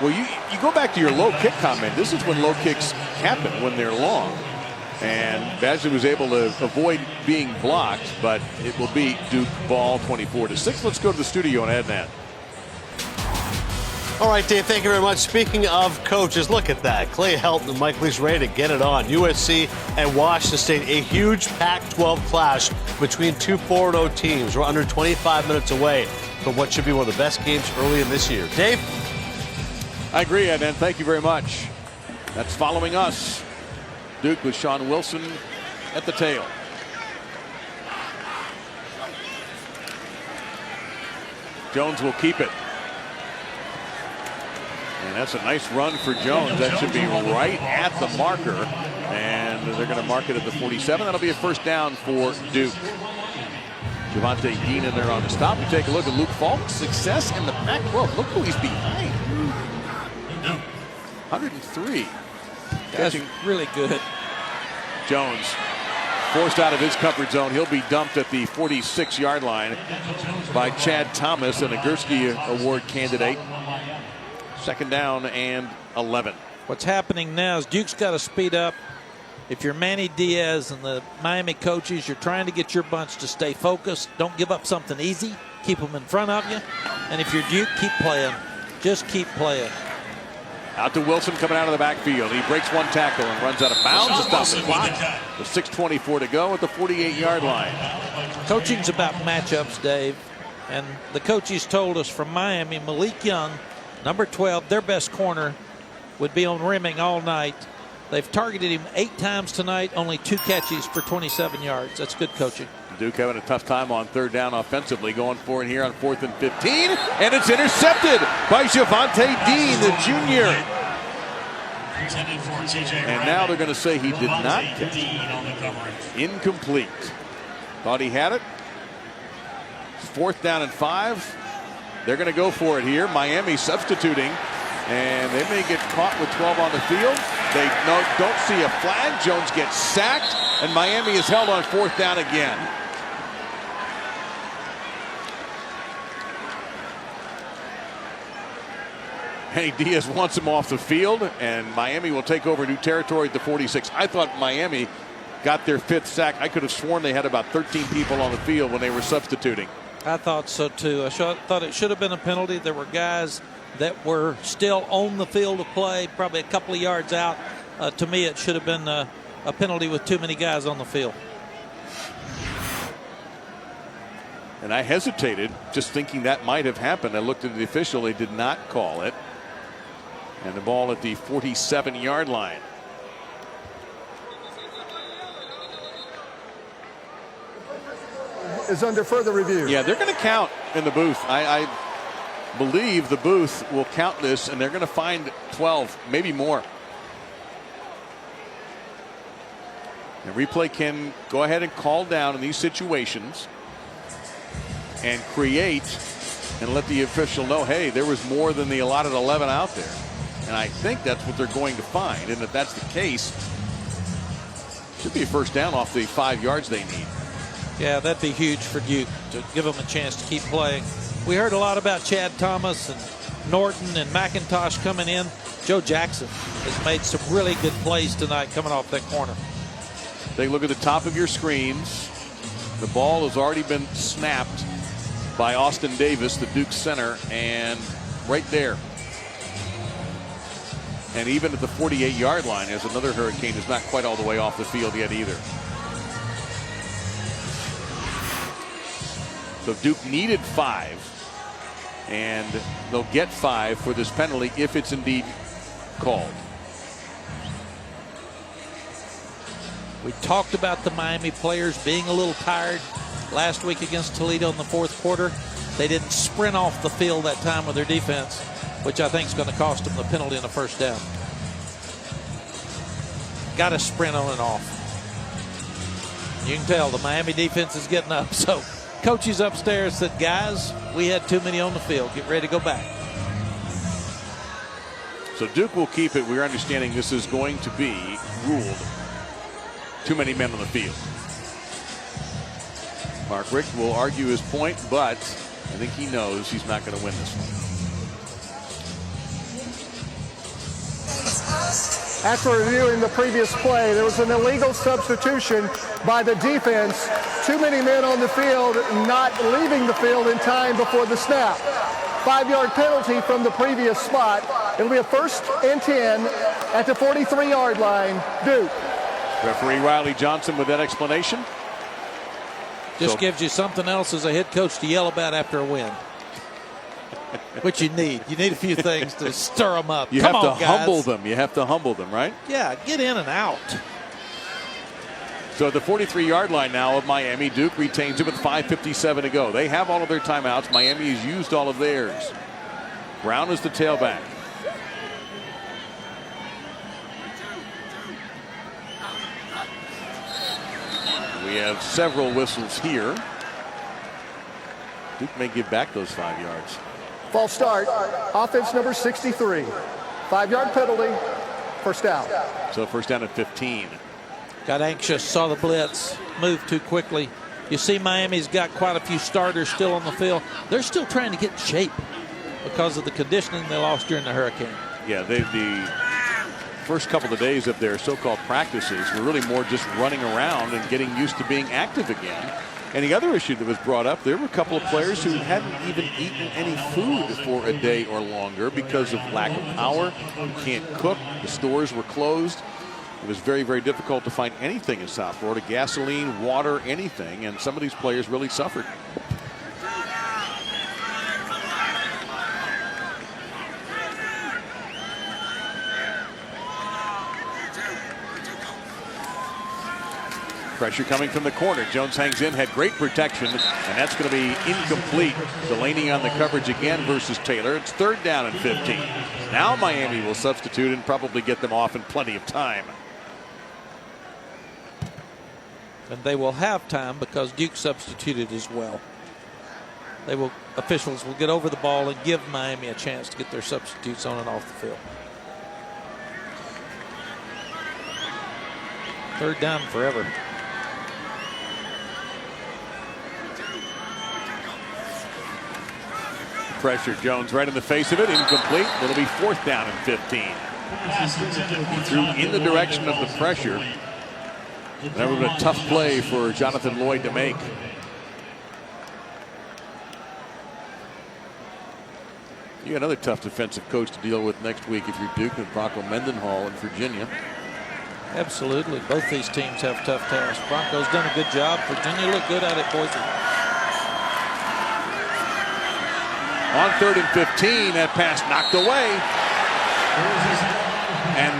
Well, you go back to your low kick comment. This is when low kicks happen, when they're long. And Badgley was able to avoid being blocked, but it will be Duke ball 24-6. Let's go to the studio and add that. All right, Dave, thank you very much. Speaking of coaches, look at that. Clay Helton and Mike Leach ready to get it on. USC and Washington State, a huge Pac-12 clash between two 4-0 teams. We're under 25 minutes away from what should be one of the best games early in this year. Dave? I agree, Adnan. Thank you very much. That's following us. Duke with Sean Wilson at the tail. Jones will keep it. And that's a nice run for Jones. That should be right at the marker. And they're going to mark it at the 47. That'll be a 1st down for Duke. Javonte Dean in there on the stop. You take a look at Luke Falk's success in the Pac-12. Look who he's behind. 103. That's really good. Jones forced out of his comfort zone. He'll be dumped at the 46-yard line by Chad Thomas, an Nagurski Award candidate. 2nd down and 11. What's happening now is Duke's got to speed up If you're Manny Diaz and the Miami coaches, you're trying to get your bunch to stay focused. Don't give up something easy. Keep them in front of you. And if you're Duke, keep playing. Just keep playing. Out to Wilson coming out of the backfield. He breaks one tackle and runs out of bounds to stop the clock. With 6:24 to go at the 48-yard line. Coaching's about matchups, Dave. And the coaches told us from Miami, Malik Young, number 12, their best corner, would be on rimming all night. They've targeted him 8 times tonight, only 2 catches for 27 yards. That's good coaching. Duke having a tough time on third down offensively, going for it here on 4th and 15, and it's intercepted by Javonte Dean, the junior. And now they're going to say he did not catch it. Incomplete. Thought he had it. 4th down and 5. They're going to go for it here. Miami substituting, and they may get caught with 12 on the field. They don't see a flag. Jones gets sacked, and Miami is held on 4th down again. Manny Diaz wants him off the field, and Miami will take over new territory at the 46. I thought Miami got their 5th sack. I could have sworn they had about 13 people on the field when they were substituting. I thought so too. I thought it should have been a penalty. There were guys that were still on the field of play, probably a couple of yards out. To me, it should have been a penalty with too many guys on the field. And I hesitated, just thinking that might have happened. I looked at the official. They did not call it. And the ball at the 47-yard line. Is under further review. Yeah, they're going to count in the booth. I believe the booth will count this, and they're going to find 12, maybe more. And replay can go ahead and call down in these situations and create and let the official know, hey, there was more than the allotted 11 out there. And I think that's what they're going to find. And if that's the case, should be a first down off the 5 yards they need. Yeah, that'd be huge for Duke to give them a chance to keep playing. We heard a lot about Chad Thomas and Norton and McIntosh coming in. Joe Jackson has made some really good plays tonight coming off that corner. Take a look at the top of your screens. The ball has already been snapped by Austin Davis, the Duke center, and right there. And even at the 48-yard line, as another Hurricane is not quite all the way off the field yet either. So Duke needed 5, and they'll get 5 for this penalty if it's indeed called. We talked about the Miami players being a little tired last week against Toledo in the 4th quarter. They didn't sprint off the field that time with their defense, which I think is going to cost them the penalty and the first down. Got to sprint on and off. You can tell the Miami defense is getting up. So coaches upstairs said, guys, we had too many on the field. Get ready to go back. So Duke will keep it. We're understanding this is going to be ruled too many men on the field. Mark Richt will argue his point, but I think he knows he's not going to win this one. After reviewing the previous play, there was an illegal substitution by the defense. Too many men on the field, not leaving the field in time before the snap. 5-yard penalty from the previous spot. It'll be a 1st and 10 at the 43-yard line. Duke. Referee Riley Johnson with that explanation. Just gives you something else as a head coach to yell about after a win. Which you need. You need a few things to stir them up. You have to humble them. You have to humble them, right? Yeah, get in and out. So at the 43-yard line now of Miami, Duke retains it with 5:57 to go. They have all of their timeouts. Miami has used all of theirs. Brown is the tailback. We have several whistles here. Duke may give back those 5 yards. False start. Offense number 63. 5-yard penalty. First down. So first down at 15. Got anxious, saw the blitz, moved too quickly. You see Miami's got quite a few starters still on the field. They're still trying to get in shape because of the conditioning they lost during the hurricane. Yeah, the first couple of days of their so-called practices were really more just running around and getting used to being active again. And the other issue that was brought up, there were a couple of players who hadn't even eaten any food for a day or longer because of lack of power. You can't cook. The stores were closed. It was very, very difficult to find anything in South Florida, gasoline, water, anything, and some of these players really suffered. Pressure coming from the corner. Jones hangs in, had great protection, and that's going to be incomplete. Delaney on the coverage again versus Taylor. It's 3rd down and 15. Now Miami will substitute and probably get them off in plenty of time. And they will have time because Duke substituted as well. Officials will get over the ball and give Miami a chance to get their substitutes on and off the field. 3rd down forever. Pressure, Jones right in the face of it, incomplete. It'll be 4th down and 15. He threw in the direction of the pressure. That would have been a tough play for Jonathan Lloyd to make. You got another tough defensive coach to deal with next week if you're Duke and Bronco Mendenhall in Virginia. Absolutely. Both these teams have tough tasks. Bronco's done a good job. Virginia looked good at it, Boise. On 3rd and 15, that pass knocked away. And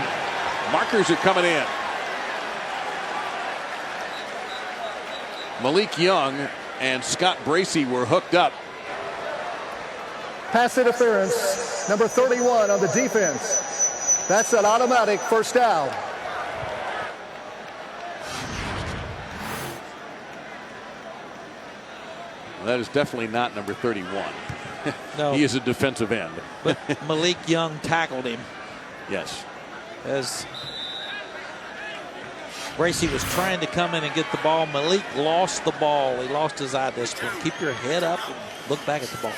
markers are coming in. Malik Young and Scott Bracey were hooked up. Pass interference, number 31 on the defense. That's an automatic 1st down. Well, that is definitely not number 31. No. He is a defensive end. But Malik Young tackled him. Yes. As Bracey was trying to come in and get the ball, Malik lost the ball. He lost his eye discipline. Keep your head up and look back at the ball.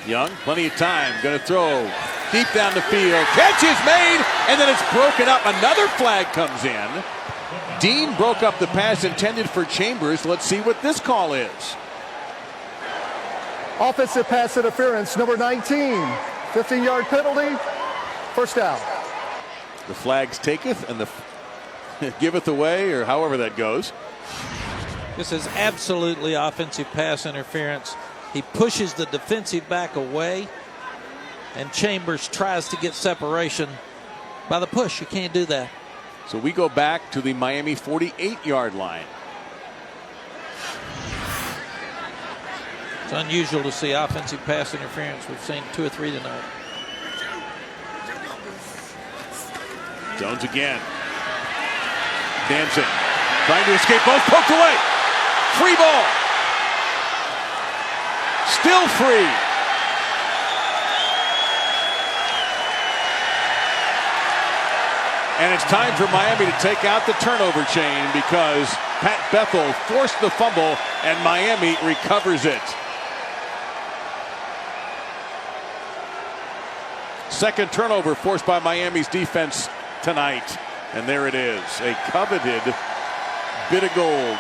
Young, plenty of time, going to throw deep down the field. Catch is made, and then it's broken up. Another flag comes in. Dean broke up the pass intended for Chambers. Let's see what this call is. Offensive pass interference, number 19. 15-yard penalty, 1st down. The flags taketh and the giveth away, or however that goes. This is absolutely offensive pass interference. He pushes the defensive back away, and Chambers tries to get separation by the push. You can't do that. So we go back to the Miami 48-yard line. It's unusual to see offensive pass interference. We've seen 2 or 3 tonight. Jones again. Dancing. Trying to escape both. Poked away. Free ball. Still free. And it's time for Miami to take out the turnover chain because Pat Bethel forced the fumble and Miami recovers it. Second turnover forced by Miami's defense tonight. And there it is, a coveted bit of gold.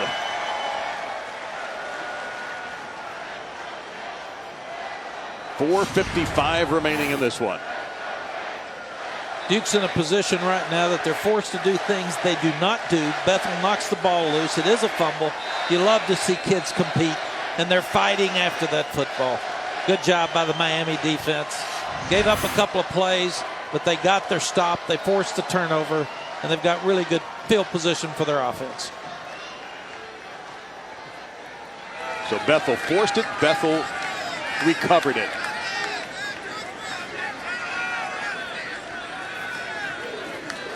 .455 remaining in this one. Duke's in a position right now that they're forced to do things they do not do. Bethel knocks the ball loose. It is a fumble. You love to see kids compete, and they're fighting after that football. Good job by the Miami defense. Gave up a couple of plays, but they got their stop. They forced the turnover, and they've got really good field position for their offense. So Bethel forced it. Bethel recovered it.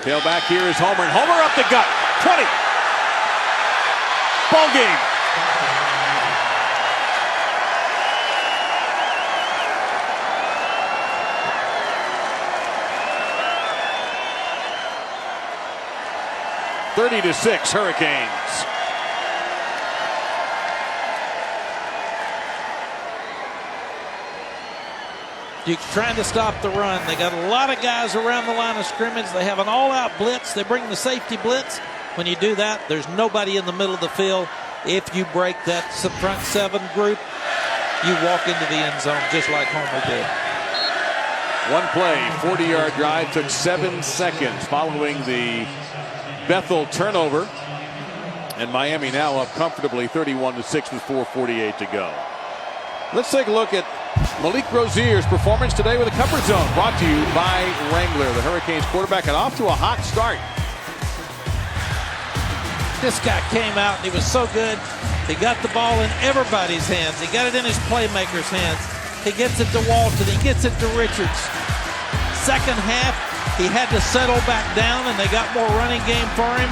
Tailback here is Homer, and Homer up the gut. 20. Ball game. (30-6) Hurricanes. Duke's trying to stop the run. They got a lot of guys around the line of scrimmage. They have an all-out blitz. They bring the safety blitz. When you do that, there's nobody in the middle of the field. If you break that front 7 group, you walk into the end zone just like Homer did. One play, 40-yard drive, took 7 seconds following the Bethel turnover. And Miami now up comfortably 31-6 with 4:48 to go. Let's take a look at Malik Rozier's performance today with a Comfort Zone, brought to you by Wrangler. The Hurricanes quarterback got off to a hot start. This guy came out and he was so good. He got the ball in everybody's hands. He got it in his playmaker's hands. He gets it to Walton. He gets it to Richards. Second half, he had to settle back down and they got more running game for him.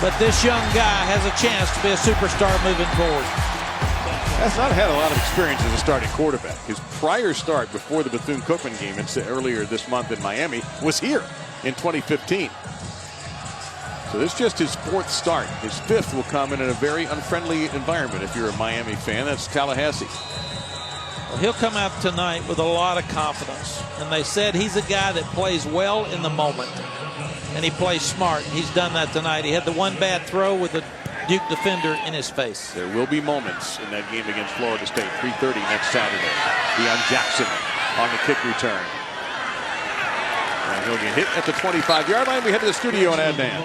But this young guy has a chance to be a superstar moving forward. Has not had a lot of experience as a starting quarterback. His prior start before the Bethune-Cookman game earlier this month in Miami was here in 2015. So this is just his 4th start. His 5th will come in a very unfriendly environment if you're a Miami fan. That's Tallahassee. Well, he'll come out tonight with a lot of confidence. And they said he's a guy that plays well in the moment. And he plays smart. He's done that tonight. He had the one bad throw with the Duke defender in his face. There will be moments in that game against Florida State. 3:30 next Saturday. Deion Jackson on the kick return. And he'll get hit at the 25-yard line. We head to the studio and Adnan.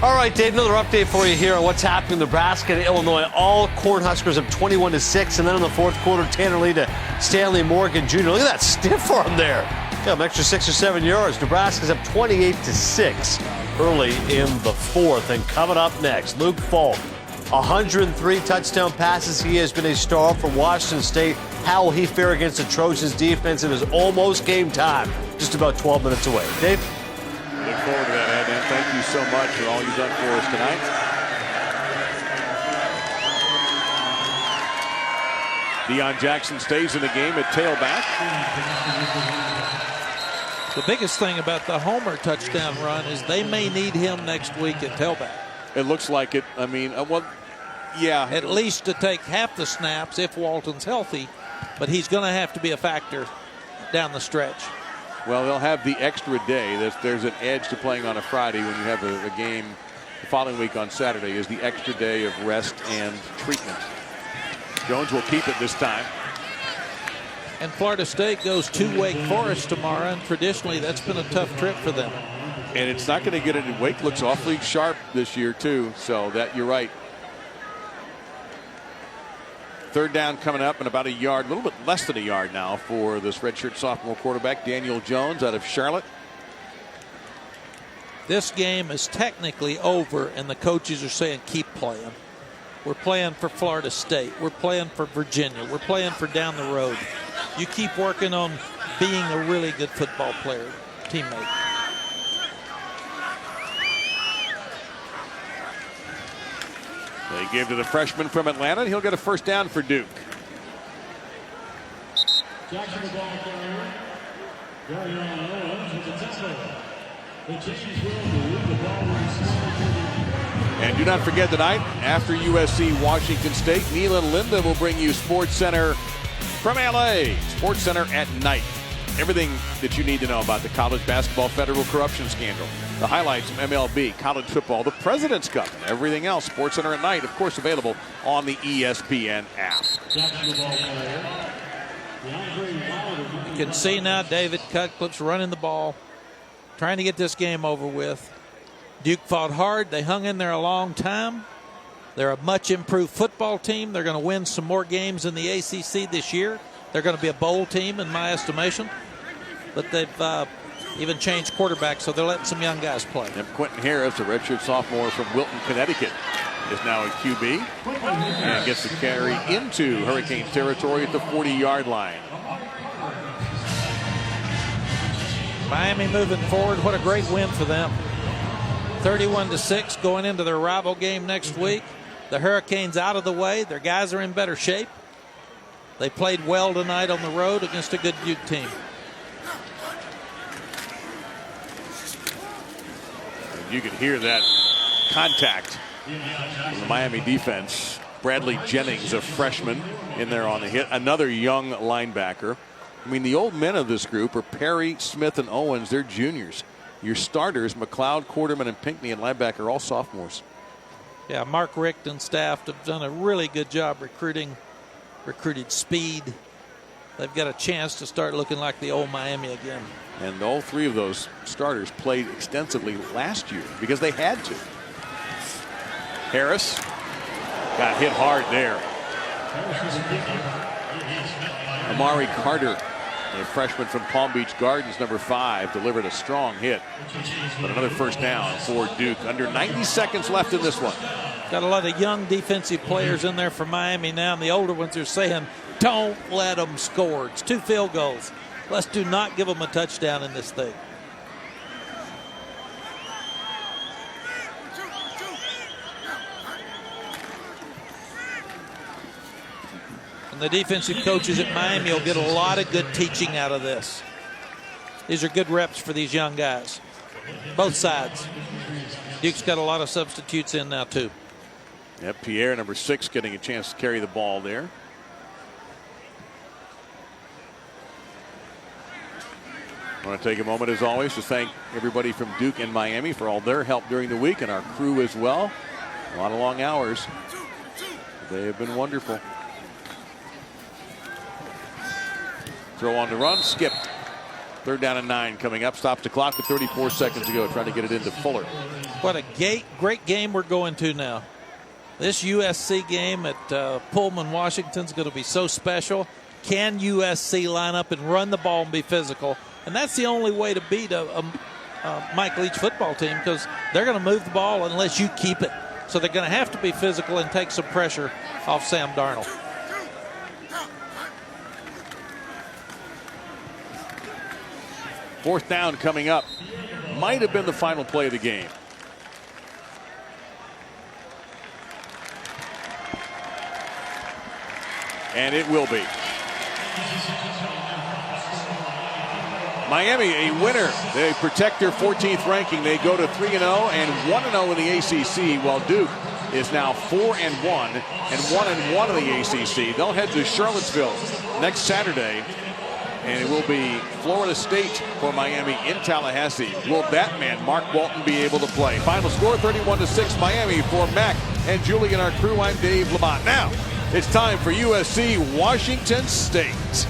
All right, Dave, another update for you here on what's happening in Nebraska and Illinois. All Cornhuskers up 21-6, and then in the 4th quarter, Tanner Lee to Stanley Morgan Jr. Look at that stiff arm there. Yeah, an extra 6 or 7 yards. Nebraska's up 28-6 early in the 4th. And coming up next, Luke Falk, 103 touchdown passes. He has been a star for Washington State. How will he fare against the Trojans defense? It is almost game time. Just about 12 minutes away. Dave? Look forward to that, Adnan. Thank you so much for all you've done for us tonight. Deion Jackson stays in the game at tailback. The biggest thing about the Homer touchdown run is they may need him next week at tailback. It looks like it. I mean, well, yeah. At least to take half the snaps if Walton's healthy, but he's going to have to be a factor down the stretch. Well, they'll have the extra day. There's an edge to playing on a Friday when you have a game the following week on Saturday, is the extra day of rest and treatment. Jones will keep it this time. And Florida State goes to Wake Forest tomorrow, and traditionally that's been a tough trip for them. And it's not going to get it. Wake looks awfully sharp this year, too, so that you're right. 3rd down coming up and about a yard, a little bit less than a yard now for this redshirt sophomore quarterback, Daniel Jones out of Charlotte. This game is technically over, and the coaches are saying keep playing. We're playing for Florida State. We're playing for Virginia. We're playing for down the road. You keep working on being a really good football player, teammate. They give to the freshman from Atlanta, and he'll get a 1st down for Duke. Jackson the ball carrier. Darian Owens with the tackle. The change will be the ball And do not forget tonight, after USC Washington State, Neil and Linda will bring you Sports Center from LA. Sports Center at night. Everything that you need to know about the college basketball federal corruption scandal. The highlights from MLB, college football, the President's Cup, and everything else. Sports Center at night, of course, available on the ESPN app. You can see now David Cutcliffe's running the ball, trying to get this game over with. Duke fought hard. They hung in there a long time. They're a much improved football team. They're going to win some more games in the ACC this year. They're going to be a bowl team in my estimation. But they've even changed quarterbacks, so they're letting some young guys play. And Quentin Harris, a redshirt sophomore from Wilton, Connecticut, is now a QB and gets to carry into Hurricanes territory at the 40-yard line. Miami moving forward. What a great win for them. 31-6 going into their rival game next week. The Hurricanes out of the way. Their guys are in better shape. They played well tonight on the road against a good Duke team. You can hear that contact from the Miami defense. Bradley Jennings, a freshman, in there on the hit. Another young linebacker. I mean, the old men of this group are Perry, Smith, and Owens. They're juniors. Your starters, McLeod, Quarterman, and Pinckney and linebacker, are all sophomores. Yeah, Mark Richt and staff have done a really good job recruited speed. They've got a chance to start looking like the old Miami again. And all three of those starters played extensively last year because they had to. Harris got hit hard there. Amari Carter, a freshman from Palm Beach Gardens, number 5, delivered a strong hit. But another first down for Duke. Under 90 seconds left in this one. Got a lot of young defensive players in there for Miami now, and the older ones are saying, don't let them score. It's 2 field goals. Let's do not give them a touchdown in this thing. And the defensive coaches at Miami will get a lot of good teaching out of this. These are good reps for these young guys. Both sides. Duke's got a lot of substitutes in now, too. Yep, Pierre, number 6, getting a chance to carry the ball there. I want to take a moment, as always, to thank everybody from Duke and Miami for all their help during the week, and our crew as well. A lot of long hours. They have been wonderful. Throw on the run, skip. 3rd down and 9 coming up. Stops the clock with 34 seconds to go. Trying to get it into Fuller. What a great game we're going to now. This USC game at Pullman, Washington is going to be so special. Can USC line up and run the ball and be physical? And that's the only way to beat a Mike Leach football team, because they're going to move the ball unless you keep it. So they're going to have to be physical and take some pressure off Sam Darnold. Fourth down coming up. Might have been the final play of the game. And it will be. Miami, a winner. They protect their 14th ranking. They go to 3-0 and 1-0 in the ACC, while Duke is now 4-1 and 1-1 in the ACC. They'll head to Charlottesville next Saturday, and it will be Florida State for Miami in Tallahassee. Will that man, Mark Walton, be able to play? Final score 31-6 Miami. For Mac and Julie and our crew, I'm Dave Lamont. Now it's time for USC Washington State.